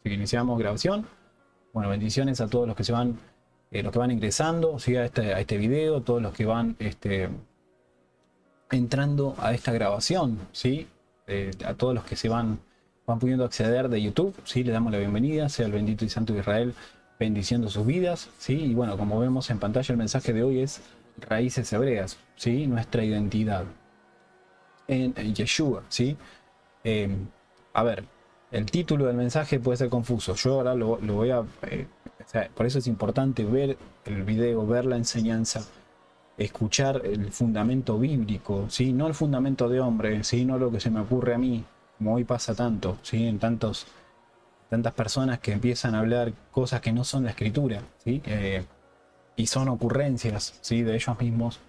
Así que iniciamos grabación. Bueno, bendiciones a todos los que van ingresando, ¿sí? a este video, todos los que van entrando a esta grabación, ¿sí? A todos los que van pudiendo acceder de YouTube, ¿sí? Le damos la bienvenida, sea el bendito y santo Israel bendiciendo sus vidas, ¿sí? Y bueno, como vemos en pantalla, el mensaje de hoy es raíces hebreas, ¿sí? Nuestra identidad en Yeshua, ¿sí? Eh, a ver, el título del mensaje puede ser confuso. Yo ahora lo voy a... o sea, por eso es importante ver el video, ver la enseñanza, escuchar el fundamento bíblico, ¿sí? No el fundamento de hombre, ¿sí? No lo que se me ocurre a mí, como hoy pasa tanto, ¿sí? En tantas personas que empiezan a hablar cosas que no son la escritura, ¿sí? Y son ocurrencias, ¿sí? De ellos mismos,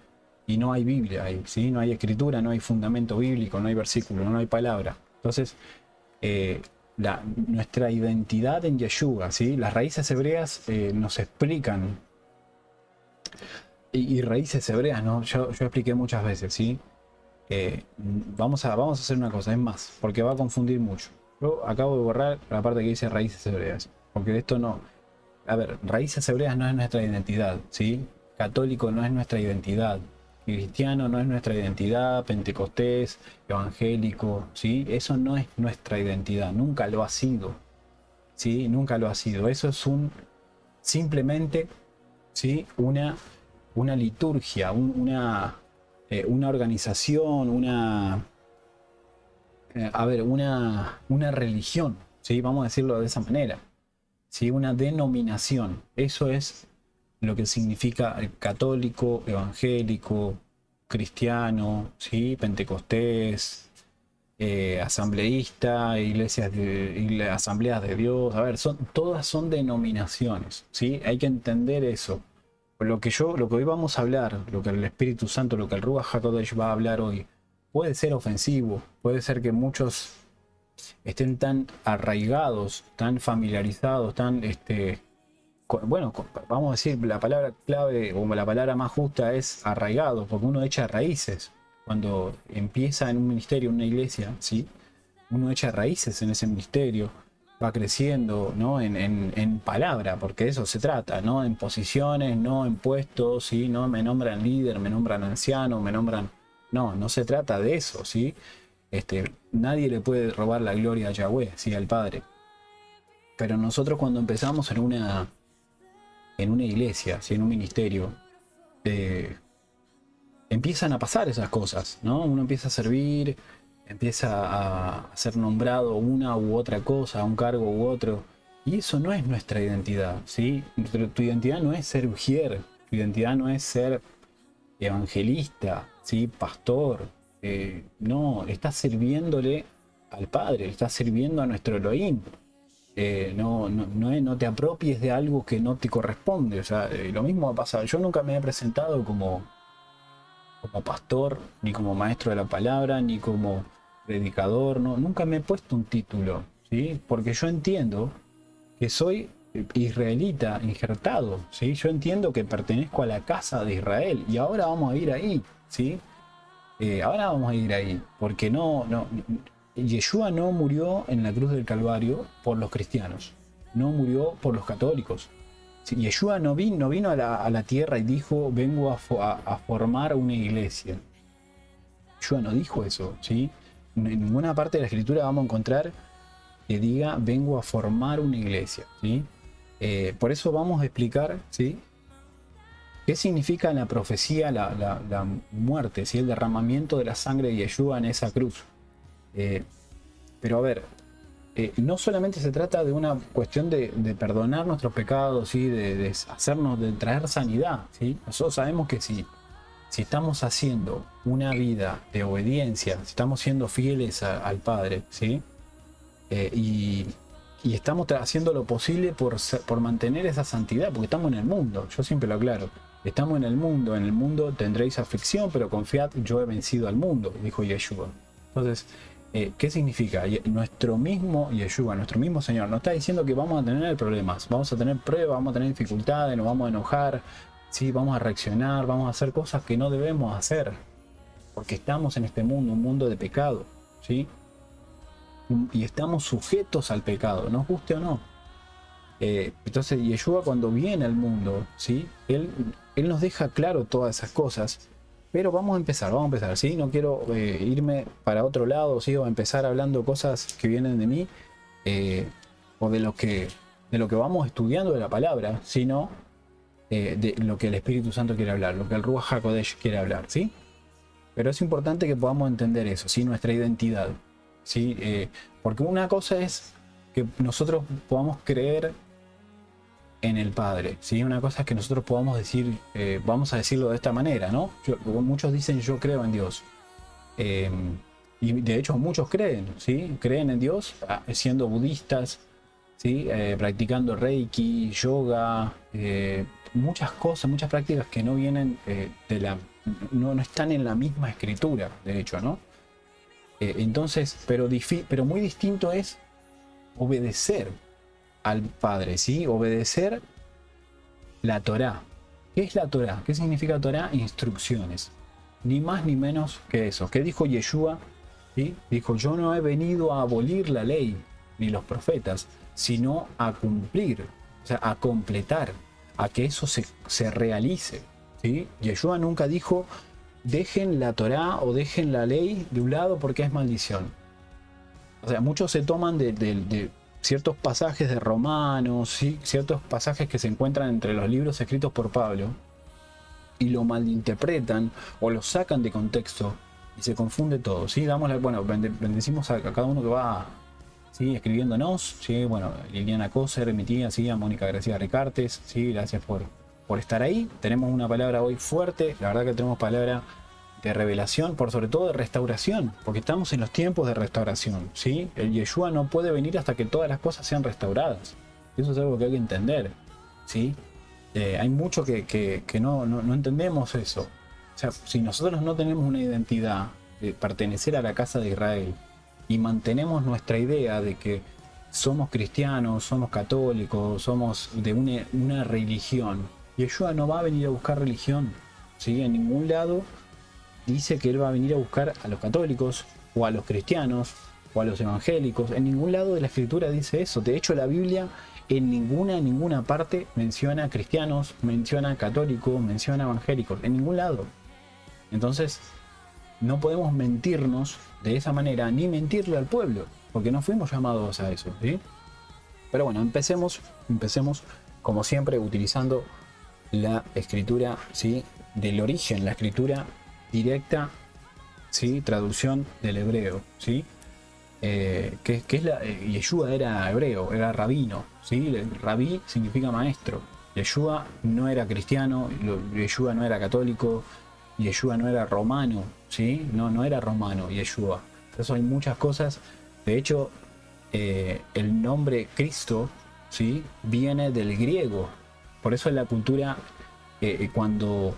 y no hay Biblia ahí, ¿sí? No hay escritura, no hay fundamento bíblico, no hay versículo, no hay palabra. Entonces, eh, nuestra identidad en Yeshua, ¿sí? Las raíces hebreas nos explican, y raíces hebreas, ¿no? Yo expliqué muchas veces, ¿sí? Vamos a hacer una cosa, es más, porque va a confundir mucho. Yo acabo de borrar la parte que dice raíces hebreas, porque esto no... A ver, raíces hebreas no es nuestra identidad, ¿sí? Católico no es nuestra identidad. Cristiano no es nuestra identidad, pentecostés, evangélico, ¿sí? Eso no es nuestra identidad, nunca lo ha sido, ¿sí? Nunca lo ha sido. Eso es simplemente, ¿sí? Una liturgia, una organización, una religión, ¿sí? Vamos a decirlo de esa manera, ¿sí? Una denominación. Eso es lo que significa católico, evangélico, cristiano, ¿sí? Pentecostés, asambleísta, asambleas de Dios. A ver, todas son denominaciones, ¿sí? Hay que entender eso. Lo que hoy vamos a hablar, lo que el Espíritu Santo, lo que el Ruach HaKodesh va a hablar hoy, puede ser ofensivo, puede ser que muchos estén tan arraigados, tan familiarizados, bueno, vamos a decir, la palabra clave o la palabra más justa es arraigado, porque uno echa raíces. Cuando empieza en un ministerio, en una iglesia, ¿sí? Uno echa raíces en ese ministerio, va creciendo, ¿no? En palabra, porque de eso se trata, ¿no? En posiciones, no en puestos, ¿sí? No me nombran líder, me nombran anciano, me nombran... No, no se trata de eso, ¿sí? Nadie le puede robar la gloria a Yahweh, ¿sí? Al Padre. Pero nosotros cuando empezamos en una iglesia, ¿sí? En un ministerio, eh, empiezan a pasar esas cosas, ¿no? Uno empieza a servir, empieza a ser nombrado una u otra cosa, un cargo u otro, y eso no es nuestra identidad, ¿sí? Tu identidad no es ser ujier, tu identidad no es ser evangelista, ¿sí? Pastor, no, estás sirviéndole al Padre, estás sirviendo a nuestro Elohim. No te apropies de algo que no te corresponde. O sea, lo mismo pasa. Yo nunca me he presentado como pastor, ni como maestro de la palabra, ni como predicador. No, nunca me he puesto un título, ¿sí? Porque yo entiendo que soy israelita injertado, ¿sí? Yo entiendo que pertenezco a la casa de Israel y ahora vamos a ir ahí, ¿sí? Ahora vamos a ir ahí, porque Yeshua no murió en la cruz del Calvario por los cristianos, no murió por los católicos. Sí, Yeshua no vino a la tierra y dijo, vengo a formar una iglesia. Yeshua no dijo eso, ¿sí? En ninguna parte de la escritura vamos a encontrar que diga, vengo a formar una iglesia, ¿sí? Por eso vamos a explicar, ¿sí? ¿Qué significa la profecía, la muerte, ¿sí? El derramamiento de la sangre de Yeshua en esa cruz? Pero a ver, no solamente se trata de una cuestión de perdonar nuestros pecados, ¿sí? De hacernos, de traer sanidad, ¿sí? Nosotros sabemos que si estamos haciendo una vida de obediencia, si estamos siendo fieles al Padre, ¿sí? Y estamos haciendo lo posible por mantener esa santidad, porque estamos en el mundo, yo siempre lo aclaro. Estamos en el mundo tendréis aflicción, pero confiad, yo he vencido al mundo, dijo Yeshua. Entonces, ¿qué significa? Nuestro mismo Yeshua, nuestro mismo Señor, nos está diciendo que vamos a tener problemas, vamos a tener pruebas, vamos a tener dificultades, nos vamos a enojar, ¿sí? Vamos a reaccionar, vamos a hacer cosas que no debemos hacer, porque estamos en este mundo, un mundo de pecado, ¿sí? y estamos sujetos al pecado, nos guste o no. Entonces Yeshua, cuando viene al mundo, ¿sí? Él nos deja claro todas esas cosas. Pero vamos a empezar, ¿sí? No quiero irme para otro lado, ¿sí? O empezar hablando cosas que vienen de mí, o de lo que vamos estudiando de la palabra, sino de lo que el Espíritu Santo quiere hablar, lo que el Ruach HaKodesh quiere hablar, ¿sí? Pero es importante que podamos entender eso, ¿sí? Nuestra identidad, ¿sí? Porque una cosa es que nosotros podamos creer en el Padre, ¿sí? Una cosa es que nosotros podamos decir, vamos a decirlo de esta manera, ¿no? Muchos dicen yo creo en Dios. Y de hecho muchos creen, ¿sí? Creen en Dios siendo budistas, ¿sí? Practicando Reiki, yoga, muchas cosas, muchas prácticas que no vienen no están en la misma escritura, de hecho, ¿no? Entonces, pero muy distinto es obedecer al Padre, ¿sí? Obedecer la Torá. ¿Qué es la Torá? ¿Qué significa Torá? Instrucciones. Ni más ni menos que eso. ¿Qué dijo Yeshua? ¿Sí? Dijo, yo no he venido a abolir la ley ni los profetas, sino a cumplir, o sea, a completar, a que eso se realice, ¿sí? Yeshua nunca dijo, dejen la Torá o dejen la ley de un lado porque es maldición. O sea, muchos se toman de ciertos pasajes de Romanos, ¿sí? Ciertos pasajes que se encuentran entre los libros escritos por Pablo y lo malinterpretan o lo sacan de contexto y se confunde todo, ¿sí? Bendecimos a cada uno que va, ¿sí? Escribiéndonos, ¿sí? Bueno, Liliana Coser, mi tía, ¿sí? A Mónica García Ricartes, ¿sí? Gracias por estar ahí. Tenemos una palabra hoy fuerte, la verdad que tenemos palabra de revelación, por sobre todo de restauración, porque estamos en los tiempos de restauración, ¿sí? El Yeshua no puede venir hasta que todas las cosas sean restauradas. Eso es algo que hay que entender, ¿sí? Hay mucho que no entendemos eso. O sea, si nosotros no tenemos una identidad de pertenecer a la casa de Israel y mantenemos nuestra idea de que somos cristianos, somos católicos, somos de una religión, Yeshua no va a venir a buscar religión, ¿sí? En ningún lado dice que él va a venir a buscar a los católicos o a los cristianos o a los evangélicos. En ningún lado de la escritura dice eso. De hecho, la Biblia en ninguna parte menciona cristianos, menciona católicos, menciona evangélicos. En ningún lado. Entonces, no podemos mentirnos de esa manera ni mentirle al pueblo, porque no fuimos llamados a eso, ¿sí? Pero bueno, empecemos como siempre utilizando la escritura, ¿sí? Del origen, la escritura directa, ¿sí? Traducción del hebreo, ¿sí? Que es Yeshua era hebreo, era rabino, ¿sí? Rabí significa maestro. Yeshua no era cristiano, Yeshua no era católico, Yeshua no era romano, ¿sí? No era romano Yeshua. Entonces hay muchas cosas. De hecho, el nombre Cristo, ¿sí? Viene del griego. Por eso en la cultura, cuando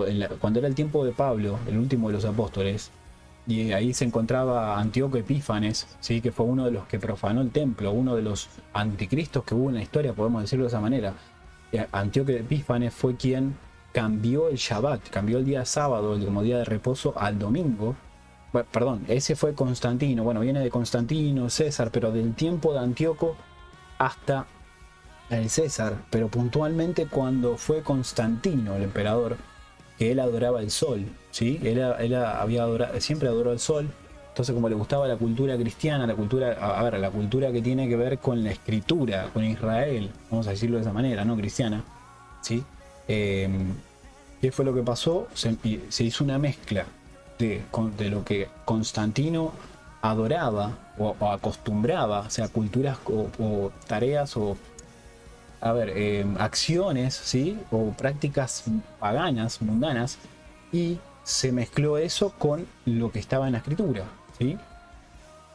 era el tiempo de Pablo, el último de los apóstoles, y ahí se encontraba Antíoco Epífanes, ¿sí? Que fue uno de los que profanó el templo, uno de los anticristos que hubo en la historia, podemos decirlo de esa manera. Antíoco Epífanes fue quien cambió el Shabbat, cambió el día sábado como día de reposo al domingo. Bueno, perdón, ese fue Constantino, bueno, viene de Constantino, César, pero del tiempo de Antíoco hasta el César, pero puntualmente cuando fue Constantino, el emperador, que él adoraba el sol, ¿sí? Él siempre adoró el sol. Entonces, como le gustaba la cultura cristiana, la cultura que tiene que ver con la escritura, con Israel, vamos a decirlo de esa manera, no cristiana, ¿sí? ¿Qué fue lo que pasó? Se hizo una mezcla de lo que Constantino adoraba o acostumbraba, o sea, culturas o tareas o acciones, ¿sí? O prácticas paganas, mundanas, y se mezcló eso con lo que estaba en la escritura, ¿sí?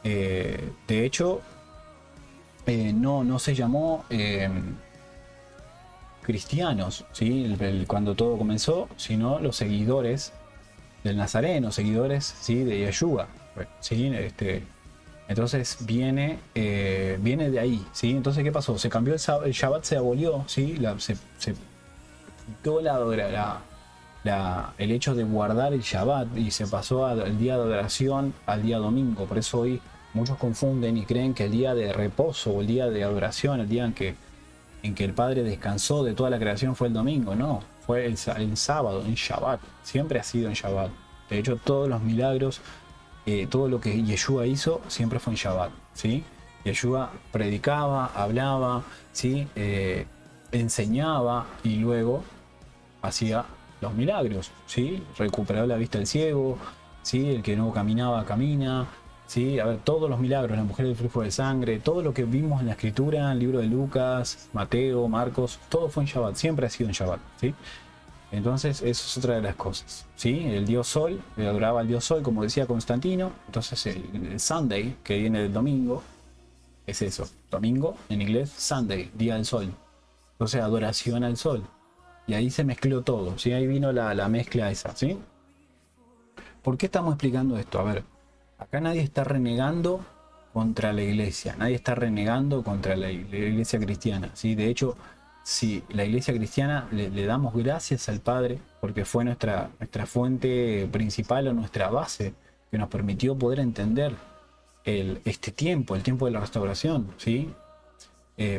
De hecho, no se llamó cristianos, ¿sí? Cuando todo comenzó, sino los seguidores del Nazareno, seguidores, ¿sí? De Yeshua, ¿sí? Entonces viene de ahí, ¿sí? Entonces, ¿qué pasó? Se cambió el Shabbat, se abolió, ¿sí? Se quitó el hecho de guardar el Shabbat y se pasó al día de adoración, al día domingo. Por eso hoy muchos confunden y creen que el día de reposo o el día de adoración, el día en que el Padre descansó de toda la creación fue el domingo. No, fue el sábado, en Shabbat. Siempre ha sido en Shabbat. De hecho, todos los milagros, todo lo que Yeshua hizo, siempre fue en Shabbat, ¿sí? Yeshua predicaba, hablaba, ¿sí? Enseñaba y luego hacía los milagros, ¿sí? Recuperaba la vista del ciego, ¿sí? El que no caminaba, camina, ¿sí? A ver, todos los milagros, la mujer del flujo de sangre, todo lo que vimos en la escritura, el libro de Lucas, Mateo, Marcos, todo fue en Shabbat, siempre ha sido en Shabbat, ¿sí? Entonces, eso es otra de las cosas, ¿sí? El dios Sol, adoraba al dios Sol, como decía Constantino. Entonces, el Sunday, que viene del domingo, es eso. Domingo, en inglés, Sunday, día del Sol. Entonces, adoración al Sol. Y ahí se mezcló todo, ¿sí? Ahí vino la mezcla esa, ¿sí? ¿Por qué estamos explicando esto? A ver, acá nadie está renegando contra la iglesia, nadie está renegando contra la iglesia cristiana, ¿sí? De hecho, si la iglesia cristiana le damos gracias al Padre porque fue nuestra fuente principal o nuestra base que nos permitió poder entender este tiempo, el tiempo de la restauración, ¿sí?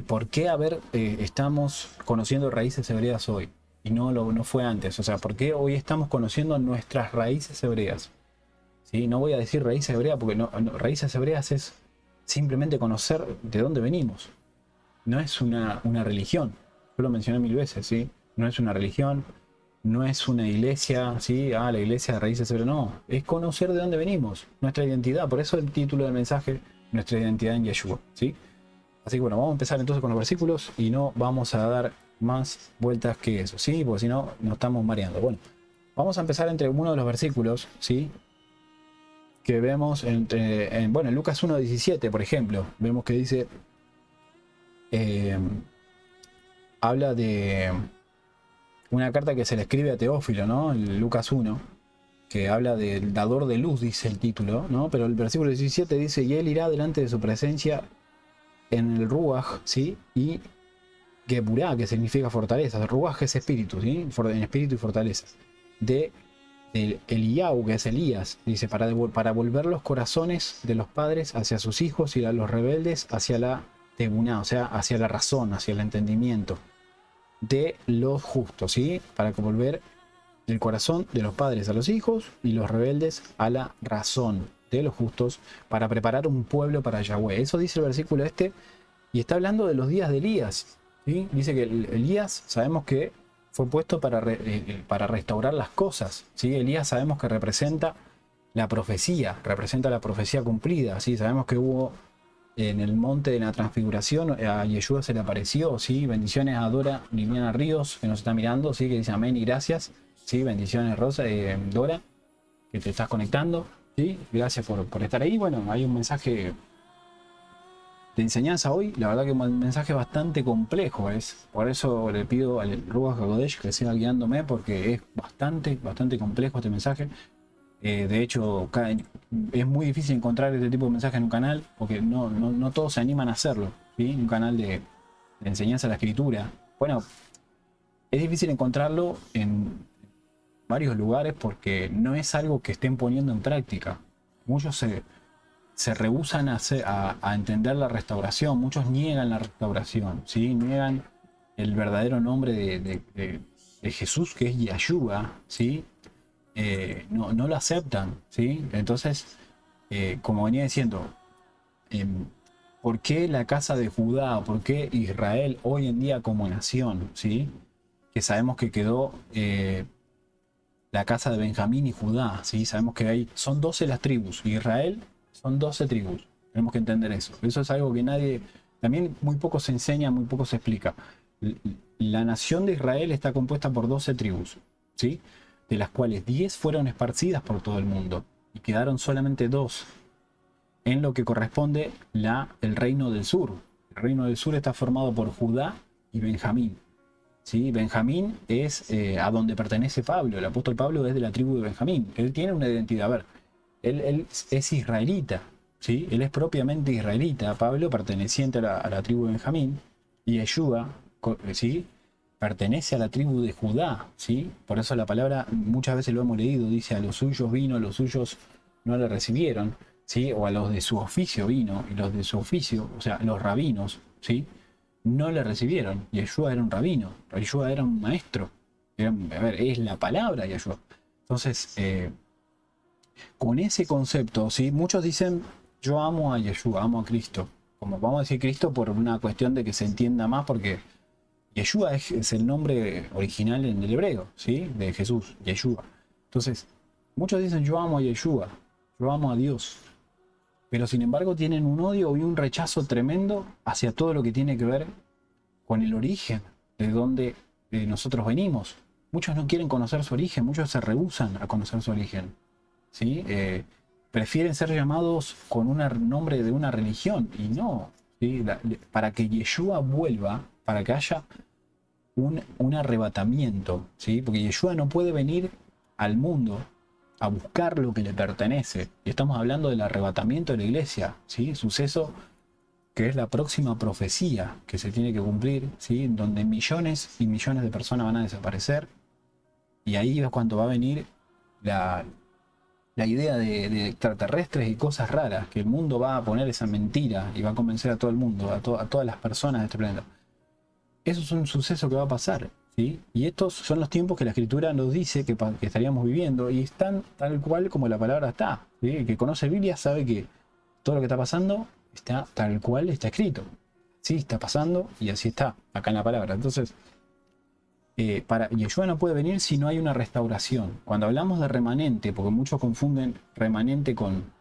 ¿Por qué estamos conociendo raíces hebreas hoy y no fue antes? O sea, ¿por qué hoy estamos conociendo nuestras raíces hebreas? ¿Sí? No voy a decir raíces hebreas porque raíces hebreas es simplemente conocer de dónde venimos. No es una religión. Yo lo mencioné 1000 veces, ¿sí? No es una religión, no es una iglesia, ¿sí? La iglesia de raíces hebreas. No, es conocer de dónde venimos, nuestra identidad. Por eso el título del mensaje, nuestra identidad en Yeshua, ¿sí? Así que bueno, vamos a empezar entonces con los versículos y no vamos a dar más vueltas que eso, ¿sí? Porque si no, nos estamos mareando. Bueno, vamos a empezar entre uno de los versículos, ¿sí? Que vemos en Lucas 1:17, por ejemplo, vemos que dice, habla de una carta que se le escribe a Teófilo, ¿no? En Lucas 1, que habla del dador de luz, dice el título, ¿no? Pero el versículo 17 dice, y él irá delante de su presencia en el Ruach, ¿sí? Y Geburá, que significa fortaleza. Ruach es espíritu, ¿sí? En espíritu y fortaleza. De Eliyahu, que es Elías, dice, para volver los corazones de los padres hacia sus hijos y a los rebeldes hacia la tebuná, o sea, hacia la razón, hacia el entendimiento de los justos, ¿sí? Para volver el corazón de los padres a los hijos y los rebeldes a la razón de los justos, para preparar un pueblo para Yahweh. Eso dice el versículo este, y está hablando de los días de Elías, ¿sí? Dice que Elías, sabemos que fue puesto para restaurar las cosas, ¿sí? Elías sabemos que representa la profecía cumplida, ¿sí? Sabemos que hubo en el monte de la transfiguración, a Yeshua se le apareció, ¿sí? Bendiciones a Dora Liliana Ríos, que nos está mirando, ¿sí? Que dice amén y gracias, ¿sí? Bendiciones Rosa, Dora, que te estás conectando, ¿sí? Gracias por estar ahí. Bueno, hay un mensaje de enseñanza hoy, la verdad que un mensaje bastante complejo es, por eso le pido al Ruach HaKodesh que siga guiándome, porque es bastante complejo este mensaje. De hecho, es muy difícil encontrar este tipo de mensaje en un canal, porque no todos se animan a hacerlo, ¿sí? Un canal de enseñanza de la escritura. Bueno, es difícil encontrarlo en varios lugares porque no es algo que estén poniendo en práctica. Muchos se rehúsan a entender la restauración, muchos niegan la restauración, ¿sí? Niegan el verdadero nombre de Jesús, que es Yeshua, ¿sí? No lo aceptan, ¿sí? Entonces, como venía diciendo, ¿por qué la casa de Judá, por qué Israel hoy en día como nación, ¿sí? Que sabemos que quedó la casa de Benjamín y Judá, ¿sí? Sabemos que son 12 las tribus, Israel son 12 tribus, tenemos que entender eso. Eso es algo que también muy poco se enseña, muy poco se explica. La nación de Israel está compuesta por 12 tribus, ¿sí? De las cuales 10 fueron esparcidas por todo el mundo y quedaron solamente 2 en lo que corresponde el reino del sur. El reino del sur está formado por Judá y Benjamín, ¿sí? Benjamín es a donde pertenece Pablo. El apóstol Pablo es de la tribu de Benjamín. Él tiene una identidad. A ver, él es israelita, ¿sí? Él es propiamente israelita. Pablo perteneciente a la tribu de Benjamín. Y Yeshua, ¿sí? Pertenece a la tribu de Judá, ¿sí? Por eso la palabra, muchas veces lo hemos leído, dice a los suyos vino, a los suyos no le recibieron. ¿sí? O a los de su oficio vino, y los de su oficio, o sea, los rabinos, ¿sí? No le recibieron. Yeshua era un rabino, Yeshua era un maestro. A ver, es la palabra Yeshua. Entonces, con ese concepto, ¿sí? Muchos dicen, yo amo a Yeshua, amo a Cristo. Como vamos a decir Cristo por una cuestión de que se entienda más, porque Yeshua es el nombre original en el hebreo, ¿sí? De Jesús, Yeshua. Entonces, muchos dicen, yo amo a Yeshua, yo amo a Dios. Pero sin embargo tienen un odio y un rechazo tremendo hacia todo lo que tiene que ver con el origen de donde nosotros venimos. Muchos no quieren conocer su origen, muchos se rehúsan a conocer su origen, ¿sí? Prefieren ser llamados con un nombre de una religión y no, ¿sí? Para que Yeshua vuelva, para que haya un arrebatamiento, ¿sí? Porque Yeshua no puede venir al mundo a buscar lo que le pertenece. Y estamos hablando del arrebatamiento de la iglesia, ¿sí? Suceso que es la próxima profecía que se tiene que cumplir, ¿sí? Donde millones y millones de personas van a desaparecer. Y ahí es cuando va a venir la idea de extraterrestres y cosas raras, que el mundo va a poner esa mentira y va a convencer a todo el mundo, a todas las personas de este planeta. Eso es un suceso que va a pasar, ¿sí? Y estos son los tiempos que la Escritura nos dice que estaríamos viviendo, y están tal cual como la palabra está, ¿sí? El que conoce Biblia sabe que todo lo que está pasando está tal cual está escrito. Sí, está pasando y así está, acá en la palabra. Entonces, Yeshua no puede venir si no hay una restauración. Cuando hablamos de remanente, porque muchos confunden remanente con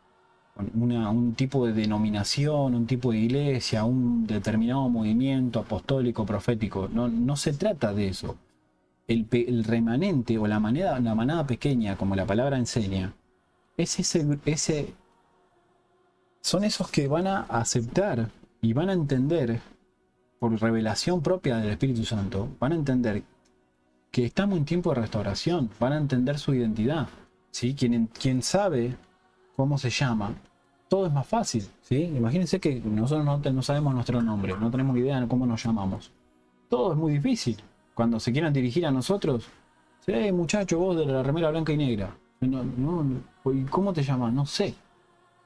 un tipo de denominación, un tipo de iglesia, un determinado movimiento apostólico, profético. No, no se trata de eso. El remanente o la manada pequeña, como la palabra enseña, es son esos que van a aceptar y van a entender, por revelación propia del Espíritu Santo, van a entender que estamos en tiempo de restauración, van a entender su identidad, ¿sí? Quien sabe cómo se llama, todo es más fácil, ¿sí? Imagínense que nosotros no sabemos nuestro nombre, no tenemos idea de cómo nos llamamos. Todo es muy difícil. Cuando se quieran dirigir a nosotros, hey, muchacho, vos de la remera blanca y negra. ¿Y cómo te llamas? No sé.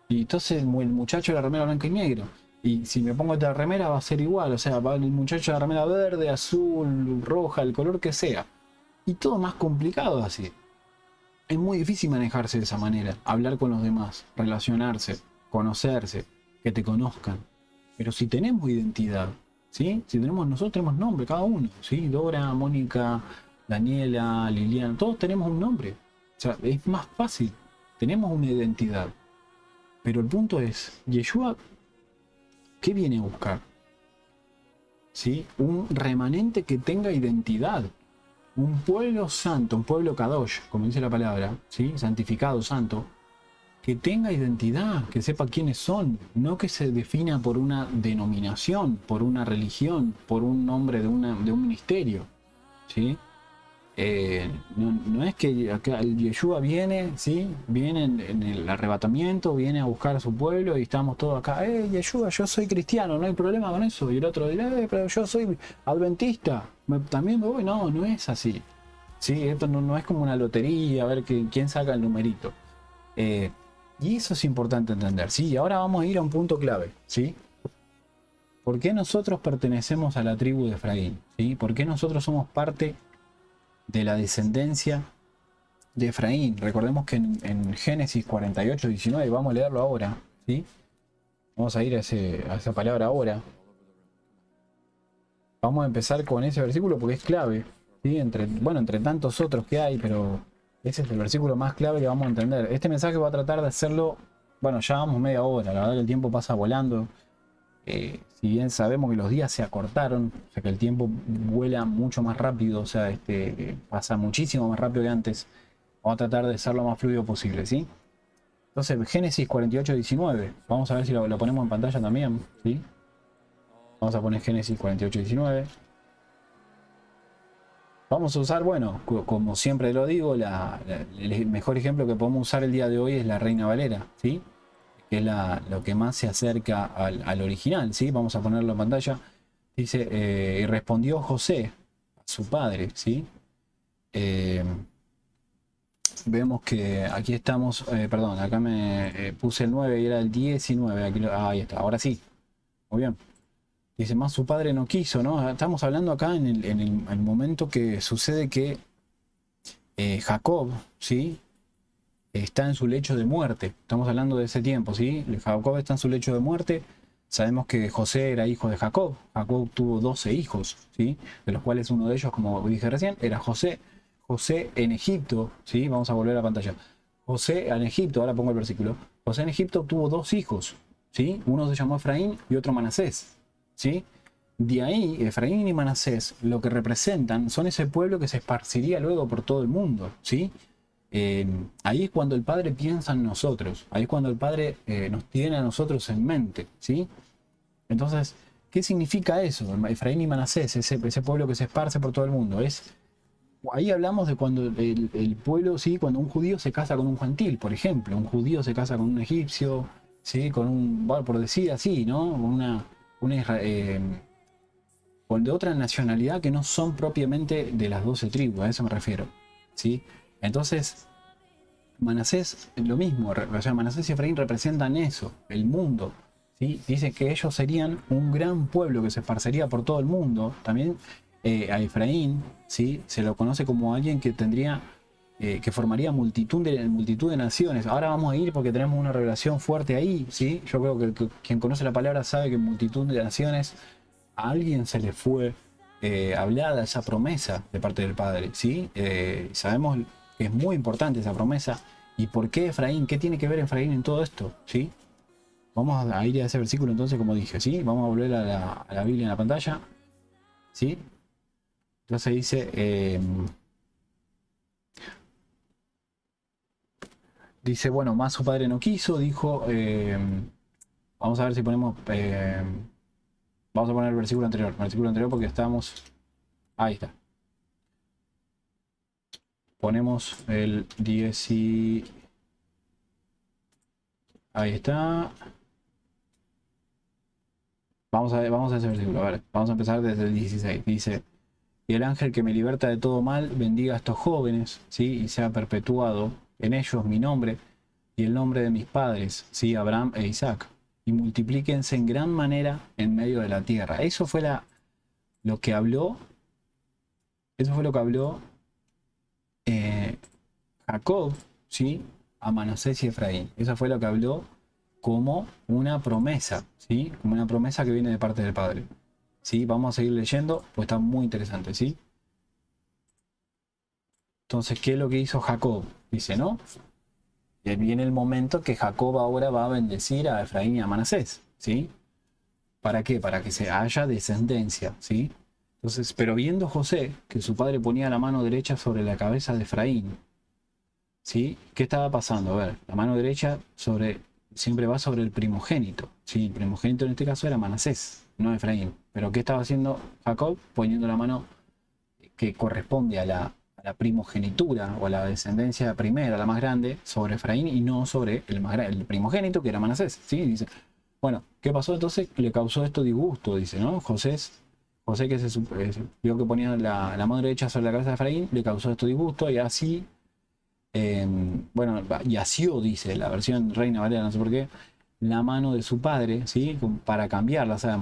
Y entonces el muchacho de la remera blanca y negra. Y si me pongo esta remera va a ser igual, o sea, va el muchacho de la remera verde, azul, roja, el color que sea. Y todo más complicado así. Es muy difícil manejarse de esa manera, hablar con los demás, relacionarse, conocerse, que te conozcan. Pero si tenemos identidad, ¿sí? Si nosotros tenemos nombre, cada uno, ¿sí? Dora, Mónica, Daniela, Liliana, todos tenemos un nombre. O sea, es más fácil, tenemos una identidad. Pero el punto es, Yeshua, ¿qué viene a buscar? ¿Sí? Un remanente que tenga identidad. Un pueblo santo, un pueblo kadosh, como dice la palabra, ¿sí? Santificado, santo, que tenga identidad, que sepa quiénes son, no que se defina por una denominación, por una religión, por un nombre de un ministerio, ¿sí? No es que acá el Yeshua viene, ¿sí? Viene en el arrebatamiento, viene a buscar a su pueblo y estamos todos acá, Yeshua, yo soy cristiano, no hay problema con eso. Y el otro dirá, pero yo soy adventista, también me voy. No, no es así. ¿Sí? Esto no es como una lotería, a ver quién saca el numerito. Y eso es importante entender, ¿sí? Y ahora vamos a ir a un punto clave, ¿sí? ¿Por qué nosotros pertenecemos a la tribu de Efraín? ¿Sí? ¿Por qué nosotros somos parte de la descendencia de Efraín? Recordemos que en Génesis 48, 19, vamos a leerlo ahora, ¿sí? Vamos a ir a esa palabra ahora. Vamos a empezar con ese versículo porque es clave, ¿sí? Entre tantos otros que hay, pero ese es el versículo más clave que vamos a entender. Este mensaje va a tratar de hacerlo, bueno, ya vamos media hora, la verdad que el tiempo pasa volando. Si bien sabemos que los días se acortaron, o sea que el tiempo vuela mucho más rápido, o sea, pasa muchísimo más rápido que antes, vamos a tratar de ser lo más fluido posible, ¿sí? Entonces, Génesis 48, 19, vamos a ver si lo ponemos en pantalla también, ¿sí? Vamos a poner Génesis 48, 19. Vamos a usar, bueno, como siempre lo digo, el mejor ejemplo que podemos usar el día de hoy es la Reina Valera, ¿sí? Que es lo que más se acerca al original, ¿sí? Vamos a ponerlo en pantalla. Dice, y respondió José a su padre, ¿sí? vemos que aquí estamos, perdón, acá me puse el 9 y era el 19, aquí ahí está, ahora sí, muy bien. Dice, más su padre no quiso, ¿no? Estamos hablando acá en el momento que sucede que Jacob, ¿sí? Está en su lecho de muerte. Estamos hablando de ese tiempo, ¿sí? Jacob está en su lecho de muerte. Sabemos que José era hijo de Jacob. Jacob tuvo 12 hijos, ¿sí? De los cuales uno de ellos, como dije recién, era José. José en Egipto, ¿sí? Vamos a volver a la pantalla. José en Egipto, ahora pongo el versículo. José en Egipto tuvo 2 hijos, ¿sí? Uno se llamó Efraín y otro Manasés, ¿sí? De ahí, Efraín y Manasés, lo que representan son ese pueblo que se esparciría luego por todo el mundo, ¿sí? Ahí es cuando el Padre piensa en nosotros, ahí es cuando el Padre nos tiene a nosotros en mente, ¿sí? Entonces, ¿qué significa eso? Efraín y Manasés, ese pueblo que se esparce por todo el mundo. Ahí hablamos de cuando el pueblo, ¿sí? Cuando un judío se casa con un gentil, por ejemplo, un judío se casa con un egipcio, ¿sí? Con un, bueno, por decir así, ¿no? Con de otra nacionalidad que no son propiamente de las 12 tribus, a eso me refiero, ¿sí? Entonces, Manasés, lo mismo, o sea, Manasés y Efraín representan eso, el mundo, ¿sí? Dice que ellos serían un gran pueblo que se esparcería por todo el mundo. También a Efraín, ¿sí? Se lo conoce como alguien que tendría, que formaría multitud de naciones. Ahora vamos a ir porque tenemos una revelación fuerte ahí, ¿sí? Yo creo que quien conoce la palabra sabe que multitud de naciones a alguien se le fue hablada esa promesa de parte del Padre, ¿sí? Sabemos que es muy importante esa promesa. ¿Y por qué Efraín? ¿Qué tiene que ver Efraín en todo esto? ¿Sí? Vamos a ir a ese versículo entonces, como dije, ¿sí? Vamos a volver a la Biblia en la pantalla, ¿sí? Entonces dice, bueno, más su padre no quiso, dijo, vamos a ver si ponemos, vamos a poner el versículo anterior porque estábamos, ahí está. Ponemos el 10 y... Ahí está. Vamos a ese versículo, a ver, vamos a empezar desde el 16. Dice, y el ángel que me liberta de todo mal bendiga a estos jóvenes, ¿sí? Y sea perpetuado en ellos mi nombre y el nombre de mis padres, ¿sí? Abraham e Isaac, y multiplíquense en gran manera en medio de la tierra. Eso fue lo que habló, eso fue lo que habló Jacob, ¿sí? A Manasés y Efraín. Eso fue lo que habló como una promesa, ¿sí? Como una promesa que viene de parte del Padre. ¿Sí? Vamos a seguir leyendo, pues está muy interesante, ¿sí? Entonces, ¿qué es lo que hizo Jacob? Dice, ¿no? Y viene el momento que Jacob ahora va a bendecir a Efraín y a Manasés, ¿sí? ¿Para qué? Para que se haya descendencia, ¿sí? Entonces, pero viendo José que su padre ponía la mano derecha sobre la cabeza de Efraín, ¿sí? ¿Qué estaba pasando? A ver, la mano derecha siempre va sobre el primogénito, ¿sí? El primogénito en este caso era Manasés, no Efraín. Pero ¿qué estaba haciendo Jacob? Poniendo la mano que corresponde a la primogenitura o a la descendencia primera, la más grande, sobre Efraín y no sobre el primogénito que era Manasés, ¿sí? Dice, bueno, ¿qué pasó entonces? Le causó esto disgusto, dice, ¿no? José que vio que ponía la mano derecha sobre la cabeza de Efraín, le causó esto disgusto y así, bueno, y asió, dice la versión Reina Valera, no sé por qué, la mano de su padre, ¿sí? Para cambiarla, o sea,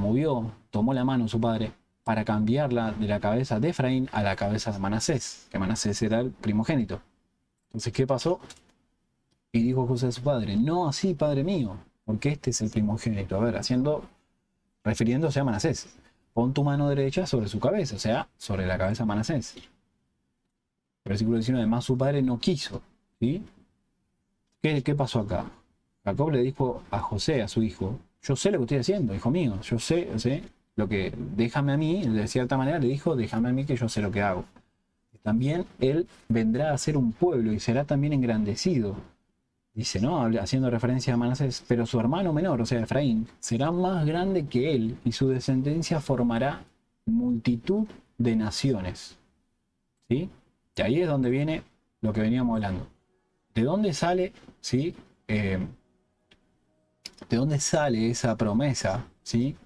tomó la mano de su padre para cambiarla de la cabeza de Efraín a la cabeza de Manasés, que Manasés era el primogénito. Entonces, ¿qué pasó? Y dijo José a su padre, no así, padre mío, porque este es el primogénito. A ver, refiriéndose a Manasés. Pon tu mano derecha sobre su cabeza, o sea, sobre la cabeza de Manasés. Versículo 19, más su padre no quiso, ¿sí? ¿Qué pasó acá? Jacob le dijo a José, a su hijo, yo sé lo que estoy haciendo, hijo mío, yo sé, lo que, déjame a mí, de cierta manera le dijo, déjame a mí que yo sé lo que hago. También él vendrá a ser un pueblo y será también engrandecido. Dice, ¿no? Haciendo referencia a Manasés, pero su hermano menor, o sea, Efraín, será más grande que él y su descendencia formará multitud de naciones. ¿Sí? Y ahí es donde viene lo que veníamos hablando. ¿De dónde sale, sí? ¿De dónde sale esa promesa, sí?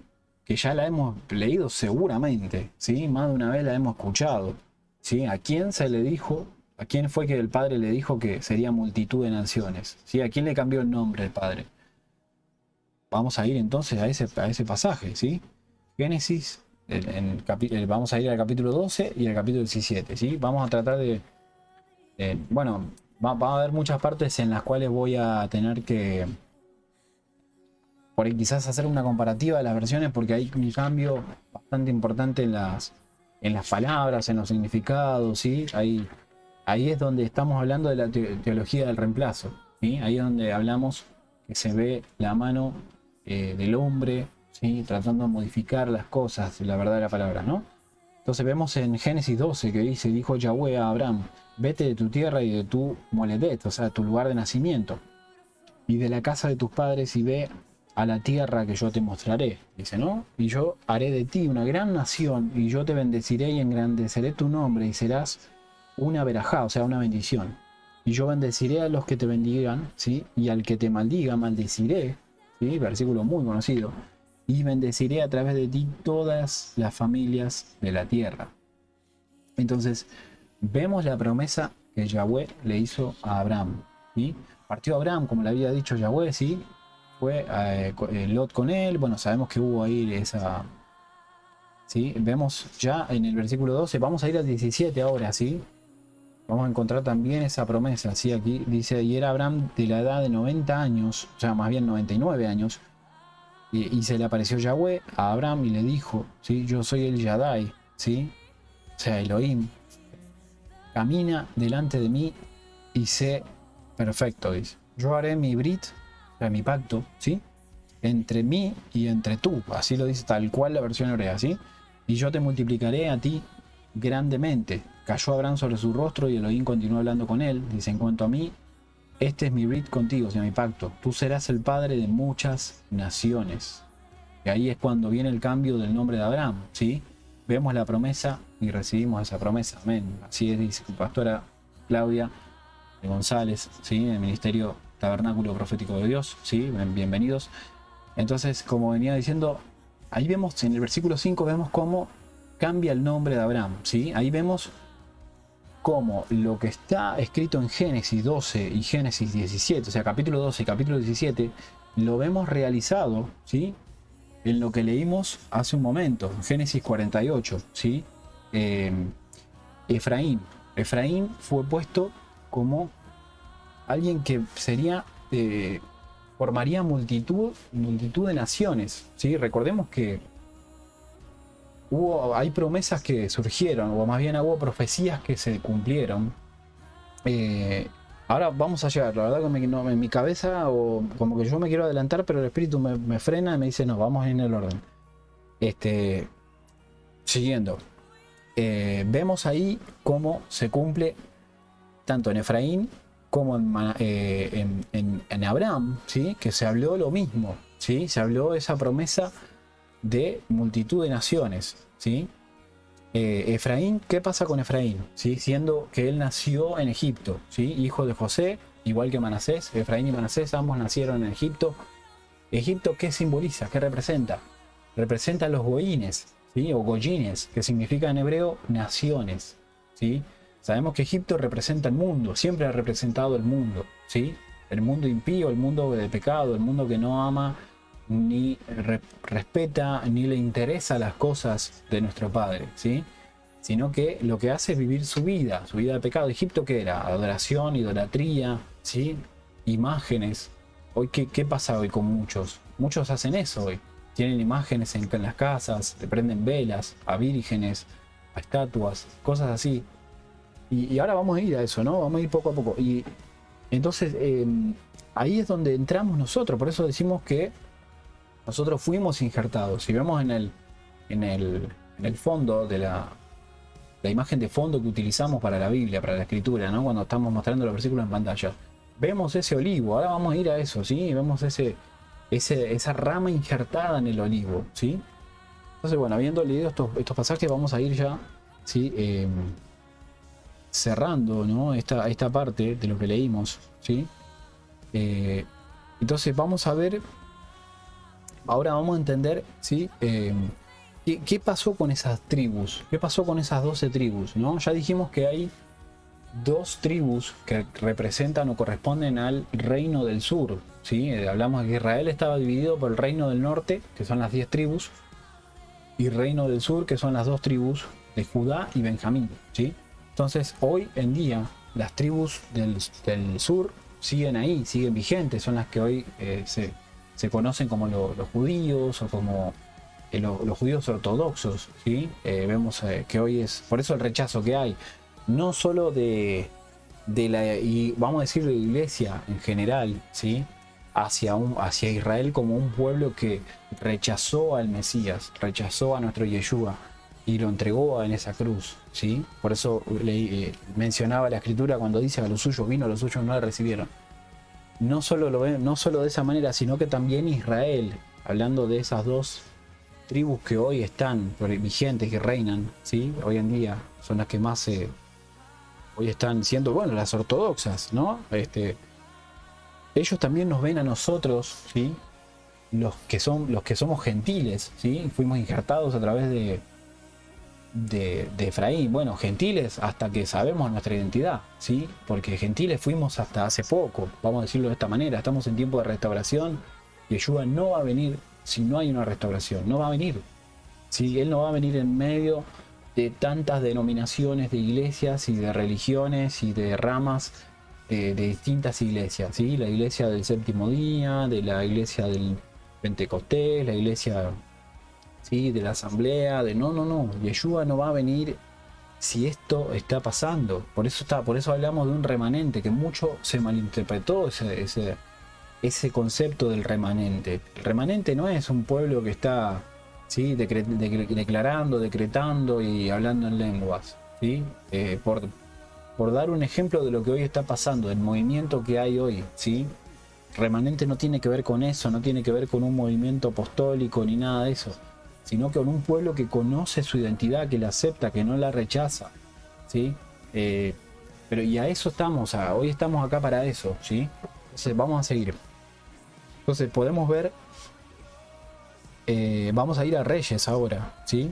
Que ya la hemos leído seguramente, ¿sí? Más de una vez la hemos escuchado, ¿sí? ¿A quién se le dijo ¿A quién fue que el padre le dijo que sería multitud de naciones? ¿Sí? ¿A quién le cambió el nombre el padre? Vamos a ir entonces a ese pasaje, ¿sí? Génesis, vamos a ir al capítulo 12 y al capítulo 17, ¿sí? Vamos a tratar bueno, va a haber muchas partes en las cuales voy a tener que, por ahí quizás hacer una comparativa de las versiones, porque hay un cambio bastante importante en las palabras, en los significados, ¿sí? Ahí es donde estamos hablando de la teología del reemplazo, ¿sí? Ahí es donde hablamos que se ve la mano del hombre, ¿sí? Tratando de modificar las cosas, la verdad de la palabra, ¿no? Entonces vemos en Génesis 12 que dice, dijo Yahweh a Abraham, vete de tu tierra y de tu moledet, o sea, tu lugar de nacimiento, y de la casa de tus padres y ve a la tierra que yo te mostraré, dice, ¿no? Y yo haré de ti una gran nación, y yo te bendeciré y engrandeceré tu nombre, y serás una verajá, o sea, una bendición. Y yo bendeciré a los que te bendigan, ¿sí? Y al que te maldiga, maldeciré, ¿sí? Versículo muy conocido. Y bendeciré a través de ti todas las familias de la tierra. Entonces, vemos la promesa que Yahweh le hizo a Abraham, ¿sí? Partió Abraham, como le había dicho Yahweh, ¿sí? Fue Lot con él. Bueno, sabemos que hubo ahí esa... ¿sí? Vemos ya en el versículo 12, vamos a ir al 17 ahora, ¿sí? Vamos a encontrar también esa promesa, ¿sí? Aquí dice, y era Abraham de la edad de 90 años, o sea, más bien 99 años, y se le apareció Yahweh a Abraham y le dijo, ¿sí? Yo soy el Shaddai, ¿sí? O sea, Elohim, camina delante de mí y sé perfecto, dice. Yo haré mi brit, o sea, mi pacto, ¿sí? Entre mí y entre tú, así lo dice tal cual la versión hebrea, ¿sí? Y yo te multiplicaré a ti grandemente. Cayó Abraham sobre su rostro y Elohim continuó hablando con él. Dice, en cuanto a mí, este es mi brit contigo, o sea, mi pacto. Tú serás el padre de muchas naciones. Y ahí es cuando viene el cambio del nombre de Abraham, ¿sí? Vemos la promesa y recibimos esa promesa. Amén. Así es, dice pastora Claudia de González, ¿sí? En el Ministerio Tabernáculo Profético de Dios, ¿sí? Bienvenidos. Entonces, como venía diciendo, ahí vemos en el versículo 5, vemos cómo cambia el nombre de Abraham, ¿sí? Ahí vemos cómo lo que está escrito en Génesis 12 y Génesis 17, o sea, capítulo 12 y capítulo 17, lo vemos realizado, ¿sí? En lo que leímos hace un momento, Génesis 48, ¿sí? Efraín. Efraín fue puesto como alguien que sería... formaría multitud de naciones, ¿sí? Recordemos que hay promesas que surgieron, o más bien hubo profecías que se cumplieron. Ahora vamos a llegar, la verdad que en mi cabeza, o como que yo me quiero adelantar, pero el espíritu me frena y me dice, no, vamos en el orden. Siguiendo. Vemos ahí cómo se cumple tanto en Efraín como en Abraham, ¿sí? Que se habló lo mismo, ¿sí? Se habló esa promesa de multitud de naciones, ¿sí? Efraín, ¿qué pasa con Efraín? ¿Sí? Siendo que él nació en Egipto, ¿sí? Hijo de José, igual que Manasés. Efraín y Manasés ambos nacieron en Egipto. ¿Egipto qué simboliza? ¿Qué representa? Representa a los goínes, ¿sí? O goyines, que significa en hebreo naciones, ¿sí? Sabemos que Egipto representa el mundo, siempre ha representado el mundo, ¿sí? El mundo impío, el mundo de pecado, el mundo que no ama ni respeta ni le interesa las cosas de nuestro Padre, ¿sí? Sino que lo que hace es vivir su vida de pecado. ¿Egipto qué era? Adoración, idolatría, ¿sí? Imágenes. Hoy, ¿qué pasa hoy con muchos? Muchos hacen eso hoy. Tienen imágenes en las casas, le prenden velas a vírgenes, a estatuas, cosas así. Y ahora vamos a ir a eso, ¿no? Vamos a ir poco a poco. Y entonces ahí es donde entramos nosotros. Por eso decimos que nosotros fuimos injertados. Si vemos en el fondo de la imagen de fondo que utilizamos para la Biblia, para la escritura, ¿no? Cuando estamos mostrando los versículos en pantalla, vemos ese olivo. Ahora vamos a ir a eso, ¿sí? Vemos esa rama injertada en el olivo, ¿sí? Entonces, bueno, habiendo leído estos pasajes, vamos a ir ya, ¿sí? Cerrando, ¿no? esta parte de lo que leímos, ¿sí? Entonces vamos a ver, ahora vamos a entender, ¿sí? ¿Qué pasó con esas tribus? ¿Qué pasó con esas 12 tribus? ¿No? Ya dijimos que hay dos tribus que representan o corresponden al reino del sur, ¿sí? Hablamos de que Israel estaba dividido por el reino del norte, que son las 10 tribus, y reino del sur, que son las dos tribus de Judá y Benjamín, ¿sí? Entonces, hoy en día, las tribus del sur siguen ahí, siguen vigentes, son las que hoy se conocen como los judíos o como los judíos ortodoxos, ¿sí? Vemos que hoy es, por eso el rechazo que hay, no solo de la, y vamos a decir de la iglesia en general, ¿sí? Hacia Israel como un pueblo que rechazó al Mesías, rechazó a nuestro Yeshua y lo entregó en esa cruz, ¿sí? Por eso mencionaba la escritura cuando dice a los suyos vino, a los suyos no le recibieron. No solo lo ven, no solo de esa manera, sino que también Israel, hablando de esas dos tribus que hoy están vigentes, que reinan, ¿sí? Hoy en día son las que más hoy están siendo, bueno, las ortodoxas, ¿no? Ellos también nos ven a nosotros, ¿sí? Los que somos gentiles, ¿sí? Fuimos injertados a través de Efraín. Bueno, gentiles hasta que sabemos nuestra identidad, ¿sí? Porque gentiles fuimos hasta hace poco, vamos a decirlo de esta manera. Estamos en tiempo de restauración. Yeshua no va a venir si no hay una restauración, no va a venir. ¿Sí? Él no va a venir en medio de tantas denominaciones de iglesias y de religiones y de ramas de distintas iglesias, ¿sí? La iglesia del séptimo día, de la iglesia del Pentecostés, la iglesia, ¿sí? De la asamblea, no, Yeshua no va a venir si esto está pasando. Por eso hablamos de un remanente, que mucho se malinterpretó ese concepto del remanente. El remanente no es un pueblo que está, ¿sí? Declarando, decretando y hablando en lenguas, ¿sí? Por dar un ejemplo de lo que hoy está pasando, el movimiento que hay hoy, ¿sí? Remanente no tiene que ver con eso, no tiene que ver con un movimiento apostólico ni nada de eso, sino que con un pueblo que conoce su identidad, que la acepta, que no la rechaza, ¿sí? Pero y a eso estamos, hoy estamos acá para eso, ¿sí? Entonces vamos a seguir. Entonces podemos ver, vamos a ir a Reyes ahora, ¿sí?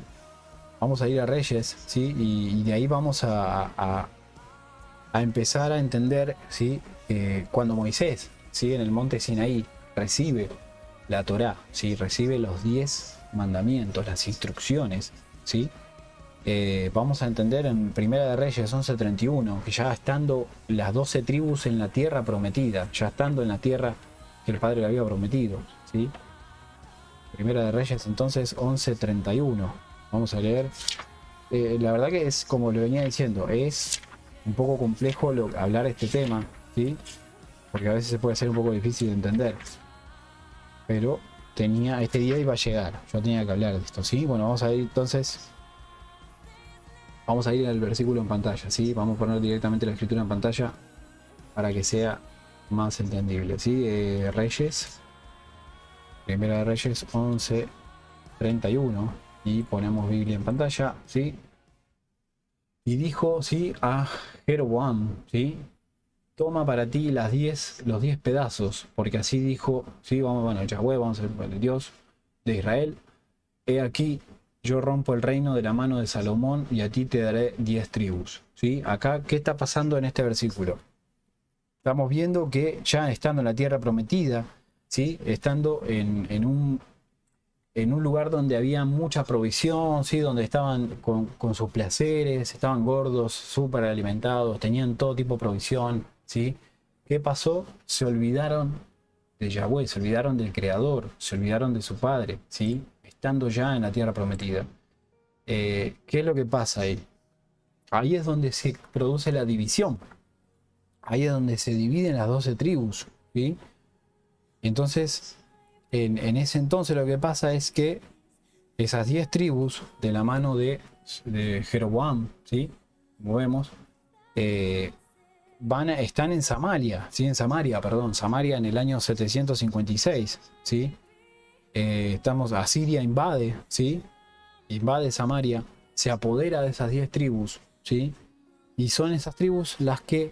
Vamos a ir a Reyes, ¿sí? Y de ahí vamos a empezar a entender, ¿sí? Cuando Moisés, ¿sí? En el monte Sinaí recibe la Torá, ¿sí? Recibe los 10 mandamientos, las instrucciones, ¿sí? Vamos a entender en Primera de Reyes 11:31 que ya estando las 12 tribus en la tierra prometida, ya estando en la tierra que el Padre le había prometido, ¿sí? Primera de Reyes entonces 11:31. Vamos a leer. La verdad que es como le venía diciendo, es un poco complejo hablar este tema, ¿sí? Porque a veces se puede ser un poco difícil de entender. Pero este día iba a llegar, yo tenía que hablar de esto, ¿sí? Bueno, vamos a ir entonces. Vamos a ir al versículo en pantalla, ¿sí? Vamos a poner directamente la escritura en pantalla para que sea más entendible, ¿sí? Reyes, Primera de Reyes 11:31, y ponemos Biblia en pantalla, ¿sí? Y dijo, ¿sí? A Jeroboam, ¿sí? Toma para ti los 10 pedazos, porque así dijo, ¿sí? Bueno, Yahweh, vamos a ver, el Dios de Israel. He aquí, yo rompo el reino de la mano de Salomón y a ti te daré 10 tribus, ¿sí? Acá, ¿qué está pasando en este versículo? Estamos viendo que ya estando en la tierra prometida, ¿sí? Estando en un lugar donde había mucha provisión, ¿sí? Donde estaban con sus placeres, estaban gordos, súper alimentados, tenían todo tipo de provisión, ¿sí? ¿Qué pasó? Se olvidaron de Yahweh, se olvidaron del Creador, se olvidaron de su Padre, ¿sí? Estando ya en la tierra prometida. ¿Qué es lo que pasa ahí? Ahí es donde se produce la división. Ahí es donde se dividen las 12 tribus, ¿sí? Entonces, en ese entonces lo que pasa es que esas 10 tribus, de la mano de Jeroboam, ¿sí? Como vemos, están en Samaria, ¿sí? Samaria en el año 756, ¿sí? Asiria invade, ¿sí? Invade Samaria, se apodera de esas 10 tribus, ¿sí? Y son esas tribus las que,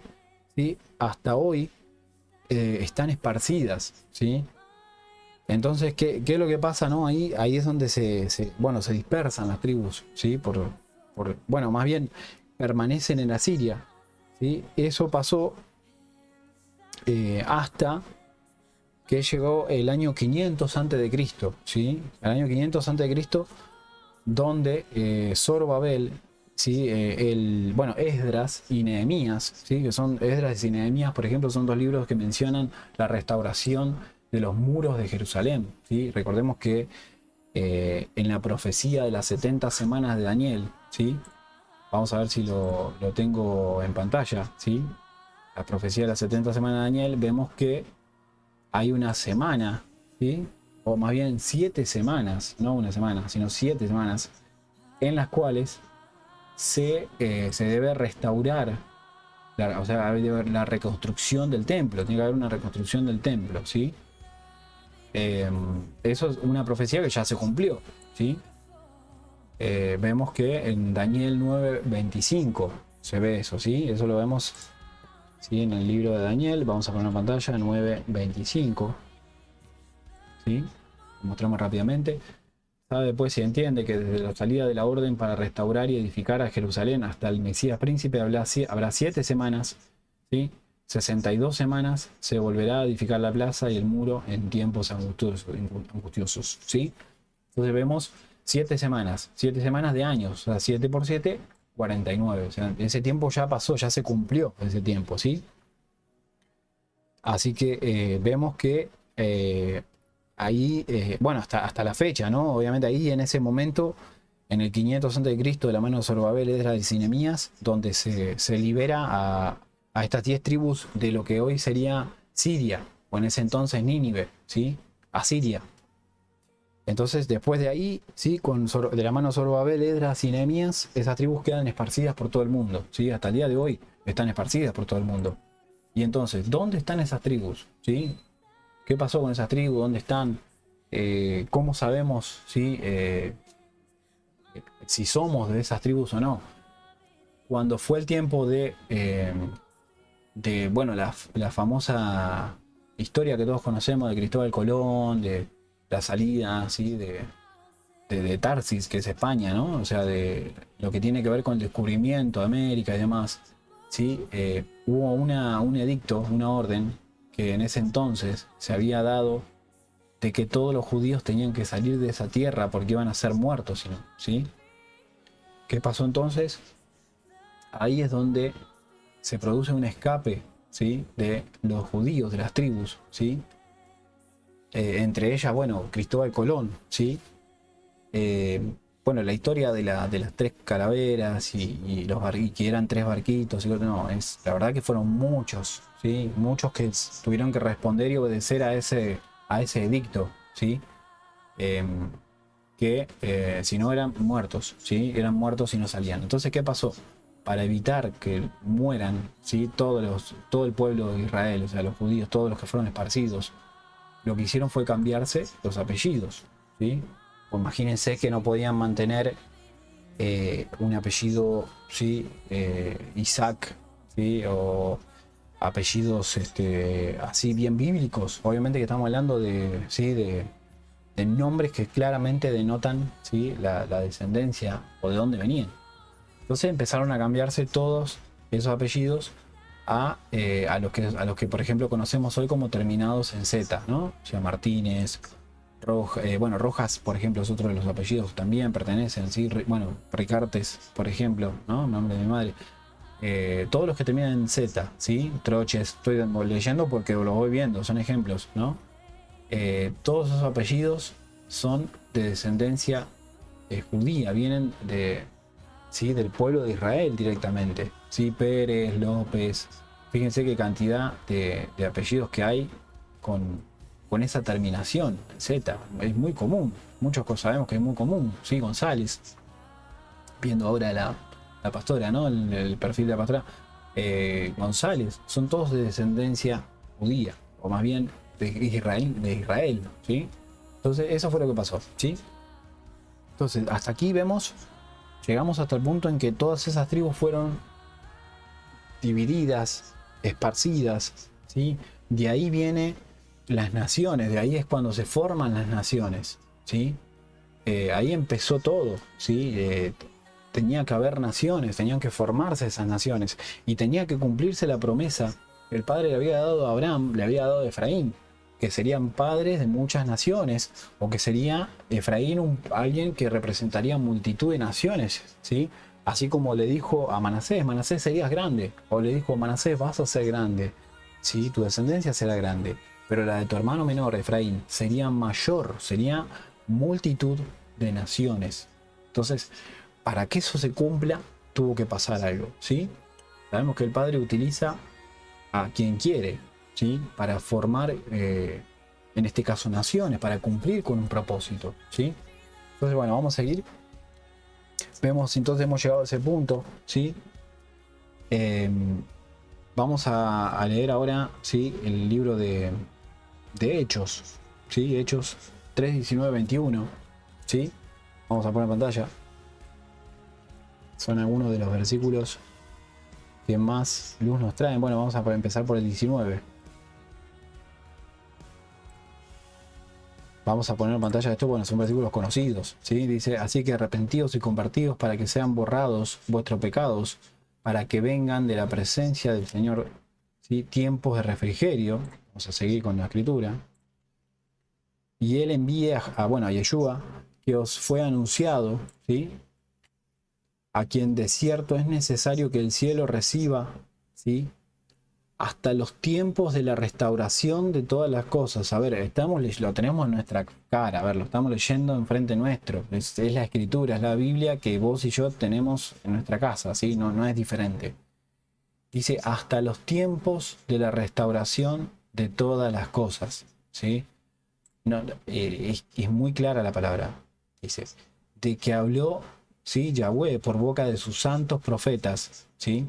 ¿sí? Hasta hoy están esparcidas, ¿sí? Entonces, ¿qué es lo que pasa, no? Ahí es donde se dispersan las tribus, ¿sí? Bueno, más bien permanecen en Asiria, ¿sí? Eso pasó hasta que llegó el año 500 a.C., ¿sí? El año 500 a.C., donde Zorobabel, ¿sí? Bueno, Esdras y Nehemías, ¿sí? Que son Esdras y Nehemías, por ejemplo, son dos libros que mencionan la restauración de los muros de Jerusalén, ¿sí? Recordemos que en la profecía de las 70 semanas de Daniel, ¿sí? Vamos a ver si lo tengo en pantalla, ¿sí? La profecía de las 70 semanas de Daniel, vemos que hay una semana, ¿sí? O más bien 7 semanas, no una semana, sino 7 semanas, en las cuales se debe restaurar, o sea, debe haber la reconstrucción del templo, tiene que haber una reconstrucción del templo, ¿sí? Eso es una profecía que ya se cumplió, ¿sí? Vemos que en Daniel 9:25 se ve eso, ¿sí? Eso lo vemos, ¿sí? En el libro de Daniel, vamos a poner en pantalla 9:25, ¿sí? Lo mostramos rápidamente. Sabe pues y entiende que desde la salida de la orden para restaurar y edificar a Jerusalén hasta el Mesías príncipe habrá 7 semanas, ¿sí? 62 semanas se volverá a edificar la plaza y el muro en tiempos angustiosos, ¿sí? Entonces vemos 7 semanas de años, o sea, 7 por 7, 49. O sea, ese tiempo ya pasó, ya se cumplió ese tiempo, ¿sí? Así que vemos que ahí, bueno, hasta la fecha, ¿no? Obviamente ahí en ese momento, en el 500 a.C., de la mano de Zorobabel, Esdras y Nehemías, donde se libera a estas 10 tribus de lo que hoy sería Siria, o en ese entonces Nínive, ¿sí? Asiria. Entonces, después de ahí, ¿sí? De la mano de Zorobabel, Esdras y Nehemías, esas tribus quedan esparcidas por todo el mundo, ¿sí? Hasta el día de hoy están esparcidas por todo el mundo. Y entonces, ¿dónde están esas tribus? ¿Sí? ¿Qué pasó con esas tribus? ¿Dónde están? ¿Cómo sabemos si somos de esas tribus o no? Cuando fue el tiempo bueno, la famosa historia que todos conocemos de Cristóbal Colón, de la salida, ¿sí? de Tarsis, que es España, ¿no? O sea, de lo que tiene que ver con el descubrimiento de América y demás, ¿sí? Hubo un edicto, una orden, que en ese entonces se había dado de que todos los judíos tenían que salir de esa tierra porque iban a ser muertos, ¿sí? ¿Qué pasó entonces? Ahí es donde se produce un escape, ¿sí? De los judíos, de las tribus, ¿sí? Entre ellas, bueno, Cristóbal Colón, ¿sí? Bueno, la historia de las 3 calaveras y que eran 3 barquitos, no, la verdad que fueron muchos, ¿sí? Muchos que tuvieron que responder y obedecer a ese edicto, ¿sí? Que si no eran muertos, ¿sí? Eran muertos y no salían. Entonces, ¿qué pasó? Para evitar que mueran, ¿sí? Todo el pueblo de Israel, o sea, los judíos, todos los que fueron esparcidos, lo que hicieron fue cambiarse los apellidos, ¿sí? O imagínense que no podían mantener un apellido, ¿sí? Isaac, ¿sí? O apellidos así bien bíblicos. Obviamente que estamos hablando ¿sí? de nombres que claramente denotan, ¿sí? la descendencia o de dónde venían. Entonces empezaron a cambiarse todos esos apellidos a los que por ejemplo conocemos hoy como terminados en Z, ¿no? O sea, Martínez, bueno, Rojas, por ejemplo, es otro de los apellidos también pertenecen, ¿sí? Bueno, Ricartes, por ejemplo, ¿no? Nombre de mi madre. Todos los que terminan en Z, ¿sí? Troches, estoy leyendo porque los voy viendo, son ejemplos, ¿no? Todos esos apellidos son de descendencia judía, vienen ¿sí? Del pueblo de Israel directamente, ¿sí? Pérez, López, fíjense qué cantidad de apellidos que hay con esa terminación, Z, es muy común, muchos sabemos que es muy común, ¿sí? González, viendo ahora la pastora, ¿no? El perfil de la pastora, González, son todos de descendencia judía, o más bien de Israel, ¿sí? Entonces eso fue lo que pasó, ¿sí? Entonces hasta aquí llegamos hasta el punto en que todas esas tribus fueron divididas, esparcidas, ¿sí? De ahí vienen las naciones, de ahí es cuando se forman las naciones, ¿sí? Ahí empezó todo, ¿sí? tenía que haber naciones, tenían que formarse esas naciones y tenía que cumplirse la promesa que el Padre le había dado a Abraham, le había dado a Efraín, que serían padres de muchas naciones, o que sería Efraín alguien que representaría multitud de naciones, ¿sí? Así como le dijo a Manasés, Manasés serías grande, o le dijo, Manasés vas a ser grande, ¿sí? Tu descendencia será grande, pero la de tu hermano menor, Efraín, sería mayor, sería multitud de naciones. Entonces, para que eso se cumpla, tuvo que pasar algo, ¿sí? Sabemos que el Padre utiliza a quien quiere, ¿sí? Para formar, en este caso, naciones, para cumplir con un propósito, ¿sí? Entonces, bueno, vamos a seguir. Vemos, entonces hemos llegado a ese punto, ¿sí? Vamos a leer ahora, ¿sí? El libro de Hechos, ¿sí? Hechos 3, 19, 21, ¿sí? Vamos a poner en pantalla. Son algunos de los versículos que más luz nos traen. Bueno, vamos a empezar por el 19. Vamos a poner en pantalla esto, bueno, son versículos conocidos, ¿sí? Dice, así que arrepentidos y convertidos para que sean borrados vuestros pecados, para que vengan de la presencia del Señor, ¿sí? Tiempos de refrigerio. Vamos a seguir con la escritura. Y Él envíe a Yeshua, que os fue anunciado, ¿sí? A quien de cierto es necesario que el cielo reciba, ¿sí? Hasta los tiempos de la restauración de todas las cosas. A ver, lo tenemos en nuestra cara, a ver, lo estamos leyendo enfrente nuestro. Es la escritura, es la Biblia que vos y yo tenemos en nuestra casa, ¿sí? No es diferente. Dice, hasta los tiempos de la restauración de todas las cosas, ¿sí? No, es muy clara la palabra. Dice, de que habló, ¿sí? Yahweh por boca de sus santos profetas, ¿sí?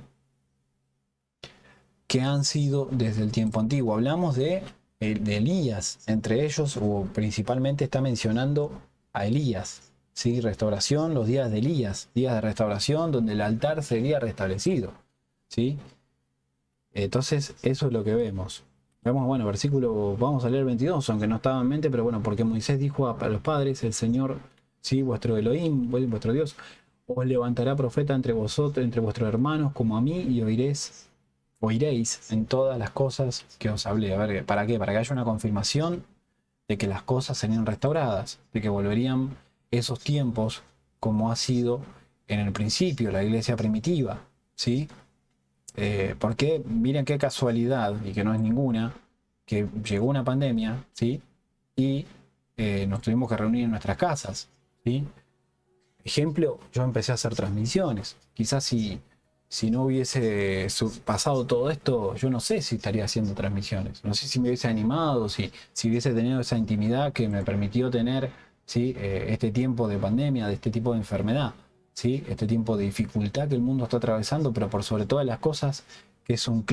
Que han sido desde el tiempo antiguo. Hablamos de Elías, entre ellos, o principalmente está mencionando a Elías, ¿sí? Restauración, los días de Elías, días de restauración donde el altar sería restablecido, ¿sí? Entonces, eso es lo que vemos. Vemos, bueno, versículo, vamos a leer 22, aunque no estaba en mente, pero bueno, porque Moisés dijo a los padres, el Señor, ¿sí? Vuestro Elohim, vuestro Dios, os levantará profeta entre vosotros, entre vuestros hermanos, como a mí, y oiréis en todas las cosas que os hablé. A ver, ¿para qué? Para que haya una confirmación de que las cosas serían restauradas, de que volverían esos tiempos como ha sido en el principio, la iglesia primitiva, ¿sí? Porque miren qué casualidad, y que no es ninguna, que llegó una pandemia, ¿sí? Y nos tuvimos que reunir en nuestras casas, ¿sí? Ejemplo, yo empecé a hacer transmisiones. Quizás si no hubiese pasado todo esto, yo no sé si estaría haciendo transmisiones. No sé si me hubiese animado, si hubiese tenido esa intimidad que me permitió tener, ¿sí? Este tiempo de pandemia, de este tipo de enfermedad, ¿sí? Este tiempo de dificultad que el mundo está atravesando, pero por sobre todas las cosas, que es una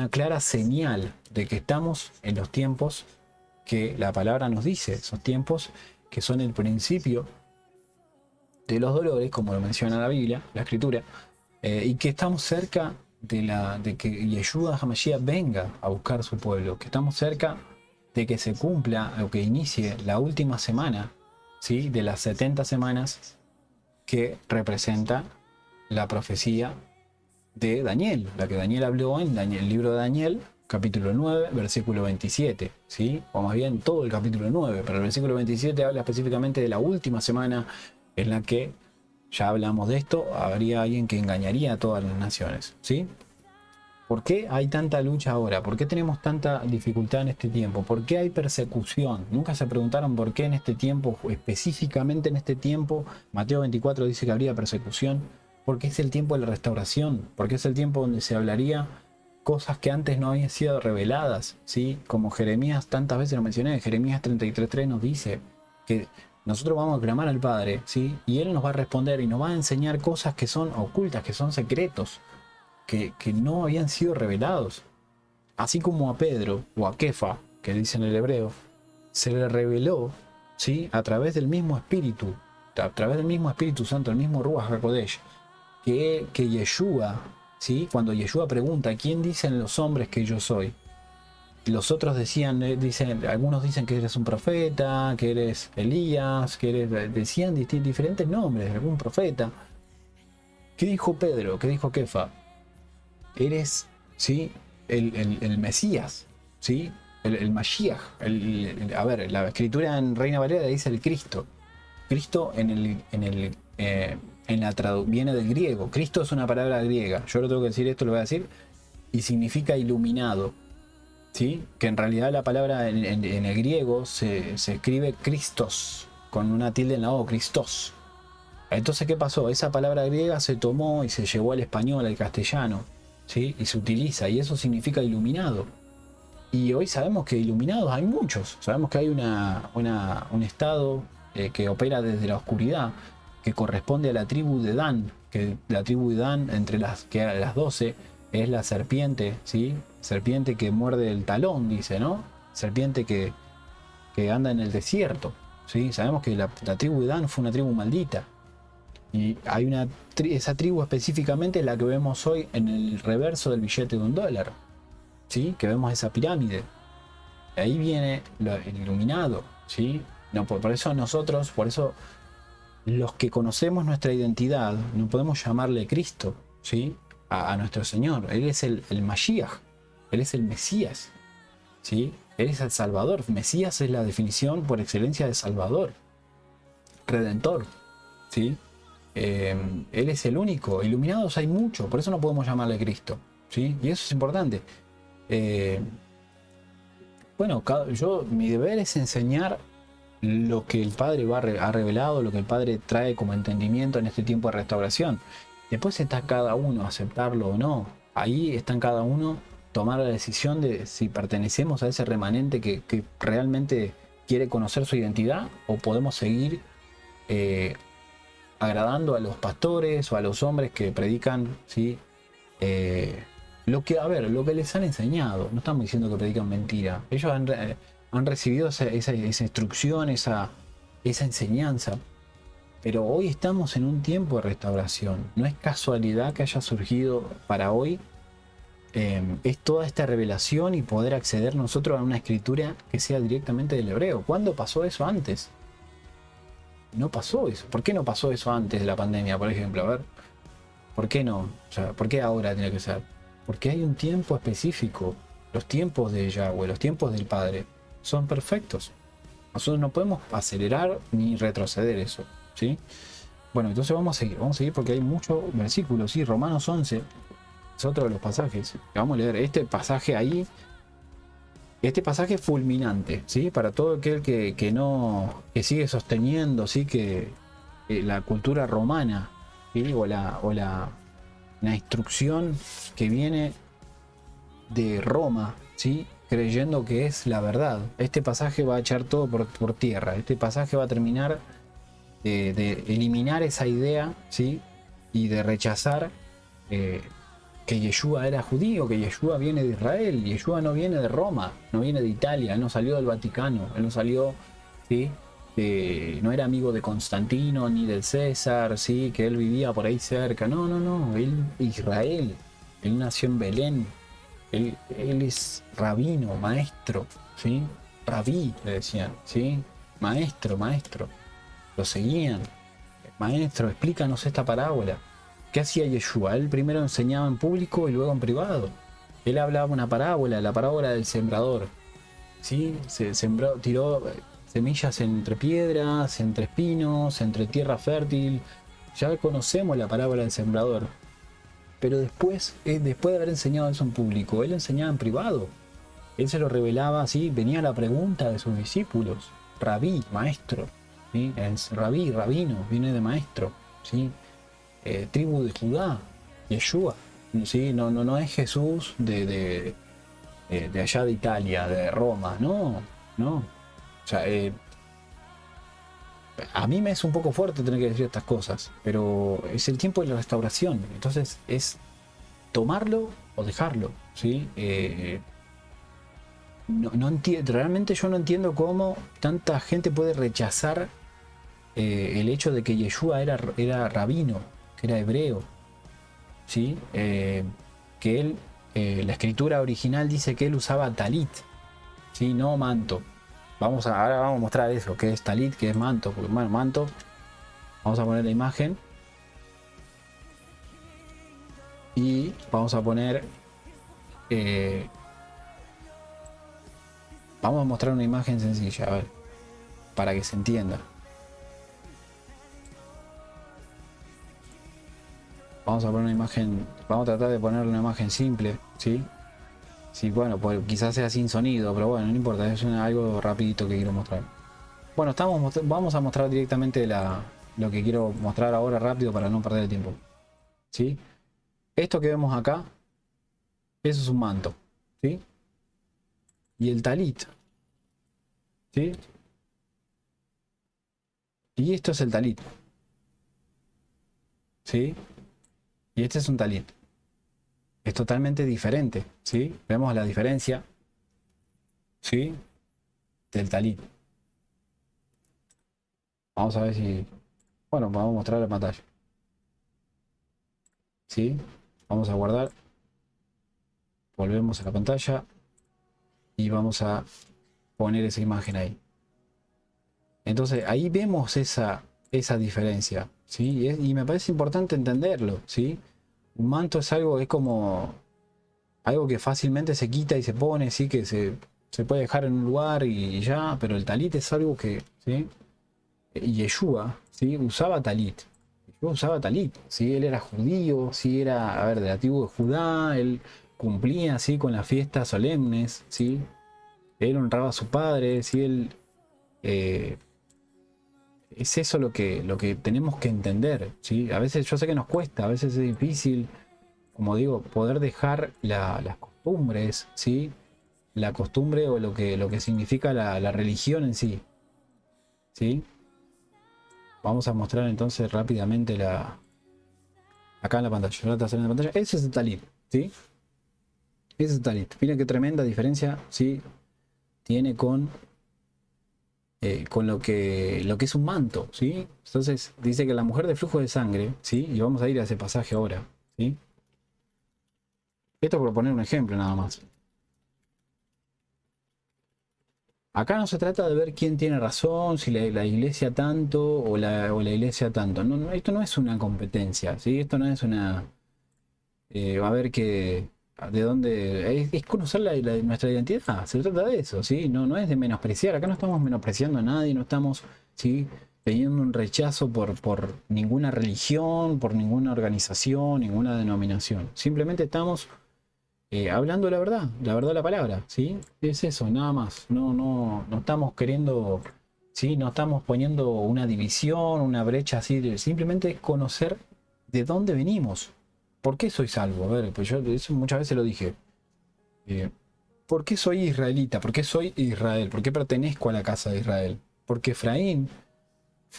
clara señal de que estamos en los tiempos que la palabra nos dice, esos tiempos que son el principio de los dolores, como lo menciona la Biblia, la Escritura, y que estamos cerca de que Yeshua HaMashiach venga a buscar su pueblo, que estamos cerca de que se cumpla o que inicie la última semana, ¿sí? De las 70 semanas que representa la profecía de Daniel, la que Daniel habló en el libro de Daniel, capítulo 9, versículo 27, ¿sí? O más bien todo el capítulo 9, pero el versículo 27 habla específicamente de la última semana en la que, ya hablamos de esto, habría alguien que engañaría a todas las naciones, ¿sí? ¿Por qué hay tanta lucha ahora? ¿Por qué tenemos tanta dificultad en este tiempo? ¿Por qué hay persecución? Nunca se preguntaron por qué en este tiempo, específicamente en este tiempo, Mateo 24 dice que habría persecución, porque es el tiempo de la restauración, porque es el tiempo donde se hablaría cosas que antes no habían sido reveladas, ¿sí? Como Jeremías, tantas veces lo mencioné, Jeremías 33:3 nos dice que nosotros vamos a clamar al Padre, ¿sí? Y Él nos va a responder y nos va a enseñar cosas que son ocultas, que son secretos, que no habían sido revelados. Así como a Pedro o a Kefa, que dice en el hebreo, se le reveló, ¿sí? A través del mismo Espíritu, a través del mismo Espíritu Santo, el mismo Ruach HaKodesh, que Yeshua, ¿sí? Cuando Yeshua pregunta, ¿quién dicen los hombres que yo soy? los otros algunos dicen que eres un profeta, que eres Elías, decían diferentes nombres de algún profeta. ¿Qué dijo Pedro? ¿Qué dijo Kefa? Eres, ¿sí? El Mesías, ¿sí? El Mashiach. A ver, la escritura en Reina Valera dice el Cristo. Cristo viene del griego. Cristo es una palabra griega. Yo lo tengo que decir, esto lo voy a decir. Y significa iluminado. ¿Sí? Que en realidad la palabra en el griego se escribe Christos, con una tilde en la O, Christos. Entonces, ¿qué pasó? Esa palabra griega se tomó y se llevó al español, al castellano, ¿sí? Y se utiliza, y eso significa iluminado. Y hoy sabemos que iluminados hay muchos. Sabemos que hay un estado que opera desde la oscuridad, que corresponde a la tribu de Dan, que la tribu de Dan, entre las 12, es la serpiente, ¿sí? Serpiente que muerde el talón, dice, ¿no? Serpiente que anda en el desierto, ¿sí? Sabemos que la tribu de Dan fue una tribu maldita. Y hay esa tribu específicamente es la que vemos hoy en el reverso del billete de $1, ¿sí? Que vemos esa pirámide. Ahí viene el iluminado, ¿sí? No, por eso los que conocemos nuestra identidad, no podemos llamarle Cristo, ¿sí? A nuestro Señor. Él es el Mashiach, Él es el Mesías, ¿sí? Él es el Salvador. Mesías es la definición por excelencia de Salvador, Redentor, ¿sí? Él es el único. Iluminados hay mucho, por eso no podemos llamarle Cristo, ¿sí? Y eso es importante. Bueno, mi deber es enseñar lo que el Padre ha revelado, lo que el Padre trae como entendimiento en este tiempo de restauración. Después está cada uno aceptarlo o no. Ahí está en cada uno tomar la decisión de si pertenecemos a ese remanente que realmente quiere conocer su identidad, o podemos seguir agradando a los pastores o a los hombres que predican, ¿sí? Lo que les han enseñado. No estamos diciendo que predican mentira. Ellos han recibido esa instrucción, esa enseñanza. Pero hoy estamos en un tiempo de restauración. No es casualidad que haya surgido para hoy. Es toda esta revelación y poder acceder nosotros a una escritura que sea directamente del hebreo. ¿Cuándo pasó eso antes? No pasó eso. ¿Por qué no pasó eso antes de la pandemia, por ejemplo? A ver, ¿por qué no? O sea, ¿por qué ahora tiene que ser? Porque hay un tiempo específico. Los tiempos de Yahweh, los tiempos del Padre, son perfectos. Nosotros no podemos acelerar ni retroceder eso, ¿sí? Bueno, entonces vamos a seguir porque hay muchos versículos, ¿sí? Romanos 11 es otro de los pasajes que vamos a leer. Este pasaje ahí, este pasaje fulminante, ¿sí? Para todo aquel que sigue sosteniendo, ¿sí? Que la cultura romana, ¿sí? o la instrucción que viene de Roma, ¿sí? Creyendo que es la verdad. Este pasaje va a echar todo por tierra. Este pasaje va a terminar de eliminar esa idea, ¿sí? Y de rechazar que Yeshua era judío, que Yeshua viene de Israel. Yeshua no viene de Roma, no viene de Italia, él no salió del Vaticano, él no salió, ¿sí? No era amigo de Constantino ni del César, ¿sí? Que él vivía por ahí cerca. No, él Israel, él nació en Belén. Él es rabino, maestro, ¿sí? Rabí, le decían, ¿sí? Maestro. Lo seguían. Maestro, explícanos esta parábola. ¿Qué hacía Yeshua? Él primero enseñaba en público y luego en privado. Él hablaba una parábola, la parábola del sembrador, ¿sí? Tiró semillas entre piedras, entre espinos, entre tierra fértil. Ya conocemos la parábola del sembrador. Pero después de haber enseñado eso en público, él enseñaba en privado. Él se lo revelaba así, venía la pregunta de sus discípulos. Rabí, maestro, ¿sí? Es rabí, rabino, viene de maestro, ¿sí? Tribu de Judá, Yeshua, ¿sí? No es Jesús de allá de Italia, de Roma, no. O sea, a mí me es un poco fuerte tener que decir estas cosas, pero es el tiempo de la restauración. Entonces es tomarlo o dejarlo, ¿sí? Realmente yo no entiendo cómo tanta gente puede rechazar el hecho de que Yeshua era rabino, que era hebreo, ¿sí? Que él, la escritura original dice que él usaba talit, ¿sí? No manto. Ahora vamos a mostrar eso, que es talit, que es manto, porque bueno, manto, vamos a poner la imagen y vamos a poner, eh, vamos a mostrar una imagen sencilla, a ver, para que se entienda. Vamos a poner una imagen, vamos a tratar de poner una imagen simple, ¿sí? Sí, bueno, pues quizás sea sin sonido, pero bueno, no importa, es algo rapidito que quiero mostrar. Bueno, vamos a mostrar directamente lo que quiero mostrar ahora rápido para no perder el tiempo. ¿Sí? Esto que vemos acá, eso es un manto. ¿Sí? Y el talit. ¿Sí? Y esto es el talit. ¿Sí? Y este es un talit. Es totalmente diferente. ¿Sí? Vemos la diferencia. ¿Sí? Del talit. Vamos a ver si... Bueno, vamos a mostrar la pantalla. ¿Sí? Vamos a guardar. Volvemos a la pantalla. Y vamos a poner esa imagen ahí. Entonces ahí vemos esa diferencia, ¿sí? Y me parece importante entenderlo, ¿sí? Un manto es algo, es como algo que fácilmente se quita y se pone, ¿sí? Que se puede dejar en un lugar y ya, pero el talit es algo que, ¿sí? Y Yeshua, ¿sí? Usaba talit. Yeshua usaba talit, ¿sí? Él era judío, ¿sí? Era, a ver, de la tribu de Judá, él cumplía, ¿sí? Con las fiestas solemnes, ¿sí? Él honraba a su padre, ¿sí? Él... eh, es eso lo que tenemos que entender, ¿sí? A veces yo sé que nos cuesta, a veces es difícil, como digo, poder dejar las costumbres, ¿sí? La costumbre o lo que significa la religión en sí, ¿sí? Vamos a mostrar entonces rápidamente acá en la pantalla, ahora está saliendo en la pantalla. Ese es el talit, ¿sí? Ese es el talit. Miren qué tremenda diferencia, ¿sí? Tiene con lo que es un manto, ¿sí? Entonces dice que la mujer de flujo de sangre, ¿sí? Y vamos a ir a ese pasaje ahora, ¿sí? Esto por poner un ejemplo nada más. Acá no se trata de ver quién tiene razón, si la iglesia tanto o la iglesia tanto. No, esto no es una competencia, ¿sí? Esto no es una... a ver que... ¿De dónde? Es conocer nuestra identidad, se trata de eso, ¿sí? No es de menospreciar, acá no estamos menospreciando a nadie, no estamos, ¿sí? Teniendo un rechazo por ninguna religión, por ninguna organización, ninguna denominación. Simplemente estamos hablando la verdad de la palabra, ¿sí? Es eso, nada más. No estamos queriendo, ¿sí? No estamos poniendo una división, una brecha así. Simplemente es conocer de dónde venimos. ¿Por qué soy salvo? A ver, pues yo eso muchas veces lo dije. Eh, ¿Por qué soy israelita? ¿Por qué soy Israel? ¿Por qué pertenezco a la casa de Israel? Porque Efraín,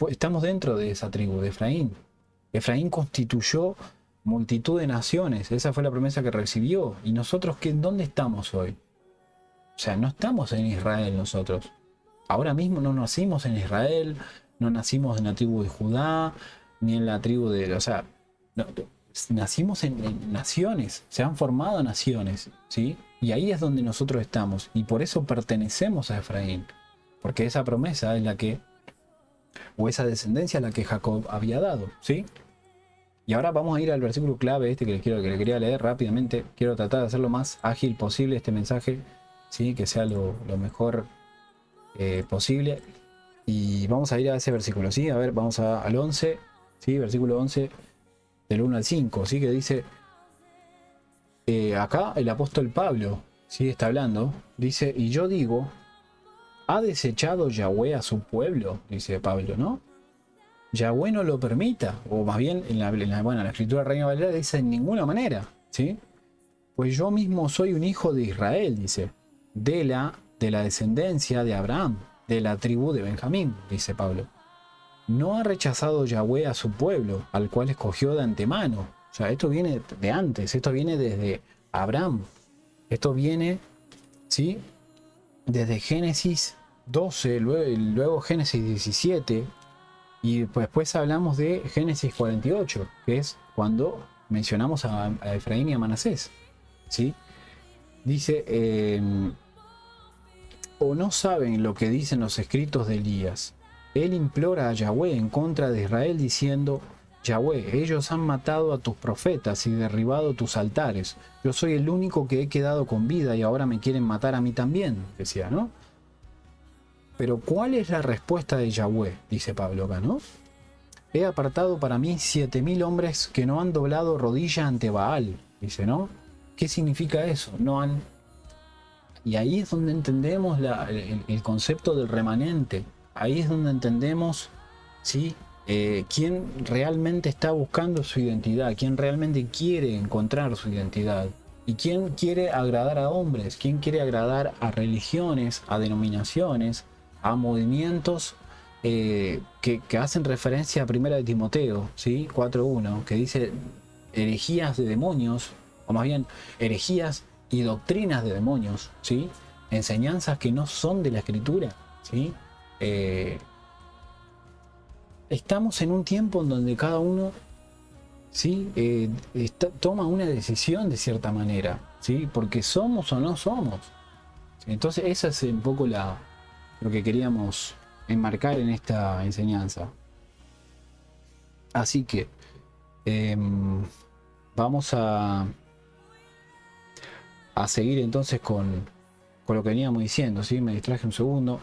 estamos dentro de esa tribu de Efraín. Efraín constituyó multitud de naciones, esa fue la promesa que recibió. ¿Y nosotros dónde estamos hoy? O sea, no estamos en Israel nosotros. Ahora mismo no nacimos en Israel, no nacimos en la tribu de Judá, ni en la tribu de... O sea, nacimos en naciones, se han formado naciones, ¿sí? Y ahí es donde nosotros estamos. Y por eso pertenecemos a Efraín. Porque esa promesa es la que, o esa descendencia es la que Jacob había dado, ¿sí? Y ahora vamos a ir al versículo clave este que le quería leer rápidamente. Quiero tratar de hacerlo más ágil posible este mensaje, ¿sí? Que sea lo mejor posible. Y vamos a ir a ese versículo, ¿sí? A ver, vamos al 11, ¿sí? Versículo 11, del 1 al 5, ¿sí? Que dice, acá el apóstol Pablo, ¿sí? Está hablando, dice, y yo digo, ¿ha desechado Yahweh a su pueblo? Dice Pablo, ¿no? Yahweh no lo permita, o más bien bueno, la escritura Reina Valera dice en ninguna manera, ¿sí? Pues yo mismo soy un hijo de Israel, dice, de la descendencia de Abraham, de la tribu de Benjamín, dice Pablo. No ha rechazado Yahweh a su pueblo, al cual escogió de antemano. O sea, esto viene de antes, esto viene desde Abraham, esto viene, ¿sí? Desde Génesis 12, luego Génesis 17. Y después hablamos de Génesis 48, que es cuando mencionamos a Efraín y a Manasés, ¿sí? Dice, ¿O no saben lo que dicen los escritos de Elías? Él implora a Yahweh en contra de Israel diciendo: Yahweh, ellos han matado a tus profetas y derribado tus altares. Yo soy el único que he quedado con vida y ahora me quieren matar a mí también, decía, ¿no? Pero ¿cuál es la respuesta de Yahweh? Dice Pablo acá, ¿no? He apartado para mí 7000 hombres que no han doblado rodilla ante Baal, dice, ¿no? ¿Qué significa eso? No han... Y ahí es donde entendemos el concepto del remanente. Ahí es donde entendemos, ¿sí? Quién realmente está buscando su identidad, quién realmente quiere encontrar su identidad. Y quién quiere agradar a hombres, quién quiere agradar a religiones, a denominaciones, a movimientos que hacen referencia a Primera de Timoteo, ¿sí? 4:1, que dice herejías de demonios, o más bien herejías y doctrinas de demonios, ¿sí? Enseñanzas que no son de la Escritura, ¿sí? Estamos en un tiempo en donde cada uno, ¿sí? Toma una decisión de cierta manera, ¿sí? Porque somos o no somos. Entonces esa es un poco lo que queríamos enmarcar en esta enseñanza. Así que vamos a seguir entonces con lo que veníamos diciendo, ¿sí? Me distraje un segundo.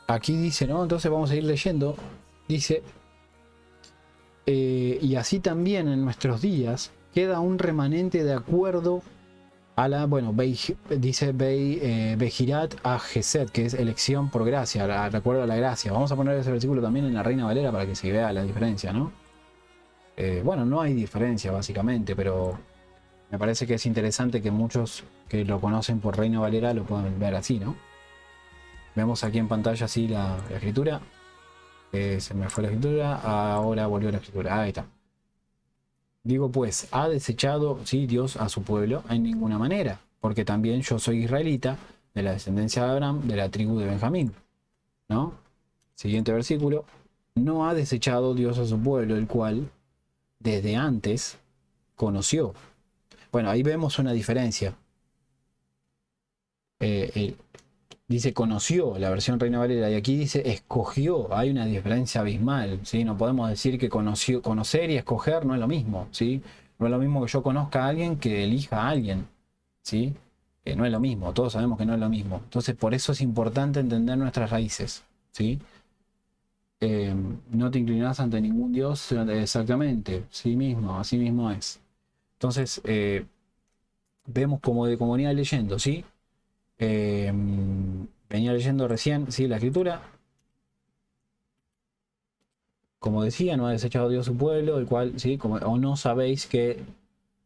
Aquí dice, ¿no? Entonces vamos a ir leyendo. Dice, y así también en nuestros días queda un remanente de acuerdo a la, bueno, dice Bejirat a Gesed, que es elección por gracia, recuerdo a la gracia. Vamos a poner ese versículo también en la Reina Valera para que se vea la diferencia, ¿no? Bueno, no hay diferencia básicamente, pero me parece que es interesante que muchos que lo conocen por Reina Valera lo puedan ver así, ¿no? Vemos aquí en pantalla así la escritura. Se me fue la escritura, ahora volvió la escritura, ahí está. Digo pues, ¿ha desechado, sí, Dios a su pueblo? En ninguna manera, porque también yo soy israelita, de la descendencia de Abraham, de la tribu de Benjamín, ¿no? Siguiente versículo. No ha desechado Dios a su pueblo, el cual desde antes conoció. Bueno, ahí vemos una diferencia. Dice conoció, la versión Reina Valera, y aquí dice escogió. Hay una diferencia abismal, ¿sí? No podemos decir que conocer y escoger no es lo mismo, ¿sí? No es lo mismo que yo conozca a alguien que elija a alguien, ¿sí? No es lo mismo, todos sabemos que no es lo mismo. Entonces por eso es importante entender nuestras raíces, ¿sí? No te inclinarás ante ningún Dios, exactamente, sí mismo, así mismo es. Entonces vemos como venía leyendo, ¿sí? Venía leyendo recién, ¿sí? La escritura. Como decía, no ha desechado Dios su pueblo, el cual, ¿sí? O no sabéis que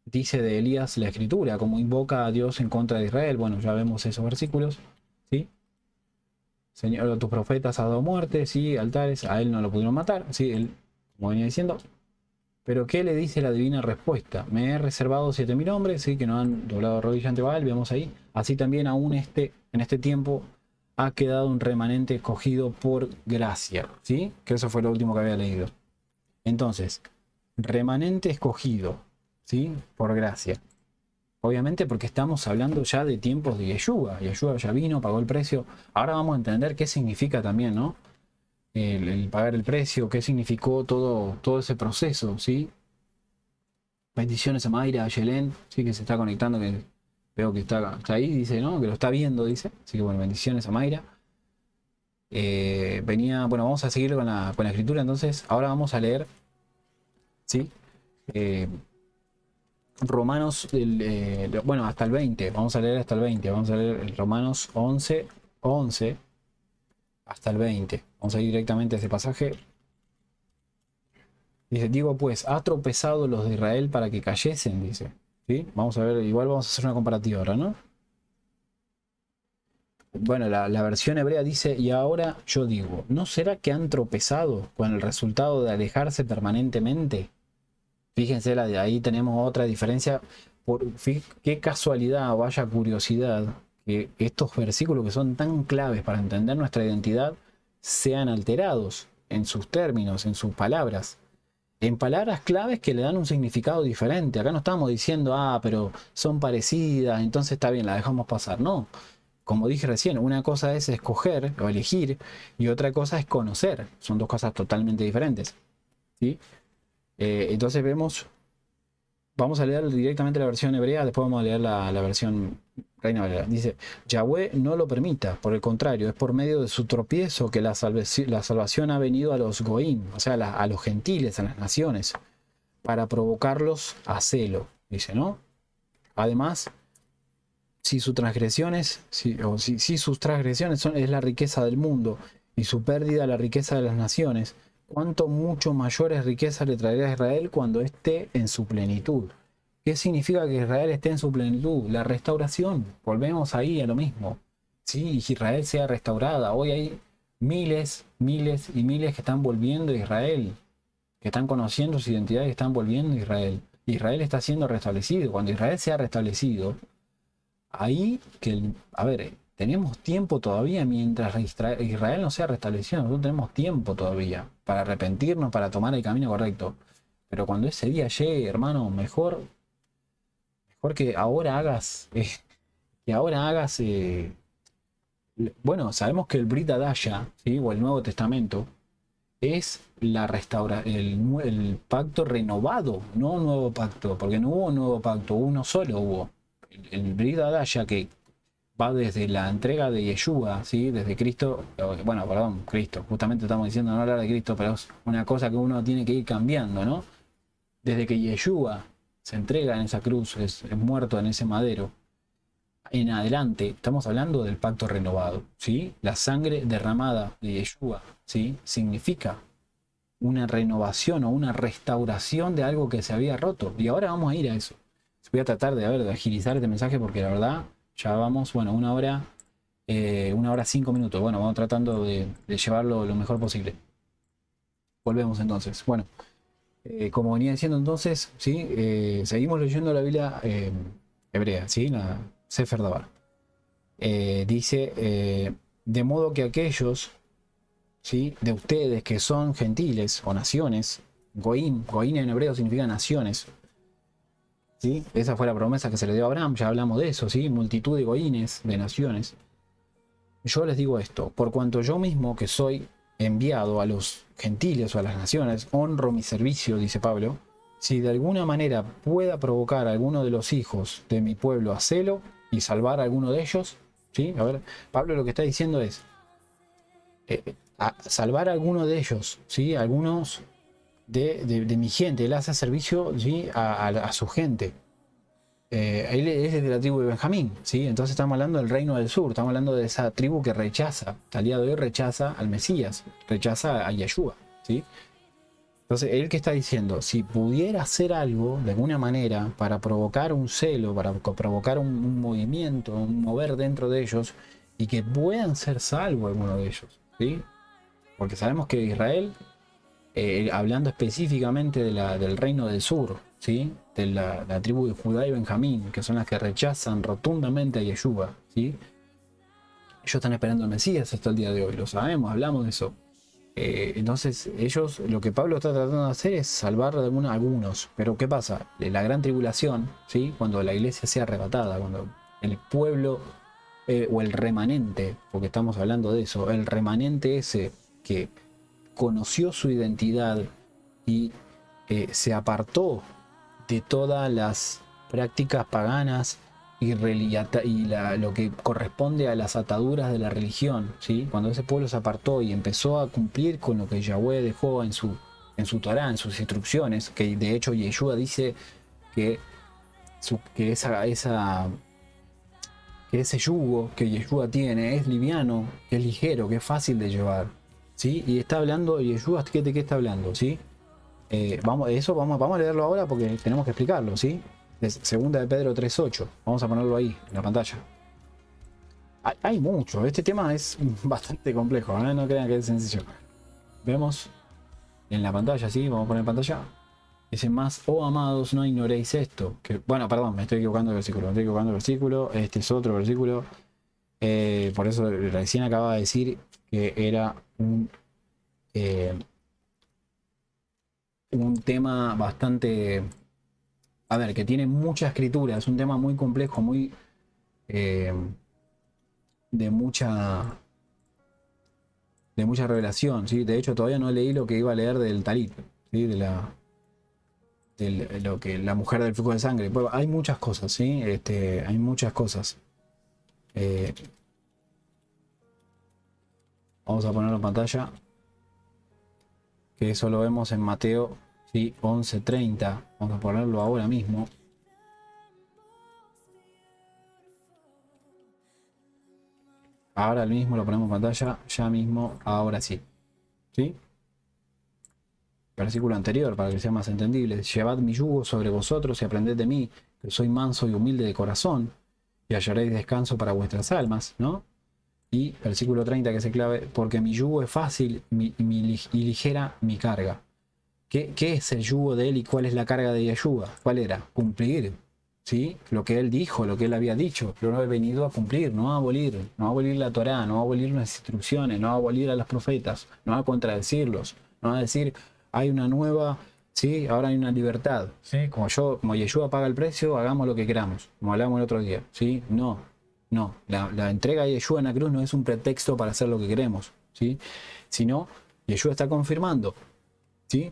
dice de Elías la escritura, como invoca a Dios en contra de Israel. Bueno, ya vemos esos versículos, ¿sí? Señor, a tus profetas ha dado muerte, sí, altares, a él no lo pudieron matar, sí, él, como venía diciendo. Pero ¿qué le dice la divina respuesta? Me he reservado 7000 hombres, sí, que no han doblado rodilla ante Baal, vemos ahí. Así también aún en este tiempo ha quedado un remanente escogido por gracia, ¿sí? Que eso fue lo último que había leído. Entonces, remanente escogido, ¿sí? Por gracia. Obviamente porque estamos hablando ya de tiempos de Yeshua. Yeshua ya vino, pagó el precio. Ahora vamos a entender qué significa también, ¿no? El pagar el precio, qué significó todo ese proceso, ¿sí? Bendiciones a Mayra, a Yelén, sí, que se está conectando, que veo que está ahí, dice, ¿no? Que lo está viendo, dice. Así que bueno, bendiciones a Mayra. Bueno, vamos a seguir con la escritura, entonces. Ahora vamos a leer, ¿sí? Romanos, bueno, hasta el 20. Vamos a leer hasta el 20. Vamos a leer Romanos 11 hasta el 20. Vamos a ir directamente a ese pasaje. Dice, digo pues, ¿ha tropezado los de Israel para que cayesen? Dice. ¿Sí? Vamos a ver, igual vamos a hacer una comparativa ahora, ¿no? Bueno, la versión hebrea dice, y ahora yo digo, ¿no será que han tropezado con el resultado de alejarse permanentemente? Fíjense, ahí tenemos otra diferencia. Qué casualidad, o vaya curiosidad, que estos versículos que son tan claves para entender nuestra identidad sean alterados en sus términos, en sus palabras. En palabras claves que le dan un significado diferente. Acá no estamos diciendo, pero son parecidas, entonces está bien, la dejamos pasar. No. como dije recién, una cosa es escoger o elegir y otra cosa es conocer. Son dos cosas totalmente diferentes, ¿sí? Entonces vamos a leer directamente la versión hebrea, después vamos a leer la versión Reina Valera. Dice, Yahweh no lo permita, por el contrario, es por medio de su tropiezo que la salvación ha venido a los goín, o sea, a los gentiles, a las naciones, para provocarlos a celo, dice, ¿no? Además, si sus transgresiones, si sus transgresiones es la riqueza del mundo y su pérdida la riqueza de las naciones, cuánto mucho mayores riquezas le traerá a Israel cuando esté en su plenitud. ¿Qué significa que Israel esté en su plenitud? La restauración. Volvemos ahí a lo mismo. Sí, Israel sea restaurada. Hoy hay miles, miles y miles que están volviendo a Israel, que están conociendo su identidad y están volviendo a Israel. Israel está siendo restablecido. Cuando Israel sea restablecido, ahí a ver, tenemos tiempo todavía mientras Israel no sea restablecido. Nosotros tenemos tiempo todavía para arrepentirnos, para tomar el camino correcto. Pero cuando ese día llegue, hermano, mejor que ahora hagas, bueno, sabemos que el Brit Hadasha, ¿sí? O el Nuevo Testamento, es el pacto renovado, no un nuevo pacto, porque no hubo un nuevo pacto, uno solo hubo. El Brit Hadasha, que va desde la entrega de Yeshua, ¿sí? Desde Cristo, bueno, perdón, Cristo, justamente estamos diciendo no hablar de Cristo, pero es una cosa que uno tiene que ir cambiando, ¿no? Desde que Yeshua se entrega en esa cruz, es muerto en ese madero, en adelante, estamos hablando del pacto renovado, ¿sí? La sangre derramada de Yeshua, ¿sí? Significa una renovación o una restauración de algo que se había roto. Y ahora vamos a ir a eso. Voy a tratar de agilizar este mensaje porque la verdad ya vamos, bueno, 1 hora 5 minutos. Bueno, vamos tratando de llevarlo lo mejor posible. Volvemos entonces. Bueno, como venía diciendo entonces, ¿sí? Seguimos leyendo la Biblia hebrea, ¿sí? La Sefer Dabar. Dice, de modo que aquellos, ¿sí? De ustedes que son gentiles o naciones, goín en hebreo significa naciones, ¿sí? Esa fue la promesa que se le dio a Abraham, ya hablamos de eso, ¿sí? Multitud de goínes, de naciones. Yo les digo esto, por cuanto yo mismo que soy enviado a los gentiles o a las naciones, honro mi servicio, dice Pablo, si de alguna manera pueda provocar a alguno de los hijos de mi pueblo a celo y salvar a alguno de ellos, ¿sí? A ver, Pablo lo que está diciendo es, a salvar a alguno de ellos, ¿sí? Algunos de mi gente, él hace servicio, ¿sí? a su gente. Él es de la tribu de Benjamín, ¿sí? Entonces estamos hablando del reino del sur, estamos hablando de esa tribu que rechaza, hasta el día de hoy rechaza al Mesías, rechaza a Yeshua, ¿sí? Entonces, él que está diciendo, si pudiera hacer algo de alguna manera para provocar un celo, para provocar un movimiento, un mover dentro de ellos y que puedan ser salvos algunos de ellos, ¿sí? Porque sabemos que Israel, hablando específicamente del reino del sur, ¿sí? De la tribu de Judá y Benjamín, que son las que rechazan rotundamente a Yeshua, ¿sí? Ellos están esperando al Mesías hasta el día de hoy, lo sabemos, hablamos de eso. Entonces ellos, lo que Pablo está tratando de hacer es salvar de algunos. Pero ¿qué pasa? La gran tribulación, ¿sí? Cuando la iglesia sea arrebatada, cuando el pueblo o el remanente, porque estamos hablando de eso, el remanente ese que conoció su identidad y se apartó de todas las prácticas paganas y lo que corresponde a las ataduras de la religión, ¿sí? Cuando ese pueblo se apartó y empezó a cumplir con lo que Yahweh dejó en su Torá, en sus instrucciones, que de hecho Yeshua dice que, que ese yugo que Yeshua tiene es liviano, que es ligero, que es fácil de llevar, ¿sí? Y está hablando Yeshua, ¿de qué está hablando? ¿Sí? Vamos a leerlo ahora porque tenemos que explicarlo, ¿sí? Segunda de Pedro 3.8. Vamos a ponerlo ahí, en la pantalla. Hay mucho. Este tema es bastante complejo, ¿eh? No crean que es sencillo. Vemos en la pantalla, ¿sí? Vamos a poner en pantalla. Dice más, oh amados, no ignoréis esto. Bueno, perdón, me estoy equivocando de versículo. Este es otro versículo. Por eso recién acababa de decir que era un tema bastante, a ver, que tiene mucha escritura, es un tema muy complejo, muy de mucha revelación, ¿sí? De hecho, todavía no leí lo que iba a leer del Talit, ¿sí? Lo que la mujer del flujo de sangre. Bueno, hay muchas cosas, ¿sí? Hay muchas cosas. Eh, Vamos a ponerlo en pantalla, que eso lo vemos en Mateo, ¿sí? 11:30. Vamos a ponerlo ahora mismo. Ahora mismo lo ponemos en pantalla, ya mismo, ahora sí. ¿Sí? Versículo anterior, para que sea más entendible. Llevad mi yugo sobre vosotros y aprended de mí, que soy manso y humilde de corazón, y hallaréis descanso para vuestras almas, ¿no? Y versículo 30, que es clave, porque mi yugo es fácil y ligera mi carga. ¿Qué es el yugo de él y cuál es la carga de Yeshua? ¿Cuál era? Cumplir, ¿sí? Lo que él dijo, lo que él había dicho. Yo no he venido a cumplir, no a abolir, no a abolir la Torá, no a abolir las instrucciones, no a abolir a los profetas, no a contradecirlos, no a decir, hay una nueva, ¿sí? Ahora hay una libertad, ¿sí? Como Yeshua paga el precio, hagamos lo que queramos, como hablamos el otro día, ¿sí? No, la entrega de Yeshua en la cruz no es un pretexto para hacer lo que queremos, ¿sí? Sino, Yeshua está confirmando, ¿sí?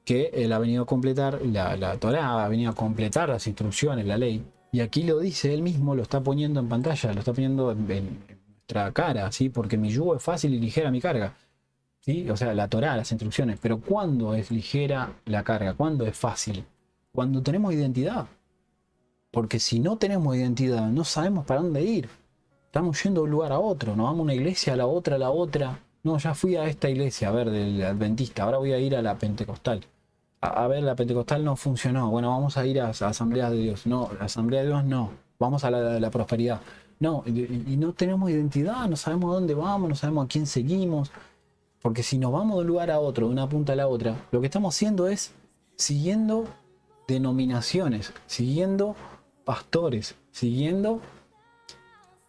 Que él ha venido a completar la Torá, ha venido a completar las instrucciones, la ley. Y aquí lo dice él mismo, lo está poniendo en pantalla, lo está poniendo en nuestra cara, ¿sí? Porque mi yugo es fácil y ligera mi carga, ¿sí? O sea, la Torá, las instrucciones. Pero ¿cuándo es ligera la carga? ¿Cuándo es fácil? Cuando tenemos identidad. Porque si no tenemos identidad, no sabemos para dónde ir. Estamos yendo de un lugar a otro, nos vamos a una iglesia, a la otra, a la otra. No, ya fui a esta iglesia, a ver, del adventista, ahora voy a ir a la pentecostal. A ver, la pentecostal no funcionó. Bueno, vamos a ir a Asambleas de Dios. No, la Asamblea de Dios no. Vamos a la prosperidad. No, y no tenemos identidad, no sabemos a dónde vamos, no sabemos a quién seguimos. Porque si nos vamos de un lugar a otro, de una punta a la otra, lo que estamos haciendo es siguiendo denominaciones, siguiendo pastores, siguiendo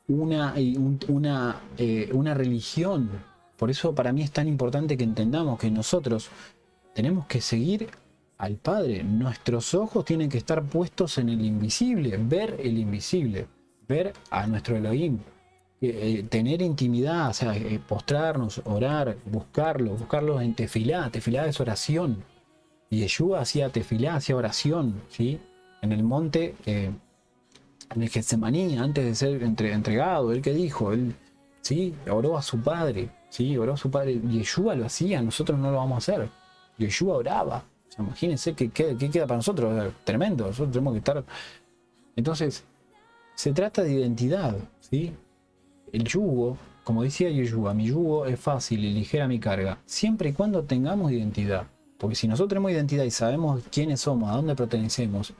una religión. Por eso para mí es tan importante que entendamos que nosotros tenemos que seguir al Padre. Nuestros ojos tienen que estar puestos en el invisible, ver el invisible, ver a nuestro Elohim, tener intimidad, o sea, postrarnos, orar, buscarlo en tefilá. Tefilá es oración. Y Yeshua hacía tefilá, hacía oración, ¿sí? En el monte, en el Getsemaní, antes de ser entregado, él que dijo, él, ¿sí? Oró a su Padre, ¿sí? Oró a su Padre. Yeshua lo hacía, nosotros no lo vamos a hacer. Yeshua oraba. O sea, imagínense qué queda para nosotros. O sea, tremendo. Nosotros tenemos que estar. Entonces, se trata de identidad, ¿sí? El yugo, como decía Yeshua, mi yugo es fácil y ligera mi carga, siempre y cuando tengamos identidad. Porque si nosotros tenemos identidad y sabemos quiénes somos, a dónde pertenecemos,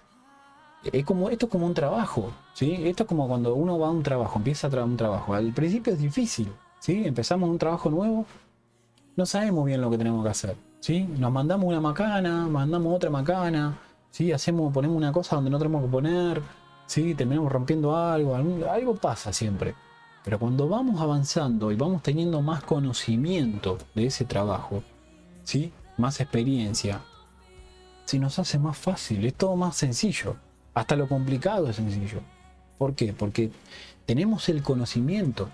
esto es como un trabajo, ¿sí? Esto es como cuando uno va a un trabajo, empieza a un trabajo. Al principio es difícil, ¿sí? Empezamos un trabajo nuevo, no sabemos bien lo que tenemos que hacer, ¿sí? Nos mandamos una macana, mandamos otra macana, ¿sí? Ponemos una cosa donde no tenemos que poner, ¿sí? Terminamos rompiendo algo pasa siempre. Pero cuando vamos avanzando y vamos teniendo más conocimiento de ese trabajo, ¿sí? Más experiencia, se nos hace más fácil, es todo más sencillo. Hasta lo complicado es sencillo. ¿Por qué? Porque tenemos el conocimiento.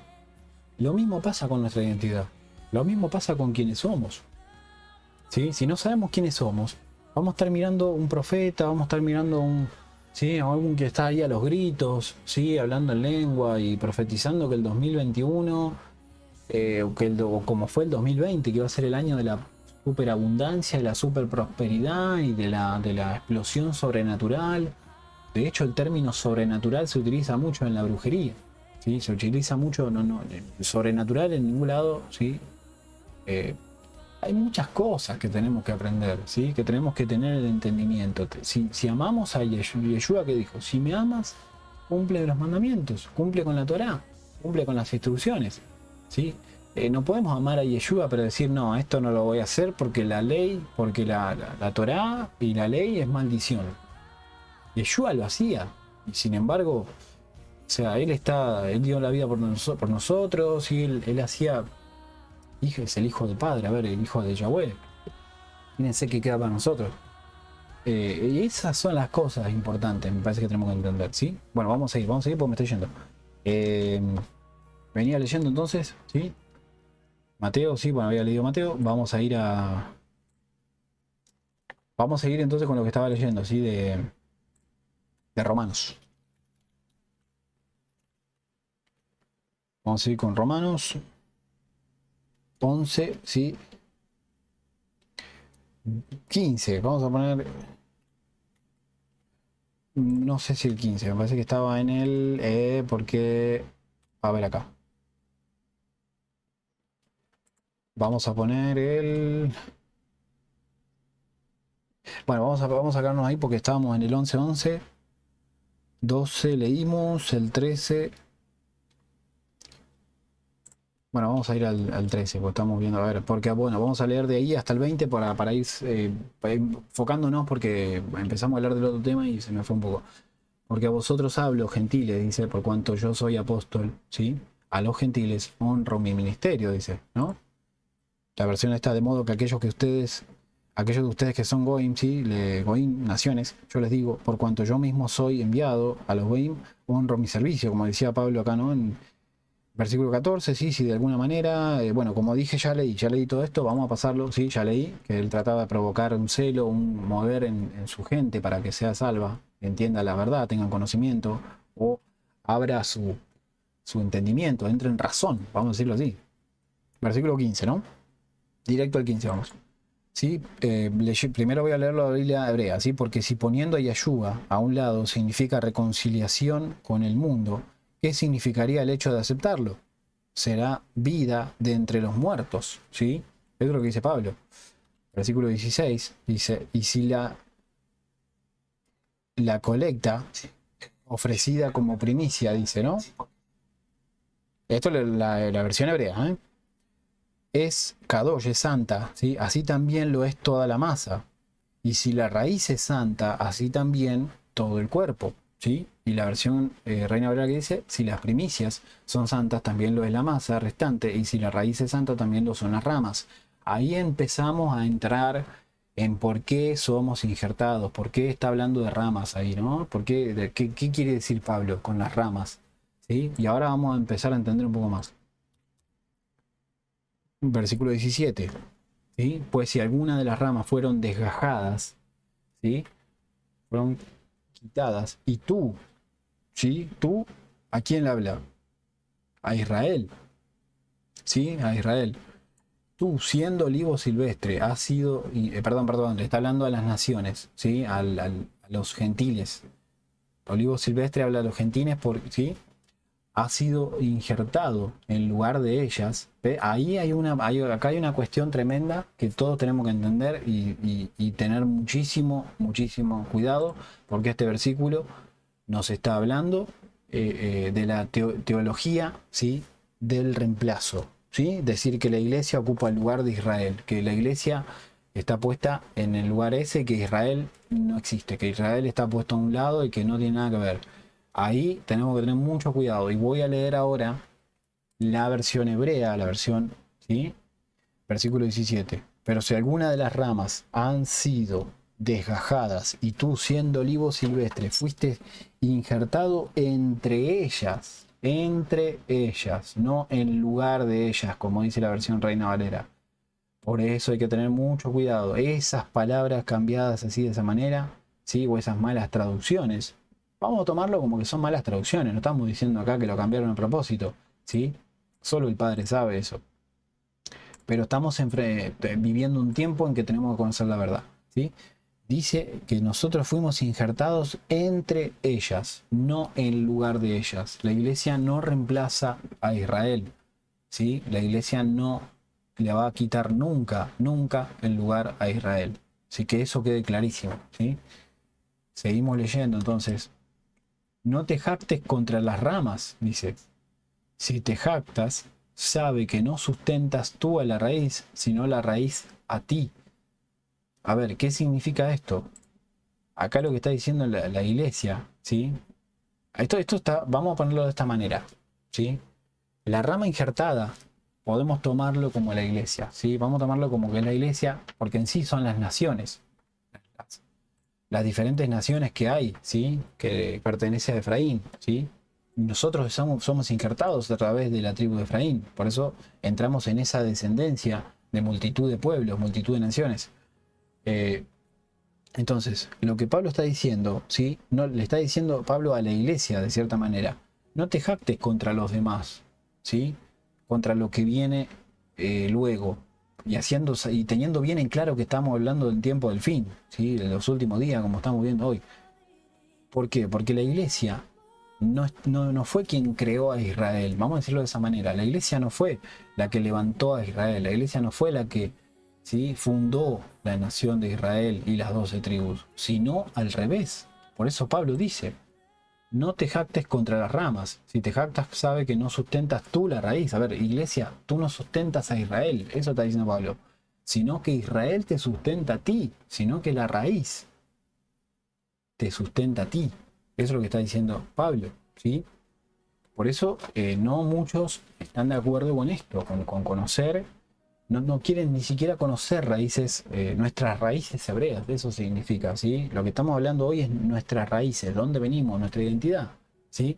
Lo mismo pasa con nuestra identidad. Lo mismo pasa con quienes somos. ¿Sí? Si no sabemos quiénes somos, vamos a estar mirando un profeta, vamos a estar mirando ¿sí? A algún que está ahí a los gritos, ¿sí? Hablando en lengua y profetizando que el 2021, o como fue el 2020, que iba a ser el año de la superabundancia, de la superprosperidad y de la explosión sobrenatural. De hecho, el término sobrenatural se utiliza mucho en la brujería, ¿sí? Se utiliza mucho, sobrenatural en ningún lado, ¿sí? Hay muchas cosas que tenemos que aprender, ¿sí? Que tenemos que tener el entendimiento. Si amamos a Yeshua, que dijo, si me amas, cumple los mandamientos, cumple con la Torá, cumple con las instrucciones, ¿sí? No podemos amar a Yeshua pero decir, no, esto no lo voy a hacer porque la ley, porque la Torá y la ley es maldición. Yeshua lo hacía, y sin embargo, o sea, él dio la vida por nosotros, y él hacía, es el hijo del Padre, a ver, el hijo de Yahweh. Fíjense que queda para nosotros. Y esas son las cosas importantes, me parece que tenemos que entender, ¿sí? Bueno, vamos a ir porque me estoy yendo. Venía leyendo entonces, ¿sí? Mateo, sí, bueno, había leído Mateo. Vamos a ir a... Vamos a ir entonces con lo que estaba leyendo, ¿sí? De Romanos. Vamos a ir con Romanos 11, ¿sí? 15, vamos a poner... No sé si el 15, me parece que estaba en el... porque... A ver acá. Vamos a poner el... Bueno, vamos a sacarnos ahí porque estábamos en el 11, 12 leímos, el 13... Bueno, vamos a ir al 13, porque estamos viendo, a ver, porque bueno, vamos a leer de ahí hasta el 20 para ir enfocándonos porque empezamos a hablar del otro tema y se me fue un poco. Porque a vosotros hablo, gentiles, dice, por cuanto yo soy apóstol, ¿sí? A los gentiles honro mi ministerio, dice, ¿no? La versión está de modo que aquellos de ustedes que son Goim, ¿sí? Goim, naciones, yo les digo, por cuanto yo mismo soy enviado a los Goim, honro mi servicio, como decía Pablo acá, ¿no? En versículo 14, sí, sí, de alguna manera, bueno, como dije, ya leí todo esto, vamos a pasarlo, sí, ya leí, que él trataba de provocar un celo, un mover en su gente para que sea salva, entienda la verdad, tengan conocimiento, o abra su entendimiento, entre en razón, vamos a decirlo así. Versículo 15, ¿no? Directo al 15, vamos. ¿Sí? Primero voy a leer la Biblia hebrea, ¿sí? Porque si poniendo a Yeshua a un lado significa reconciliación con el mundo, ¿qué significaría el hecho de aceptarlo? Será vida de entre los muertos, ¿sí? Eso es lo que dice Pablo. Versículo 16 dice, y si la colecta ofrecida como primicia, dice, ¿no? Esto es la versión hebrea, ¿eh? Es Kadosh, es santa, ¿sí? Así también lo es toda la masa. Y si la raíz es santa, así también todo el cuerpo, ¿sí? Y la versión Reina Valera que dice, si las primicias son santas, también lo es la masa restante, y si la raíz es santa, también lo son las ramas. Ahí empezamos a entrar en por qué somos injertados, por qué está hablando de ramas ahí, ¿no? ¿Qué quiere decir Pablo con las ramas? ¿Sí? Y ahora vamos a empezar a entender un poco más. Versículo 17. ¿Sí? Pues si alguna de las ramas fueron desgajadas, ¿sí? Fueron quitadas, y tú, ¿sí? Tú, ¿a quién le habla? A Israel, ¿sí? A Israel. Tú, siendo olivo silvestre, has sido, perdón, le está hablando a las naciones, ¿sí? A los gentiles. Olivo silvestre habla a los gentiles, ¿sí? Ha sido injertado en lugar de ellas. ¿Ve? Ahí acá hay una cuestión tremenda que todos tenemos que entender y tener muchísimo cuidado, porque este versículo nos está hablando de la teología, ¿sí? Del reemplazo, ¿sí? Decir que la iglesia ocupa el lugar de Israel, que la iglesia está puesta en el lugar ese, que Israel no existe, que Israel está puesto a un lado y que no tiene nada que ver. Ahí tenemos que tener mucho cuidado y voy a leer ahora la versión hebrea, la versión, ¿sí? Versículo 17. Pero si alguna de las ramas han sido desgajadas y tú siendo olivo silvestre fuiste injertado entre ellas, no en lugar de ellas, como dice la versión Reina Valera. Por eso hay que tener mucho cuidado. Esas palabras cambiadas así de esa manera, ¿sí? O esas malas traducciones. Vamos a tomarlo como que son malas traducciones. No estamos diciendo acá que lo cambiaron a propósito, ¿sí? Solo el Padre sabe eso. Pero estamos viviendo un tiempo en que tenemos que conocer la verdad, ¿sí? Dice que nosotros fuimos injertados entre ellas, no en lugar de ellas. La iglesia no reemplaza a Israel, ¿sí? La iglesia no le va a quitar nunca el lugar a Israel. Así que eso quede clarísimo, ¿sí? Seguimos leyendo entonces. No te jactes contra las ramas, dice. Si te jactas, sabe que no sustentas tú a la raíz, sino la raíz a ti. A ver, ¿qué significa esto? Acá lo que está diciendo la iglesia, ¿sí? Esto está, vamos a ponerlo de esta manera, ¿sí? La rama injertada podemos tomarlo como la iglesia, ¿sí? Vamos a tomarlo como que es la iglesia, porque en sí son las naciones, las diferentes naciones que hay, ¿sí? Que pertenece a Efraín, ¿sí? nosotros somos injertados a través de la tribu de Efraín. Por eso entramos en esa descendencia de multitud de pueblos, multitud de naciones. Eh, entonces, lo que Pablo está diciendo, ¿sí? No, le está diciendo Pablo a la iglesia, de cierta manera, no te jactes contra los demás, ¿sí? Contra lo que viene luego. Y teniendo bien en claro que estamos hablando del tiempo del fin, ¿sí? De los últimos días, como estamos viendo hoy. ¿Por qué? Porque la iglesia no fue quien creó a Israel, vamos a decirlo de esa manera. La iglesia no fue la que levantó a Israel, la iglesia no fue la que, ¿sí?, fundó la nación de Israel y las 12 tribus, sino al revés. Por eso Pablo dice, no te jactes contra las ramas. Si te jactas, sabe que no sustentas tú la raíz. A ver, iglesia, tú no sustentas a Israel, eso está diciendo Pablo, sino que Israel te sustenta a ti, sino que la raíz te sustenta a ti. Eso es lo que está diciendo Pablo, ¿sí? Por eso no muchos están de acuerdo con esto, con conocer, no quieren ni siquiera conocer raíces, nuestras raíces hebreas, eso significa, ¿sí? Lo que estamos hablando hoy es nuestras raíces, dónde venimos, nuestra identidad, ¿sí?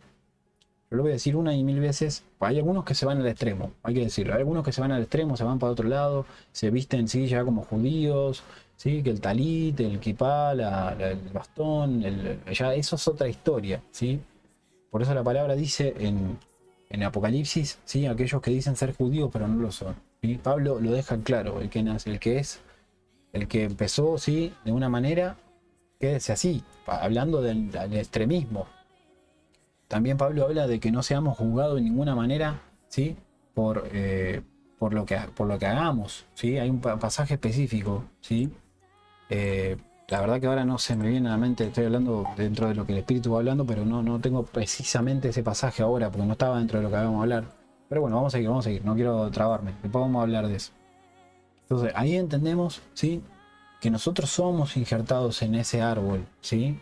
Yo lo voy a decir una y mil veces, hay algunos que se van al extremo, hay que decirlo, hay algunos que se van al extremo, se van para otro lado, se visten, sí, ya como judíos, ¿sí? Que el talit, el kipá, el bastón, ya eso es otra historia, ¿sí? Por eso la palabra dice en Apocalipsis, ¿sí?, aquellos que dicen ser judíos pero no lo son, ¿sí? Pablo lo deja claro, el que nace, el que empezó, ¿sí?, de una manera, quédese así, hablando del extremismo. También Pablo habla de que no seamos juzgados de ninguna manera, ¿sí?, por lo que hagamos, ¿sí? Hay un pasaje específico, ¿sí? La verdad que ahora no se me viene a la mente, estoy hablando dentro de lo que el Espíritu va hablando, pero no tengo precisamente ese pasaje ahora, porque no estaba dentro de lo que habíamos a hablar. Pero bueno, vamos a seguir, no quiero trabarme, después vamos a hablar de eso. Entonces, ahí entendemos, ¿sí?, que nosotros somos injertados en ese árbol, ¿sí?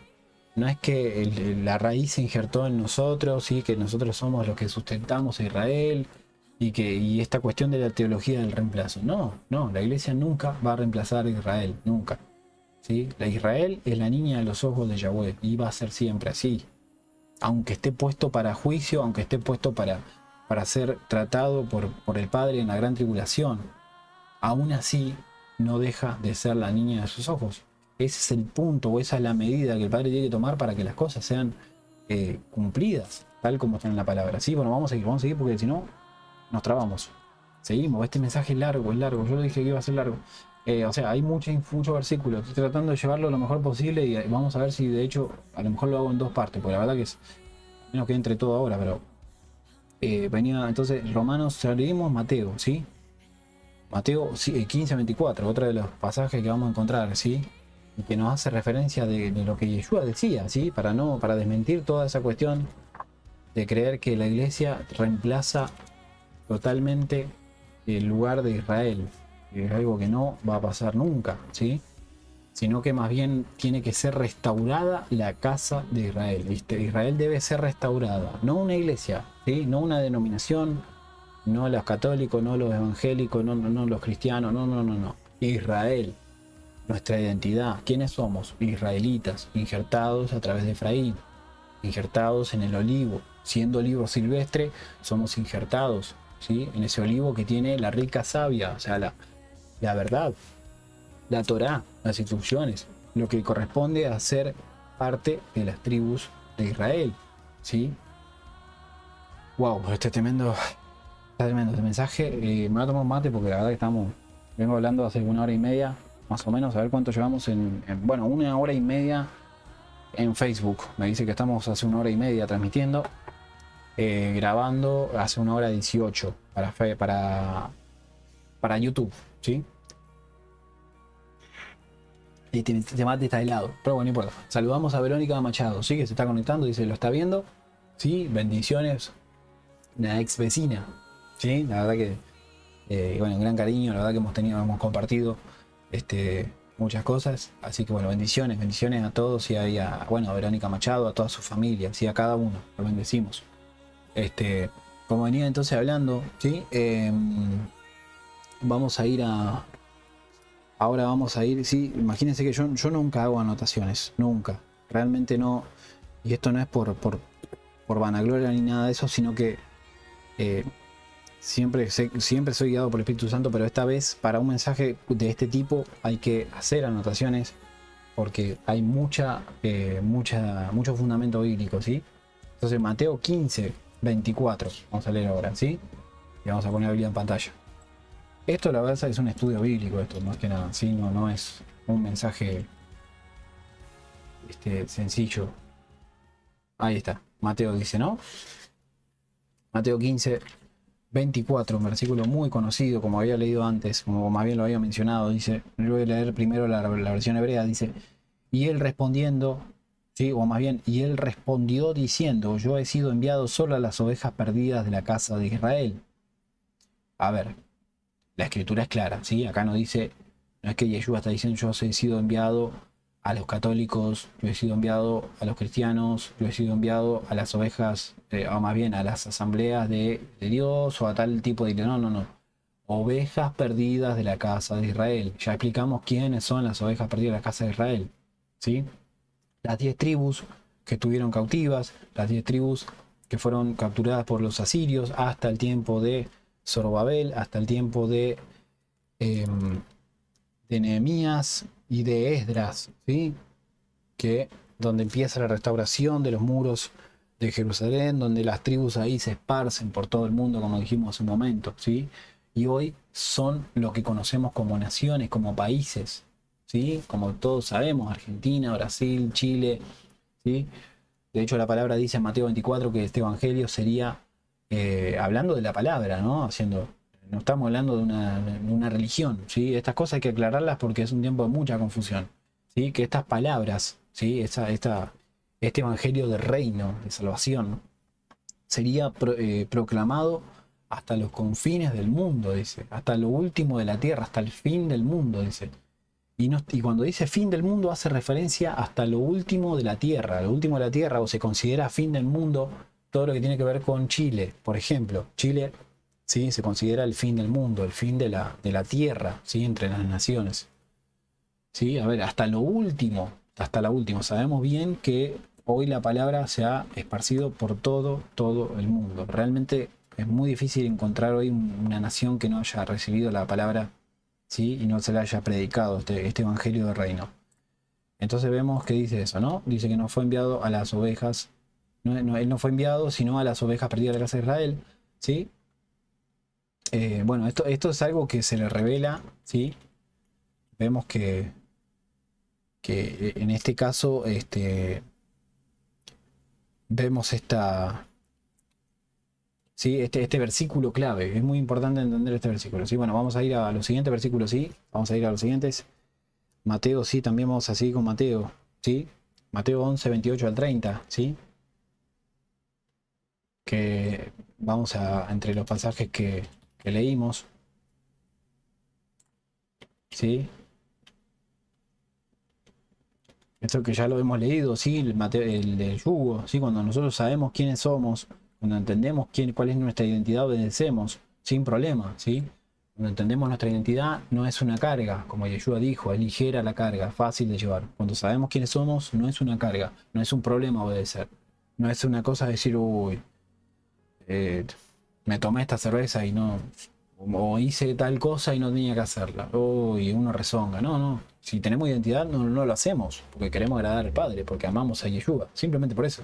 No es que la raíz se injertó en nosotros, ¿sí?, que nosotros somos los que sustentamos a Israel, y esta cuestión de la teología del reemplazo. No, la iglesia nunca va a reemplazar a Israel, nunca. ¿Sí? La Israel es la niña de los ojos de Yahweh y va a ser siempre así. Aunque esté puesto para juicio, aunque esté puesto para ser tratado por el Padre en la gran tribulación, aún así no deja de ser la niña de sus ojos. Ese es el punto, o esa es la medida que el Padre tiene que tomar para que las cosas sean cumplidas, tal como está en la palabra. Sí, bueno, vamos a seguir porque si no, nos trabamos. Seguimos, este mensaje es largo, yo le dije que iba a ser largo. O sea, hay mucho versículo. Estoy tratando de llevarlo lo mejor posible y vamos a ver si de hecho a lo mejor lo hago en dos partes, porque la verdad que es menos que entre todo ahora, pero venía entonces Romanos, ya leímos Mateo, ¿sí? Mateo, sí, 15:24, otro de los pasajes que vamos a encontrar, ¿sí? Y que nos hace referencia de lo que Yeshua decía, ¿sí? Para desmentir toda esa cuestión de creer que la iglesia reemplaza totalmente el lugar de Israel. Es algo que no va a pasar nunca, ¿sí? Sino que más bien tiene que ser restaurada la casa de Israel. Israel debe ser restaurada, no una iglesia, ¿sí?, no una denominación, no los católicos, no los evangélicos, no los cristianos, no. Israel, nuestra identidad. ¿Quiénes somos? Israelitas, injertados a través de Efraín, injertados en el olivo. Siendo olivo silvestre, somos injertados, ¿sí?, en ese olivo que tiene la rica savia, o sea, la verdad, la Torá, las instrucciones, lo que corresponde a ser parte de las tribus de Israel, ¿sí? Wow, está tremendo este mensaje. Me voy a tomar un mate porque la verdad que vengo hablando hace 1 hora y media, más o menos, a ver cuánto llevamos bueno, 1 hora y media en Facebook. Me dice que estamos hace 1 hora y media transmitiendo, grabando hace 1 hora 18 para YouTube, ¿sí? Y este mate está helado, pero bueno, no importa. Saludamos a Verónica Machado, ¿sí?, que se está conectando, dice, lo está viendo, ¿sí? Bendiciones, una ex vecina, ¿sí? La verdad que, bueno, un gran cariño, la verdad que hemos compartido muchas cosas, así que bueno, bendiciones a todos y a Verónica Machado, a toda su familia, ¿sí?, a cada uno, lo bendecimos. Como venía entonces hablando, ¿sí? Ahora vamos a ir, sí, imagínense que yo nunca hago anotaciones, nunca, realmente no, y esto no es por vanagloria ni nada de eso, sino que siempre soy guiado por el Espíritu Santo, pero esta vez para un mensaje de este tipo hay que hacer anotaciones porque hay mucho fundamento bíblico, ¿sí? Entonces Mateo 15, 24, vamos a leer ahora, ¿sí? Y vamos a poner la Biblia en pantalla. Esto la verdad es un estudio bíblico, esto más que nada, ¿sí? No es un mensaje sencillo. Ahí está, Mateo dice, ¿no? Mateo 15, 24, un versículo muy conocido, como había leído antes, como más bien lo había mencionado, dice, yo voy a leer primero la versión hebrea, dice, y él respondiendo, sí, o más bien, y él respondió diciendo, yo he sido enviado solo a las ovejas perdidas de la casa de Israel. A ver, la escritura es clara, ¿sí? Acá no dice, no es que Yeshua está diciendo, yo he sido enviado a los católicos, yo he sido enviado a los cristianos, yo he sido enviado a las ovejas, o más bien a las asambleas de Dios o a tal tipo de... No. Ovejas perdidas de la casa de Israel. Ya explicamos quiénes son las ovejas perdidas de la casa de Israel. ¿Sí? Las 10 tribus que estuvieron cautivas, las 10 tribus que fueron capturadas por los asirios hasta el tiempo de Zorobabel, hasta el tiempo de Nehemías y de Esdras, ¿sí? Que donde empieza la restauración de los muros de Jerusalén, donde las tribus ahí se esparcen por todo el mundo, como dijimos hace un momento, ¿sí? Y hoy son lo que conocemos como naciones, como países, ¿sí? Como todos sabemos, Argentina, Brasil, Chile, ¿sí? De hecho, la palabra dice en Mateo 24 que este evangelio sería hablando de la palabra, ¿no? No estamos hablando de una religión, ¿sí? Estas cosas hay que aclararlas porque es un tiempo de mucha confusión, ¿sí? Que estas palabras, ¿sí? Este evangelio de reino, de salvación, sería proclamado hasta los confines del mundo, dice, hasta lo último de la tierra, hasta el fin del mundo, dice. Y cuando dice fin del mundo hace referencia hasta lo último de la tierra. Lo último de la tierra, o se considera fin del mundo todo lo que tiene que ver con Chile. Por ejemplo, Chile, ¿sí? Se considera el fin del mundo, el fin de la tierra, ¿sí? Entre las naciones. ¿Sí? A ver, hasta lo último, hasta la última. Sabemos bien que hoy la palabra se ha esparcido por todo el mundo. Realmente es muy difícil encontrar hoy una nación que no haya recibido la palabra, ¿sí? Y no se le haya predicado este evangelio del reino. Entonces vemos que dice eso, ¿no? Dice que no fue enviado a las ovejas, él no fue enviado sino a las ovejas perdidas de la casa de Israel, ¿sí? Bueno, esto es algo que se le revela, ¿sí? Vemos que en este caso vemos ¿sí? Este versículo clave. Es muy importante entender este versículo, ¿sí? Bueno, vamos a ir a los siguientes versículos, ¿sí? Vamos a ir a los siguientes. Mateo, sí, también vamos a seguir con Mateo, ¿sí? Mateo 11, 28 al 30, ¿sí? Que vamos entre los pasajes que leímos, ¿sí? Esto que ya lo hemos leído, ¿sí? El del yugo, ¿sí? Cuando nosotros sabemos quiénes somos, cuando entendemos cuál es nuestra identidad, obedecemos, sin problema, ¿sí? Cuando entendemos nuestra identidad, no es una carga, como Yeshua dijo, es ligera la carga, fácil de llevar. Cuando sabemos quiénes somos, no es una carga, no es un problema obedecer. No es una cosa de decir, uy, me tomé esta cerveza y no, o hice tal cosa y no tenía que hacerla, uy, uno rezonga. No, si tenemos identidad no lo hacemos, porque queremos agradar al Padre, porque amamos a Yeshua, simplemente por eso.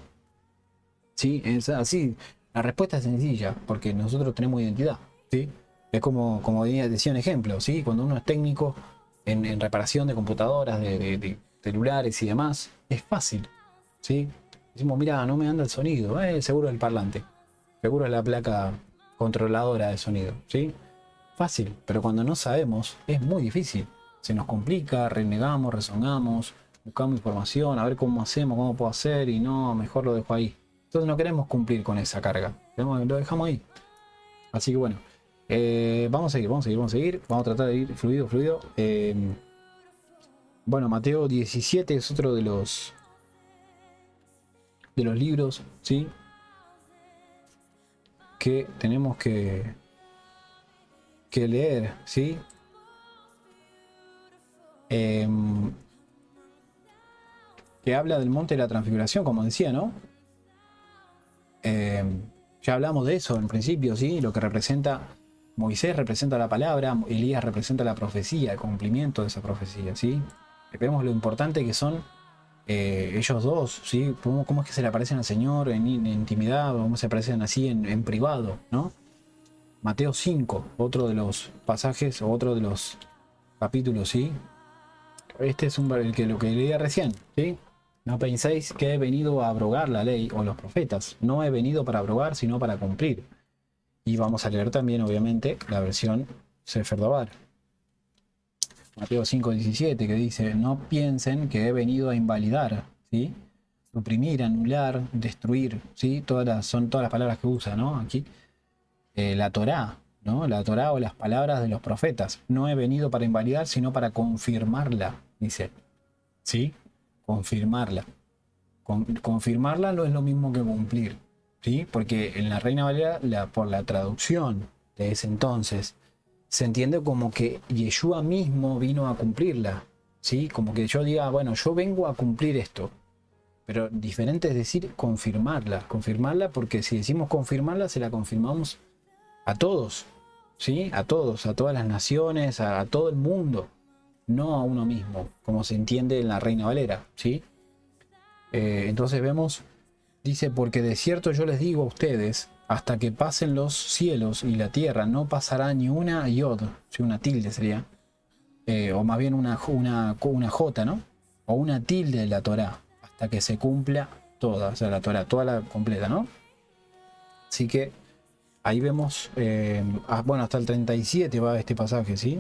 Sí, es así, la respuesta es sencilla, porque nosotros tenemos identidad, ¿sí? Es como decía un ejemplo, ¿sí? Cuando uno es técnico en reparación de computadoras, de celulares y demás, es fácil, ¿sí? Decimos, mira, no me anda el sonido, seguro el parlante, seguro es la placa controladora de sonido, ¿sí? Fácil, pero cuando no sabemos es muy difícil. Se nos complica, renegamos, rezongamos, buscamos información, a ver cómo hacemos, cómo puedo hacer y no, mejor lo dejo ahí. Entonces no queremos cumplir con esa carga, lo dejamos ahí. Así que bueno, vamos a seguir. Vamos a tratar de ir fluido. Bueno, Mateo 17 es otro de los libros, ¿sí? Que tenemos que leer, ¿sí? Que habla del monte de la transfiguración, como decía, ¿no? Eh, ya hablamos de eso en principio, ¿sí? Lo que representa Moisés representa la palabra, Elías representa la profecía, el cumplimiento de esa profecía, ¿sí? Vemos lo importante que son ellos dos, ¿sí? Cómo es que se le aparecen al Señor en intimidad, cómo se aparecen así en privado, ¿no? Mateo 5, otro de los pasajes o otro de los capítulos, ¿sí? Este es lo que leía recién, ¿sí? No penséis que he venido a abrogar la ley o los profetas. No he venido para abrogar, sino para cumplir. Y vamos a leer también, obviamente, la versión Sefer Dabar. Mateo 5:17, que dice: no piensen que he venido a invalidar, ¿sí? Suprimir, anular, destruir, ¿sí? Son todas las palabras que usa, ¿no? Aquí. La Torá, ¿no? La Torá o las palabras de los profetas. No he venido para invalidar, sino para confirmarla, dice. ¿Sí? Confirmarla. Confirmarla no es lo mismo que cumplir, ¿sí? Porque en la Reina Valera, por la traducción de ese entonces, se entiende como que Yeshua mismo vino a cumplirla, ¿sí? Como que yo diga, bueno, yo vengo a cumplir esto. Pero diferente es decir confirmarla, porque si decimos confirmarla, se la confirmamos a todos, ¿sí? A todos, a todas las naciones, a todo el mundo, no a uno mismo, como se entiende en la Reina Valera, ¿sí? Entonces vemos, dice: porque de cierto yo les digo a ustedes, hasta que pasen los cielos y la tierra, no pasará ni una yod, ¿sí? Una tilde sería, o más bien una jota, ¿no? O una tilde de la Torá, hasta que se cumpla toda, o sea, la Torá, toda la completa, ¿no? Así que ahí vemos, bueno, hasta el 37 va este pasaje, ¿sí?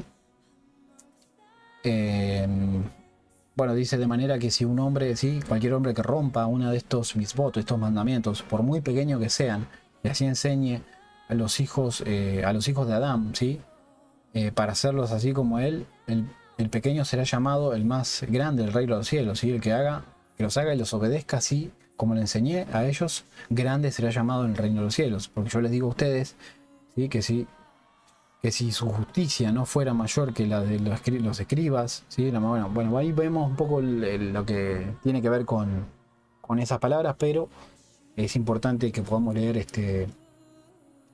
Bueno, dice: de manera que si un hombre, ¿sí? Cualquier hombre que rompa una de estos misbot, estos mandamientos, por muy pequeño que sean, y así enseñe a los hijos de Adán, ¿sí? Para hacerlos así como él, el pequeño será llamado el más grande del reino de los cielos, ¿sí? El que los haga y los obedezca así como le enseñé a ellos, grande será llamado en el reino de los cielos. Porque yo les digo a ustedes, ¿sí? Que si su justicia no fuera mayor que la de los escribas, ¿sí? Bueno, ahí vemos un poco lo que tiene que ver con esas palabras, pero es importante que podamos leer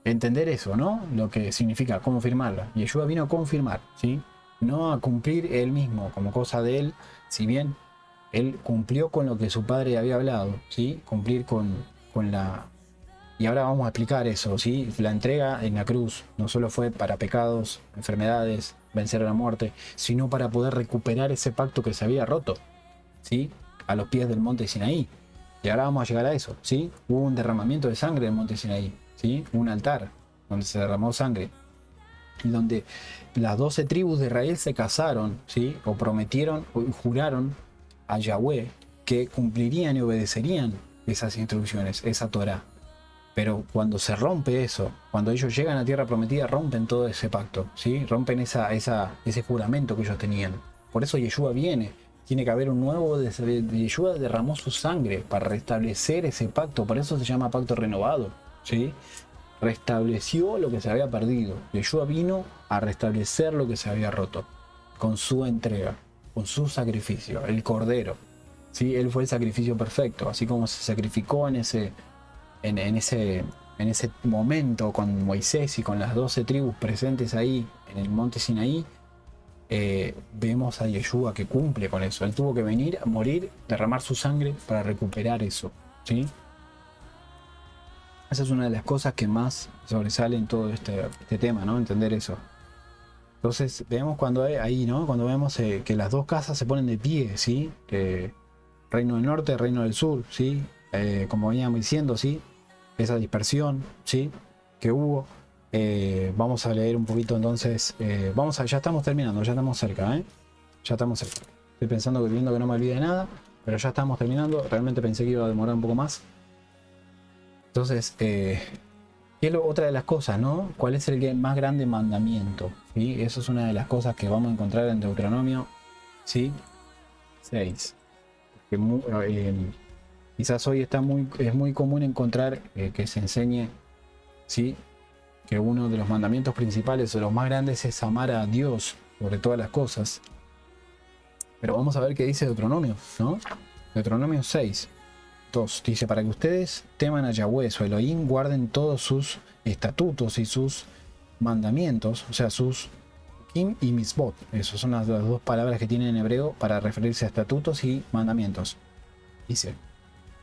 entender eso, ¿no? Lo que significa confirmarla. Yeshua vino a confirmar, ¿sí? No a cumplir él mismo como cosa de él, si bien él cumplió con lo que su padre había hablado, ¿sí? Cumplir con la... Y ahora vamos a explicar eso, ¿sí? La entrega en la cruz no solo fue para pecados, enfermedades, vencer a la muerte, sino para poder recuperar ese pacto que se había roto, ¿sí? A los pies del monte Sinaí. Y ahora vamos a llegar a eso, ¿sí? Hubo un derramamiento de sangre en el monte Sinaí, ¿sí? Un altar donde se derramó sangre. Y donde las 12 tribus de Israel se casaron, ¿sí? O prometieron, o juraron a Yahweh que cumplirían y obedecerían esas instrucciones, esa Torá. Pero cuando se rompe eso, cuando ellos llegan a tierra prometida, rompen todo ese pacto, ¿sí? Rompen ese juramento que ellos tenían. Por eso Yeshua viene. Tiene que haber un nuevo... Yeshua derramó su sangre para restablecer ese pacto. Por eso se llama pacto renovado, ¿sí? Restableció lo que se había perdido. Yeshua vino a restablecer lo que se había roto con su entrega, con su sacrificio, el cordero, ¿sí? Él fue el sacrificio perfecto, así como se sacrificó en ese momento con Moisés y con las 12 tribus presentes ahí en el monte Sinaí. Vemos a Yeshua que cumple con eso. Él tuvo que venir a morir, derramar su sangre para recuperar eso, ¿sí? Esa es una de las cosas que más sobresale en todo este tema, ¿no? Entender eso. Entonces vemos cuando ahí, ¿no? Cuando vemos que las dos casas se ponen de pie, ¿sí? Reino del Norte, Reino del Sur, ¿sí? Como veníamos diciendo, ¿sí? Esa dispersión, ¿sí? Que hubo. Vamos a leer un poquito entonces. Ya estamos terminando, ya estamos cerca, ¿eh? Ya estamos cerca. Estoy viendo que no me olvide de nada, pero ya estamos terminando. Realmente pensé que iba a demorar un poco más. Entonces, otra de las cosas, ¿no? ¿Cuál es el más grande mandamiento? ¿Sí? Eso es una de las cosas que vamos a encontrar en Deuteronomio, ¿sí? 6. Quizás hoy es muy común encontrar que se enseñe, ¿sí? Que uno de los mandamientos principales o los más grandes es amar a Dios sobre todas las cosas. Pero vamos a ver qué dice Deuteronomio, ¿no? Deuteronomio 6. 2 dice, para que ustedes teman a Yahweh, su Elohim, guarden todos sus estatutos y sus mandamientos, o sea, sus Kim y Mitzvot. Esas son las dos palabras que tiene en hebreo para referirse a estatutos y mandamientos. Dice,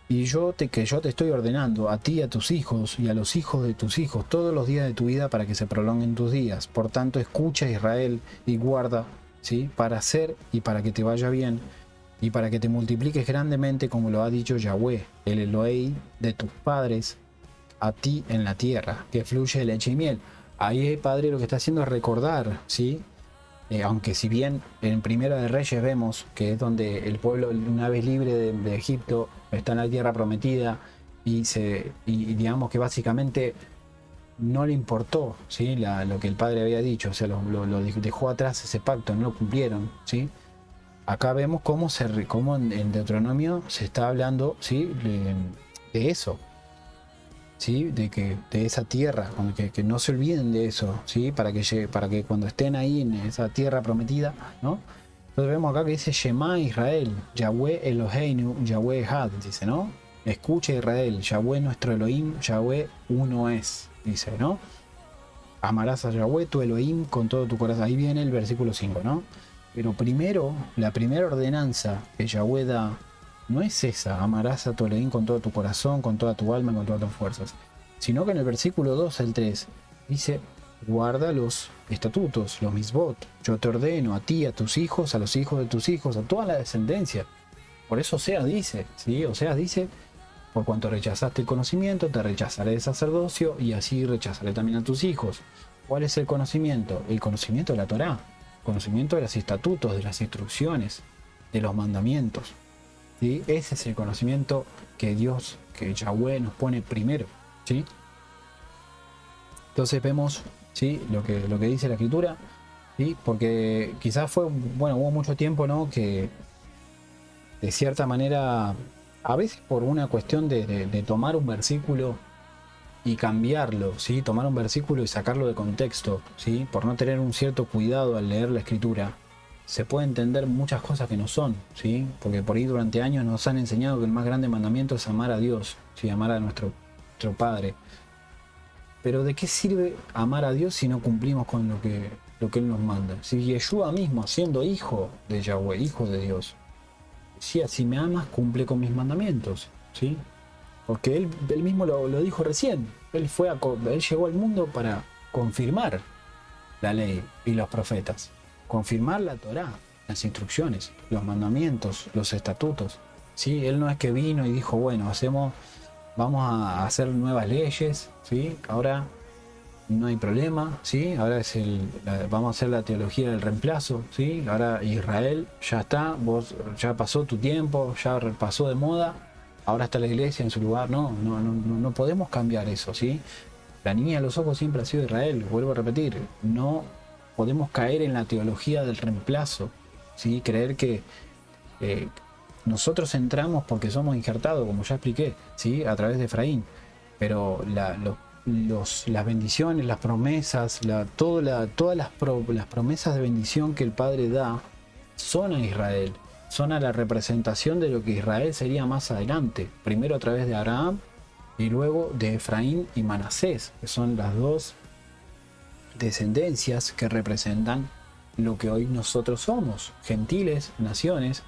y que yo te estoy ordenando a ti, a tus hijos y a los hijos de tus hijos todos los días de tu vida para que se prolonguen tus días. Por tanto, escucha Israel y guarda, ¿sí? Para hacer y para que te vaya bien y para que te multipliques grandemente, como lo ha dicho Yahweh, el Elohim de tus padres, a ti en la tierra, que fluye leche y miel. Ahí el Padre lo que está haciendo es recordar, ¿sí? Aunque si bien en Primera de Reyes vemos que es donde el pueblo, una vez libre de Egipto, está en la tierra prometida y digamos que básicamente no le importó, ¿sí? Lo que el Padre había dicho, o sea, lo dejó atrás ese pacto, no lo cumplieron, ¿sí? Acá vemos cómo en Deuteronomio se está hablando, ¿sí? De eso, ¿sí? De esa tierra, que no se olviden de eso, ¿sí? Para que cuando estén ahí en esa tierra prometida, ¿no? Entonces vemos acá que dice Shema Israel, Yahweh Eloheinu, Yahweh Echad, dice, ¿no? Escucha Israel, Yahweh nuestro Elohim, Yahweh uno es, dice, ¿no? Amarás a Yahweh tu Elohim con todo tu corazón. Ahí viene el versículo 5, ¿no? Pero primero, la primera ordenanza que Yahweh da no es esa, amarás a tu Elohim con todo tu corazón, con toda tu alma, con todas tus fuerzas, sino que en el versículo 2 al 3 dice, guarda los estatutos, los misbot, yo te ordeno a ti, a tus hijos, a los hijos de tus hijos, a toda la descendencia. Por eso Oseas dice, ¿sí? Oseas dice, por cuanto rechazaste el conocimiento, te rechazaré el sacerdocio y así rechazaré también a tus hijos. ¿Cuál es el conocimiento? El conocimiento de la Torá, el conocimiento de los estatutos, de las instrucciones, de los mandamientos. ¿Sí? Ese es el conocimiento que Dios, que Yahweh nos pone primero, ¿sí? Entonces vemos, ¿sí? lo que dice la escritura, ¿sí? Porque quizás hubo mucho tiempo, ¿no? Que de cierta manera, a veces por una cuestión de tomar un versículo y cambiarlo, ¿sí? Tomar un versículo y sacarlo de contexto, ¿sí? Por no tener un cierto cuidado al leer la escritura, se puede entender muchas cosas que no son, ¿sí? Porque por ahí durante años nos han enseñado que el más grande mandamiento es amar a Dios, ¿sí? Amar a nuestro Padre. Pero ¿de qué sirve amar a Dios si no cumplimos con lo que Él nos manda? Si Yeshua mismo, siendo hijo de Yahweh, hijo de Dios, decía, si me amas, cumple con mis mandamientos, ¿sí? Porque él mismo lo dijo recién. Él llegó al mundo para confirmar la ley y los profetas. Confirmar la Torá, las instrucciones, los mandamientos, los estatutos. ¿Sí? Él no es que vino y dijo, bueno, vamos a hacer nuevas leyes, ¿sí? Ahora no hay problema, ¿sí? Ahora vamos a hacer la teología del reemplazo, ¿sí? Ahora Israel ya está, ya pasó tu tiempo, ya pasó de moda, ahora está la iglesia en su lugar. No podemos cambiar eso, ¿sí? La niña de los ojos siempre ha sido Israel, vuelvo a repetir, no podemos caer en la teología del reemplazo, ¿sí? Creer que nosotros entramos porque somos injertados, como ya expliqué, ¿sí? A través de Efraín, pero las bendiciones, las promesas, todas las promesas de bendición que el Padre da son a Israel, son a la representación de lo que Israel sería más adelante, primero a través de Abraham y luego de Efraín y Manasés, que son las dos descendencias que representan lo que hoy nosotros somos, gentiles, naciones,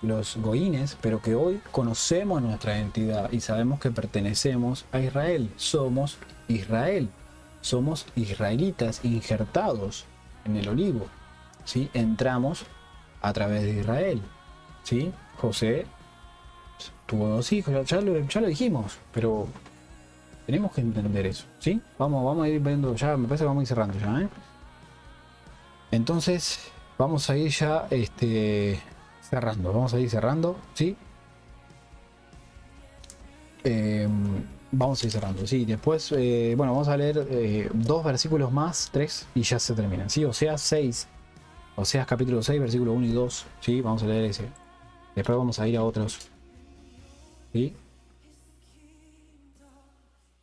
los goínes, pero que hoy conocemos nuestra identidad y sabemos que pertenecemos a Israel. Somos Israel, somos israelitas injertados en el olivo, ¿sí? Entramos a través de Israel, ¿sí? José tuvo 2 hijos, ya lo dijimos, pero tenemos que entender eso, ¿sí? Vamos a ir viendo ya, me parece que vamos a ir cerrando ya, ¿eh? Entonces, vamos a ir ya vamos a ir cerrando, ¿sí? Vamos a ir cerrando, ¿sí? Después, bueno, vamos a leer 2 versículos más, 3, y ya se terminan, ¿sí? Oseas 6, Oseas capítulo 6, versículo 1 y 2, ¿sí? Vamos a leer ese. Después vamos a ir a otros, ¿sí?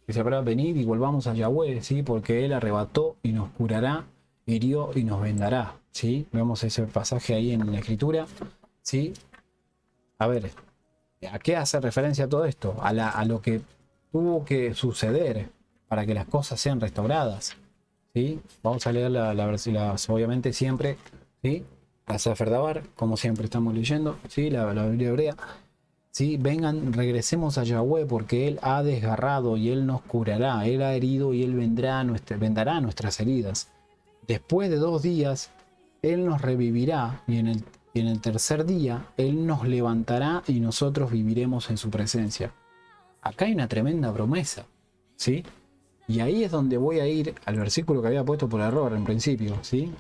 Dice, para venir y volvamos a Yahweh, ¿sí? Porque Él arrebató y nos curará, hirió y nos vendará, ¿sí? Vemos ese pasaje ahí en la escritura, ¿sí? A ver, ¿A qué hace referencia todo esto? A lo que tuvo que suceder para que las cosas sean restauradas. ¿Sí? Vamos a leer la versión, obviamente siempre, ¿sí? La Sefer Dabar, como siempre estamos leyendo, ¿sí? La Biblia hebrea. ¿Sí? Vengan, regresemos a Yahweh, porque Él ha desgarrado y Él nos curará. Él ha herido y Él vendará nuestras heridas. Después de 2 días, Él nos revivirá y en el tercer día, Él nos levantará y nosotros viviremos en su presencia. Acá hay una tremenda promesa, ¿sí? Y ahí es donde voy a ir al versículo que había puesto por error en principio, ¿sí?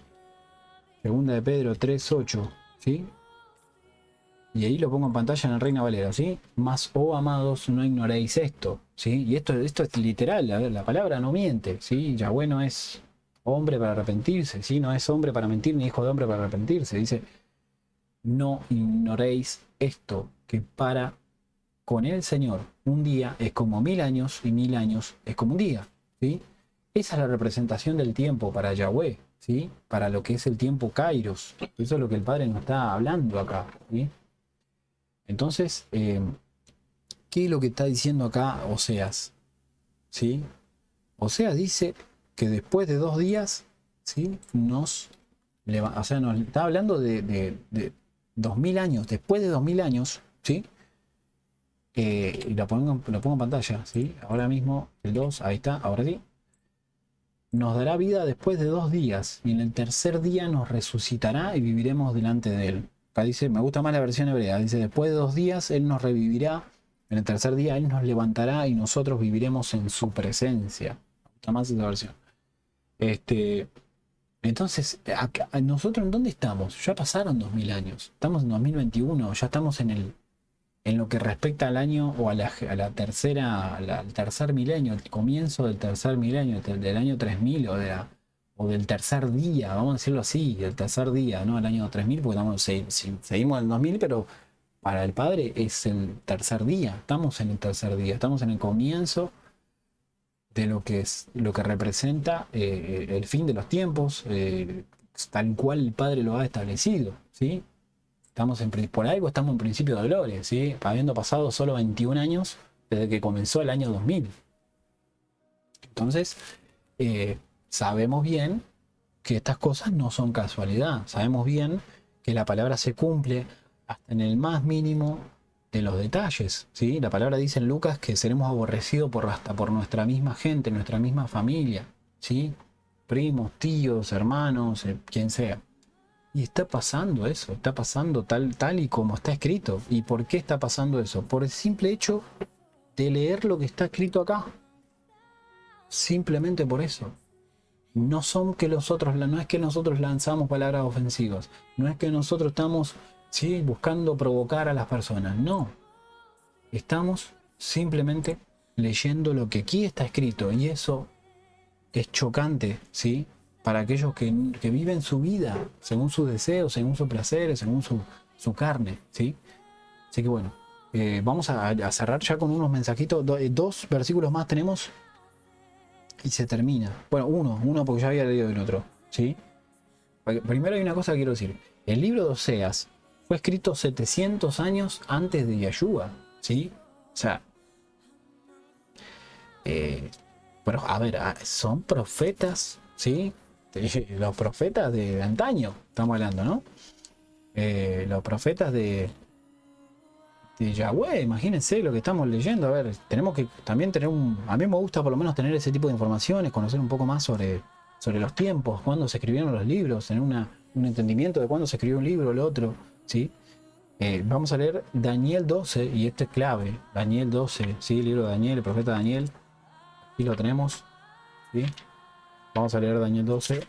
Segunda de Pedro 3:8, ¿sí? Y ahí lo pongo en pantalla en el Reina Valera, ¿sí? Mas, oh amados, no ignoréis esto, ¿sí? Y esto es literal, a ver, la palabra no miente, ¿sí? Yahweh no es hombre para arrepentirse, ¿sí? No es hombre para mentir, ni hijo de hombre para arrepentirse. Dice, no ignoréis esto, que para con el Señor un día es como 1000 años y 1000 años es como un día, ¿sí? Esa es la representación del tiempo para Yahweh, ¿sí? Para lo que es el tiempo Kairos. Eso es lo que el Padre nos está hablando acá, ¿sí? Entonces, ¿qué es lo que está diciendo acá Oseas? ¿Sí? Oseas dice que después de 2 días, ¿sí? Nos está hablando de 2000 años. Después de 2000 años, ¿sí? Y lo pongo en pantalla, ¿sí? Ahora mismo, el 2, ahí está, ahora sí. Nos dará vida después de 2 días, y en el tercer día nos resucitará y viviremos delante de Él. Acá dice, me gusta más la versión hebrea, dice, después de 2 días Él nos revivirá, en el tercer día Él nos levantará y nosotros viviremos en su presencia. Me gusta más esa versión. Entonces, ¿nosotros en dónde estamos? Ya pasaron 2000 años, estamos en 2021, ya estamos en lo que respecta al año o al tercer milenio, el comienzo del tercer milenio, del año 3000 o del tercer día, vamos a decirlo así, del tercer día, no el año 3000, porque seguimos en el 2000, pero para el Padre es el tercer día, estamos en el tercer día, estamos en el comienzo de lo que representa el fin de los tiempos, tal cual el Padre lo ha establecido, ¿sí? Por algo estamos en principio de gloria, ¿sí? Habiendo pasado solo 21 años desde que comenzó el año 2000. Entonces, sabemos bien que estas cosas no son casualidad. Sabemos bien que la palabra se cumple hasta en el más mínimo de los detalles, ¿sí? La palabra dice en Lucas que seremos aborrecidos hasta por nuestra misma gente, nuestra misma familia, ¿sí? Primos, tíos, hermanos, quien sea. Y está pasando eso, está pasando tal y como está escrito. ¿Y por qué está pasando eso? Por el simple hecho de leer lo que está escrito acá. Simplemente por eso. No es que nosotros lanzamos palabras ofensivas. No es que nosotros estamos, ¿sí?, buscando provocar a las personas. No. Estamos simplemente leyendo lo que aquí está escrito. Y eso es chocante, ¿sí?, para aquellos que viven su vida según sus deseos, según sus placeres, según su carne, ¿sí? Así que bueno, vamos a cerrar ya con unos mensajitos. 2 versículos más tenemos y se termina. Bueno, uno porque ya había leído el otro, ¿sí? Primero hay una cosa que quiero decir. El libro de Oseas fue escrito 700 años antes de Yeshua, ¿sí? O sea, pero a ver, son profetas, ¿sí? Los profetas de antaño, estamos hablando, ¿no? Los profetas de Yahweh, imagínense lo que estamos leyendo. A ver, tenemos que también tener a mí me gusta por lo menos tener ese tipo de informaciones, conocer un poco más sobre los tiempos, cuándo se escribieron los libros, tener un entendimiento de cuándo se escribió un libro o el otro, ¿sí? Vamos a leer Daniel 12, y este es clave. Daniel 12, ¿sí? El libro de Daniel, el profeta Daniel. Aquí lo tenemos, ¿sí? Vamos a leer Daniel 12.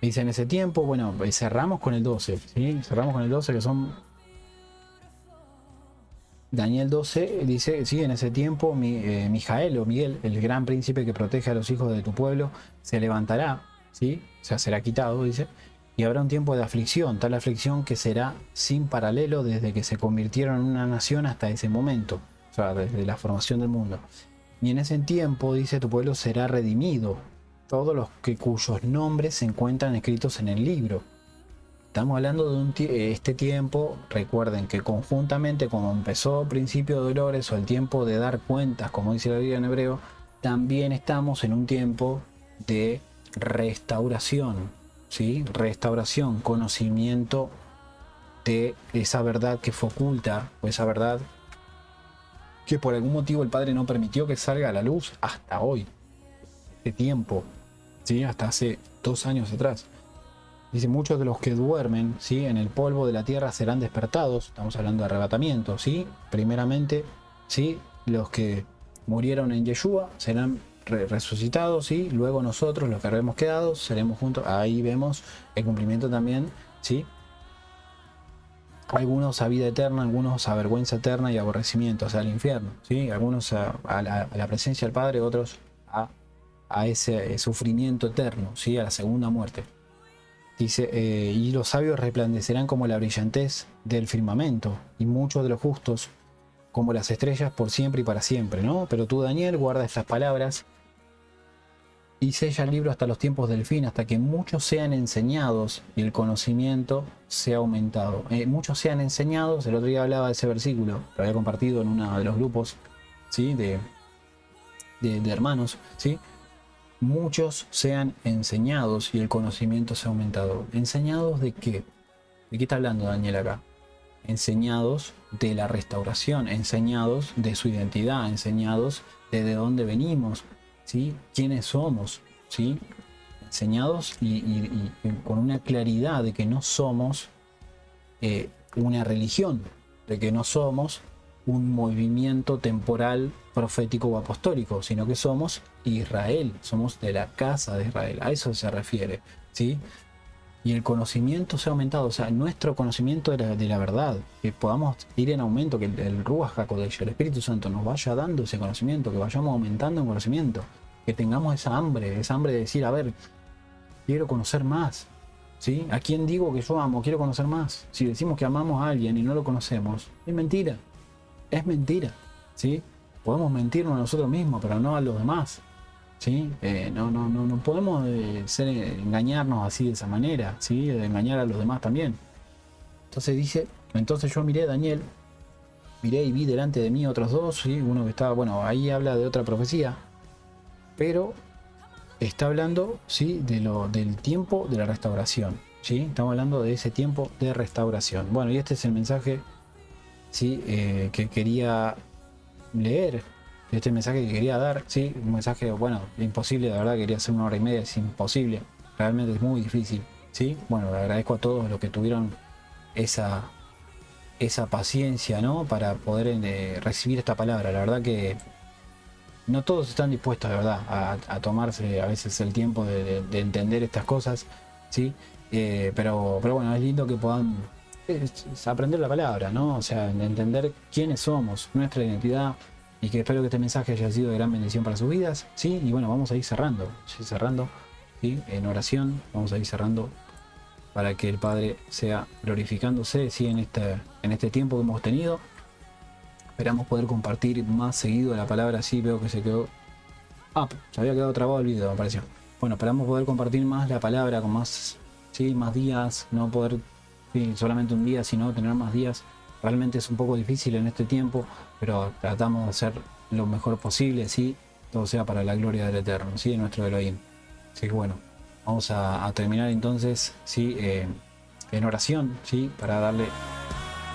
Dice, en ese tiempo, bueno, cerramos con el 12, ¿sí? Cerramos con el 12, que son... Daniel 12 dice, sí, en ese tiempo Mijael o Miguel, el gran príncipe que protege a los hijos de tu pueblo, se levantará, ¿sí? O sea, será quitado, dice, y habrá un tiempo de aflicción, tal aflicción que será sin paralelo desde que se convirtieron en una nación hasta ese momento, o sea, desde la formación del mundo. Y en ese tiempo, dice, tu pueblo será redimido, todos los cuyos nombres se encuentran escritos en el libro. Estamos hablando de este tiempo, recuerden que conjuntamente como empezó principio de dolores o el tiempo de dar cuentas, como dice la Biblia en hebreo, también estamos en un tiempo de restauración, ¿sí? Restauración, conocimiento de esa verdad que fue oculta, o esa verdad que por algún motivo el Padre no permitió que salga a la luz hasta hoy, este tiempo, ¿sí? Hasta hace 2 años atrás. Dice, muchos de los que duermen, ¿sí? En el polvo de la tierra serán despertados. Estamos hablando de arrebatamiento, ¿sí? Primeramente, ¿sí? Los que murieron en Yeshua serán resucitados, ¿sí? Luego nosotros, los que habremos quedado, seremos juntos. Ahí vemos el cumplimiento también, ¿sí? Algunos a vida eterna, algunos a vergüenza eterna y aborrecimiento, o sea, al infierno, ¿sí? Algunos a la presencia del Padre, otros a ese sufrimiento eterno, ¿sí? A la segunda muerte. Dice, y los sabios resplandecerán como la brillantez del firmamento, y muchos de los justos como las estrellas por siempre y para siempre, ¿no? Pero tú, Daniel, guarda estas palabras y sella el libro hasta los tiempos del fin, hasta que muchos sean enseñados y el conocimiento sea aumentado. Muchos sean enseñados, el otro día hablaba de ese versículo, lo había compartido en uno de los grupos, ¿sí? de hermanos, ¿sí? Muchos sean enseñados y el conocimiento sea aumentado. ¿Enseñados de qué? ¿De qué está hablando Daniel acá? Enseñados de la restauración, enseñados de su identidad, enseñados de dónde venimos, ¿sí? ¿Quiénes somos? ¿Sí? Enseñados y con una claridad de que no somos una religión, de que no somos un movimiento temporal profético o apostólico, sino que somos Israel, somos de la casa de Israel, a eso se refiere, ¿sí? Y el conocimiento se ha aumentado, o sea, nuestro conocimiento de la verdad, que podamos ir en aumento, que el Ruach HaKodesh, el Espíritu Santo nos vaya dando ese conocimiento, que vayamos aumentando en conocimiento, que tengamos esa hambre de decir, a ver, quiero conocer más, ¿sí? ¿A quién digo que yo amo? Quiero conocer más. Si decimos que amamos a alguien y no lo conocemos, es mentira. Es mentira, ¿sí? Podemos mentirnos a nosotros mismos, pero no a los demás, ¿sí? No podemos engañarnos así de esa manera, ¿sí? De engañar a los demás también. Entonces dice, entonces yo miré, Daniel, miré y vi delante de mí otros dos, ¿sí? Uno que estaba, bueno, ahí habla de otra profecía, pero está hablando, ¿sí? Del tiempo de la restauración, ¿sí? Estamos hablando de ese tiempo de restauración. Bueno, y este es el mensaje, ¿sí? Que quería leer, este mensaje que quería dar, ¿sí? Un mensaje, bueno, imposible, la verdad, quería hacer 1 hora y media, es imposible, realmente es muy difícil, ¿sí? Bueno, le agradezco a todos los que tuvieron esa paciencia, ¿no? Para poder recibir esta palabra. La verdad que no todos están dispuestos, de verdad, a tomarse a veces el tiempo de entender estas cosas, ¿sí? Pero bueno, es lindo que puedan aprender la palabra, ¿no? O sea, entender quiénes somos, nuestra identidad, y que espero que este mensaje haya sido de gran bendición para sus vidas, ¿sí? Y bueno, vamos a ir cerrando, ¿sí? En oración, vamos a ir cerrando para que el Padre sea glorificándose, ¿sí? En este tiempo que hemos tenido. Esperamos poder compartir más seguido la palabra, así veo que se quedó... se había quedado trabado el video, me pareció. Bueno, esperamos poder compartir más la palabra con más, ¿sí? Más días, no poder, sí, solamente un día, sino tener más días. Realmente es un poco difícil en este tiempo, pero tratamos de hacer lo mejor posible, ¿sí? Todo sea para la gloria del Eterno, ¿sí? De nuestro Elohim. Así que bueno, vamos a terminar entonces, ¿sí? En oración, ¿sí? Para darle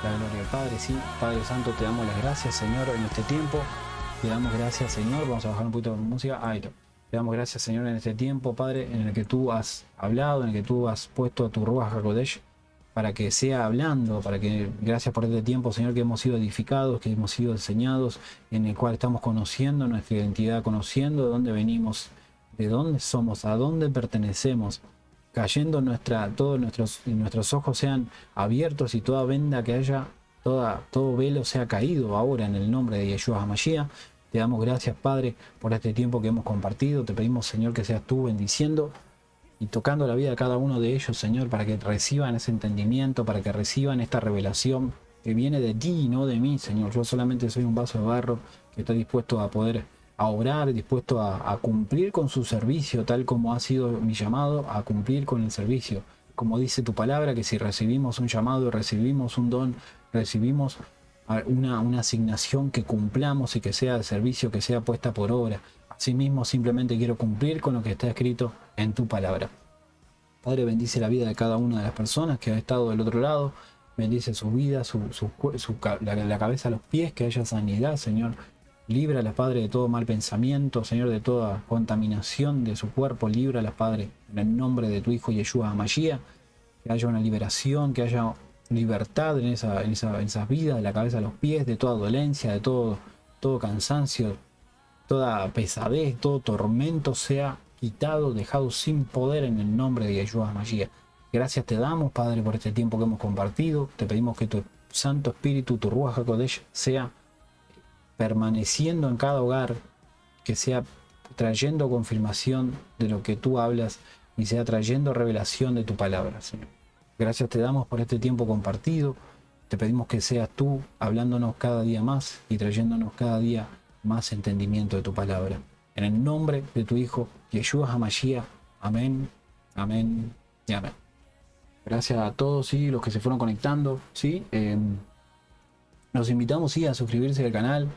la gloria al Padre, ¿sí? Padre Santo, te damos las gracias, Señor, en este tiempo. Te damos gracias, Señor. Vamos a bajar un poquito de música. Ahí está. Te damos gracias, Señor, en este tiempo, Padre, en el que tú has hablado, en el que tú has puesto a tu Ruach HaKodesh para que sea hablando, para que, gracias por este tiempo, Señor, que hemos sido edificados, que hemos sido enseñados, en el cual estamos conociendo nuestra identidad, conociendo de dónde venimos, de dónde somos, a dónde pertenecemos, cayendo todos nuestros ojos sean abiertos y toda venda que haya, todo velo sea caído ahora en el nombre de Yeshua HaMashiach. Te damos gracias, Padre, por este tiempo que hemos compartido. Te pedimos, Señor, que seas tú bendiciendo y tocando la vida de cada uno de ellos, Señor, para que reciban ese entendimiento, para que reciban esta revelación que viene de ti y no de mí, Señor. Yo solamente soy un vaso de barro que está dispuesto a poder obrar, dispuesto a cumplir con su servicio, tal como ha sido mi llamado, a cumplir con el servicio. como dice tu palabra, que si recibimos un llamado, recibimos un don, recibimos una asignación, que cumplamos y que sea de servicio, que sea puesta por obra. Asimismo, simplemente quiero cumplir con lo que está escrito en tu palabra. Padre, bendice la vida de cada una de las personas que ha estado del otro lado. Bendice su vida, la cabeza a los pies, que haya sanidad, Señor. Líbralas, Padre, de todo mal pensamiento, Señor, de toda contaminación de su cuerpo. Líbralas, Padre, en el nombre de tu Hijo Yeshua HaMashiach. Que haya una liberación, que haya libertad en esas vidas, de la cabeza a los pies, de toda dolencia, de todo cansancio, toda pesadez, todo tormento sea quitado, dejado sin poder en el nombre de Yeshua HaMashiach. Gracias te damos, Padre, por este tiempo que hemos compartido. Te pedimos que tu Santo Espíritu, tu Ruach HaKodesh, sea permaneciendo en cada hogar, que sea trayendo confirmación de lo que tú hablas y sea trayendo revelación de tu palabra, Señor. Gracias te damos por este tiempo compartido. Te pedimos que seas tú hablándonos cada día más y trayéndonos cada día más entendimiento de tu palabra. En el nombre de tu Hijo, Yeshua HaMashiach. Amén, amén y amén. Gracias a todos, ¿sí? Los que se fueron conectando, ¿sí? Los invitamos, ¿sí? A suscribirse al canal,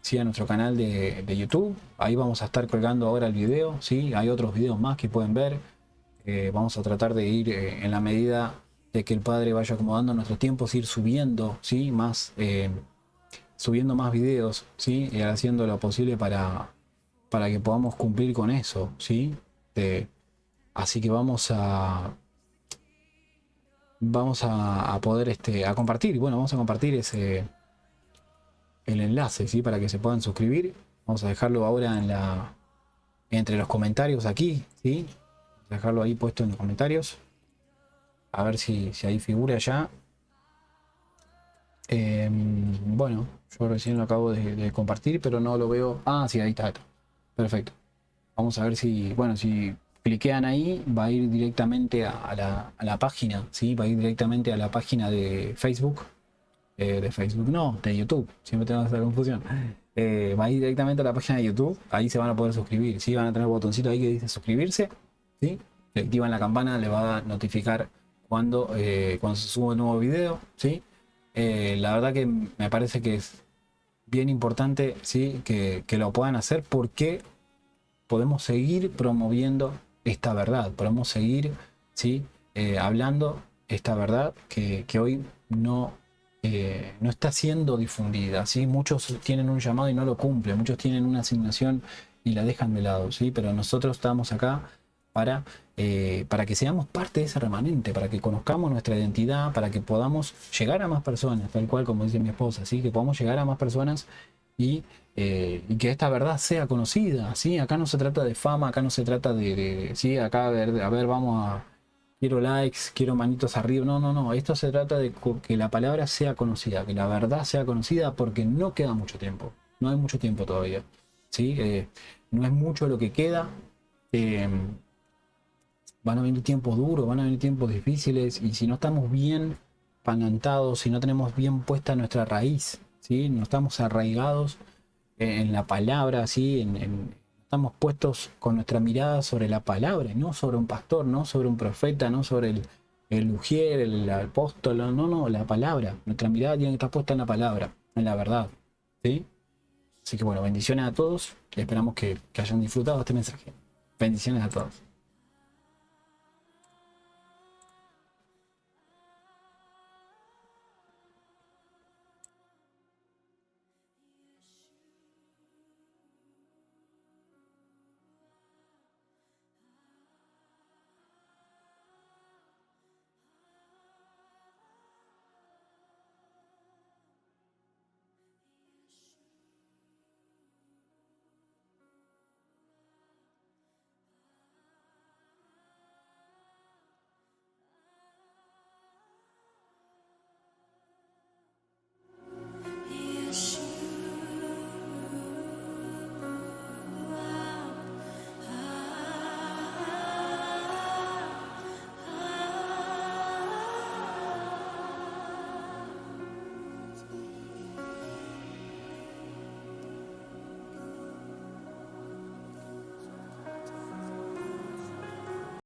¿sí? A nuestro canal de YouTube. Ahí vamos a estar colgando ahora el video, ¿sí? Hay otros videos más que pueden ver. Vamos a tratar de ir en la medida de que el Padre vaya acomodando nuestros tiempos, ir subiendo, ¿sí? Subiendo más videos, ¿sí? Y haciendo lo posible para que podamos cumplir con eso, ¿sí? Así que vamos a poder a compartir. Bueno, vamos a compartir el enlace, ¿sí? Para que se puedan suscribir. Vamos a dejarlo ahora entre los comentarios aquí, ¿sí? Dejarlo ahí puesto en los comentarios. A ver si ahí figura ya. Bueno, yo recién lo acabo de compartir, pero no lo veo. Ah, sí, ahí está. Perfecto. Vamos a ver si, bueno, si cliquean ahí, va a ir directamente a la página, ¿sí? Va a ir directamente a la página de Facebook. De Facebook no, de YouTube. Siempre tengo esa confusión. Va a ir directamente a la página de YouTube. Ahí se van a poder suscribir, ¿sí? Van a tener un botoncito ahí que dice suscribirse, ¿sí? Si activan la campana, le va a notificar cuando se suba un nuevo video, ¿sí? La verdad que me parece que es bien importante, ¿sí? Que lo puedan hacer, porque podemos seguir promoviendo esta verdad, podemos seguir, ¿sí? Hablando esta verdad que hoy no está siendo difundida, ¿sí? Muchos tienen un llamado y no lo cumplen, muchos tienen una asignación y la dejan de lado, ¿sí? Pero nosotros estamos acá para que seamos parte de ese remanente, para que conozcamos nuestra identidad, para que podamos llegar a más personas, tal cual como dice mi esposa, ¿sí? Que podamos llegar a más personas y que esta verdad sea conocida, ¿sí? Acá no se trata de fama, acá no se trata ¿sí? Acá a ver, quiero likes, quiero manitos arriba, no, esto se trata de que la palabra sea conocida, que la verdad sea conocida, porque no queda mucho tiempo, no hay mucho tiempo todavía, ¿sí? No es mucho lo que queda. Van a venir tiempos duros, van a venir tiempos difíciles, y si no estamos bien panantados, si no tenemos bien puesta nuestra raíz, ¿sí? No estamos arraigados en la palabra, ¿sí? Estamos puestos con nuestra mirada sobre la palabra, no sobre un pastor, no sobre un profeta, no sobre el ujier, el apóstol, no, la palabra. Nuestra mirada tiene que estar puesta en la palabra, en la verdad, ¿sí? Así que bueno, bendiciones a todos y esperamos que hayan disfrutado este mensaje. Bendiciones a todos.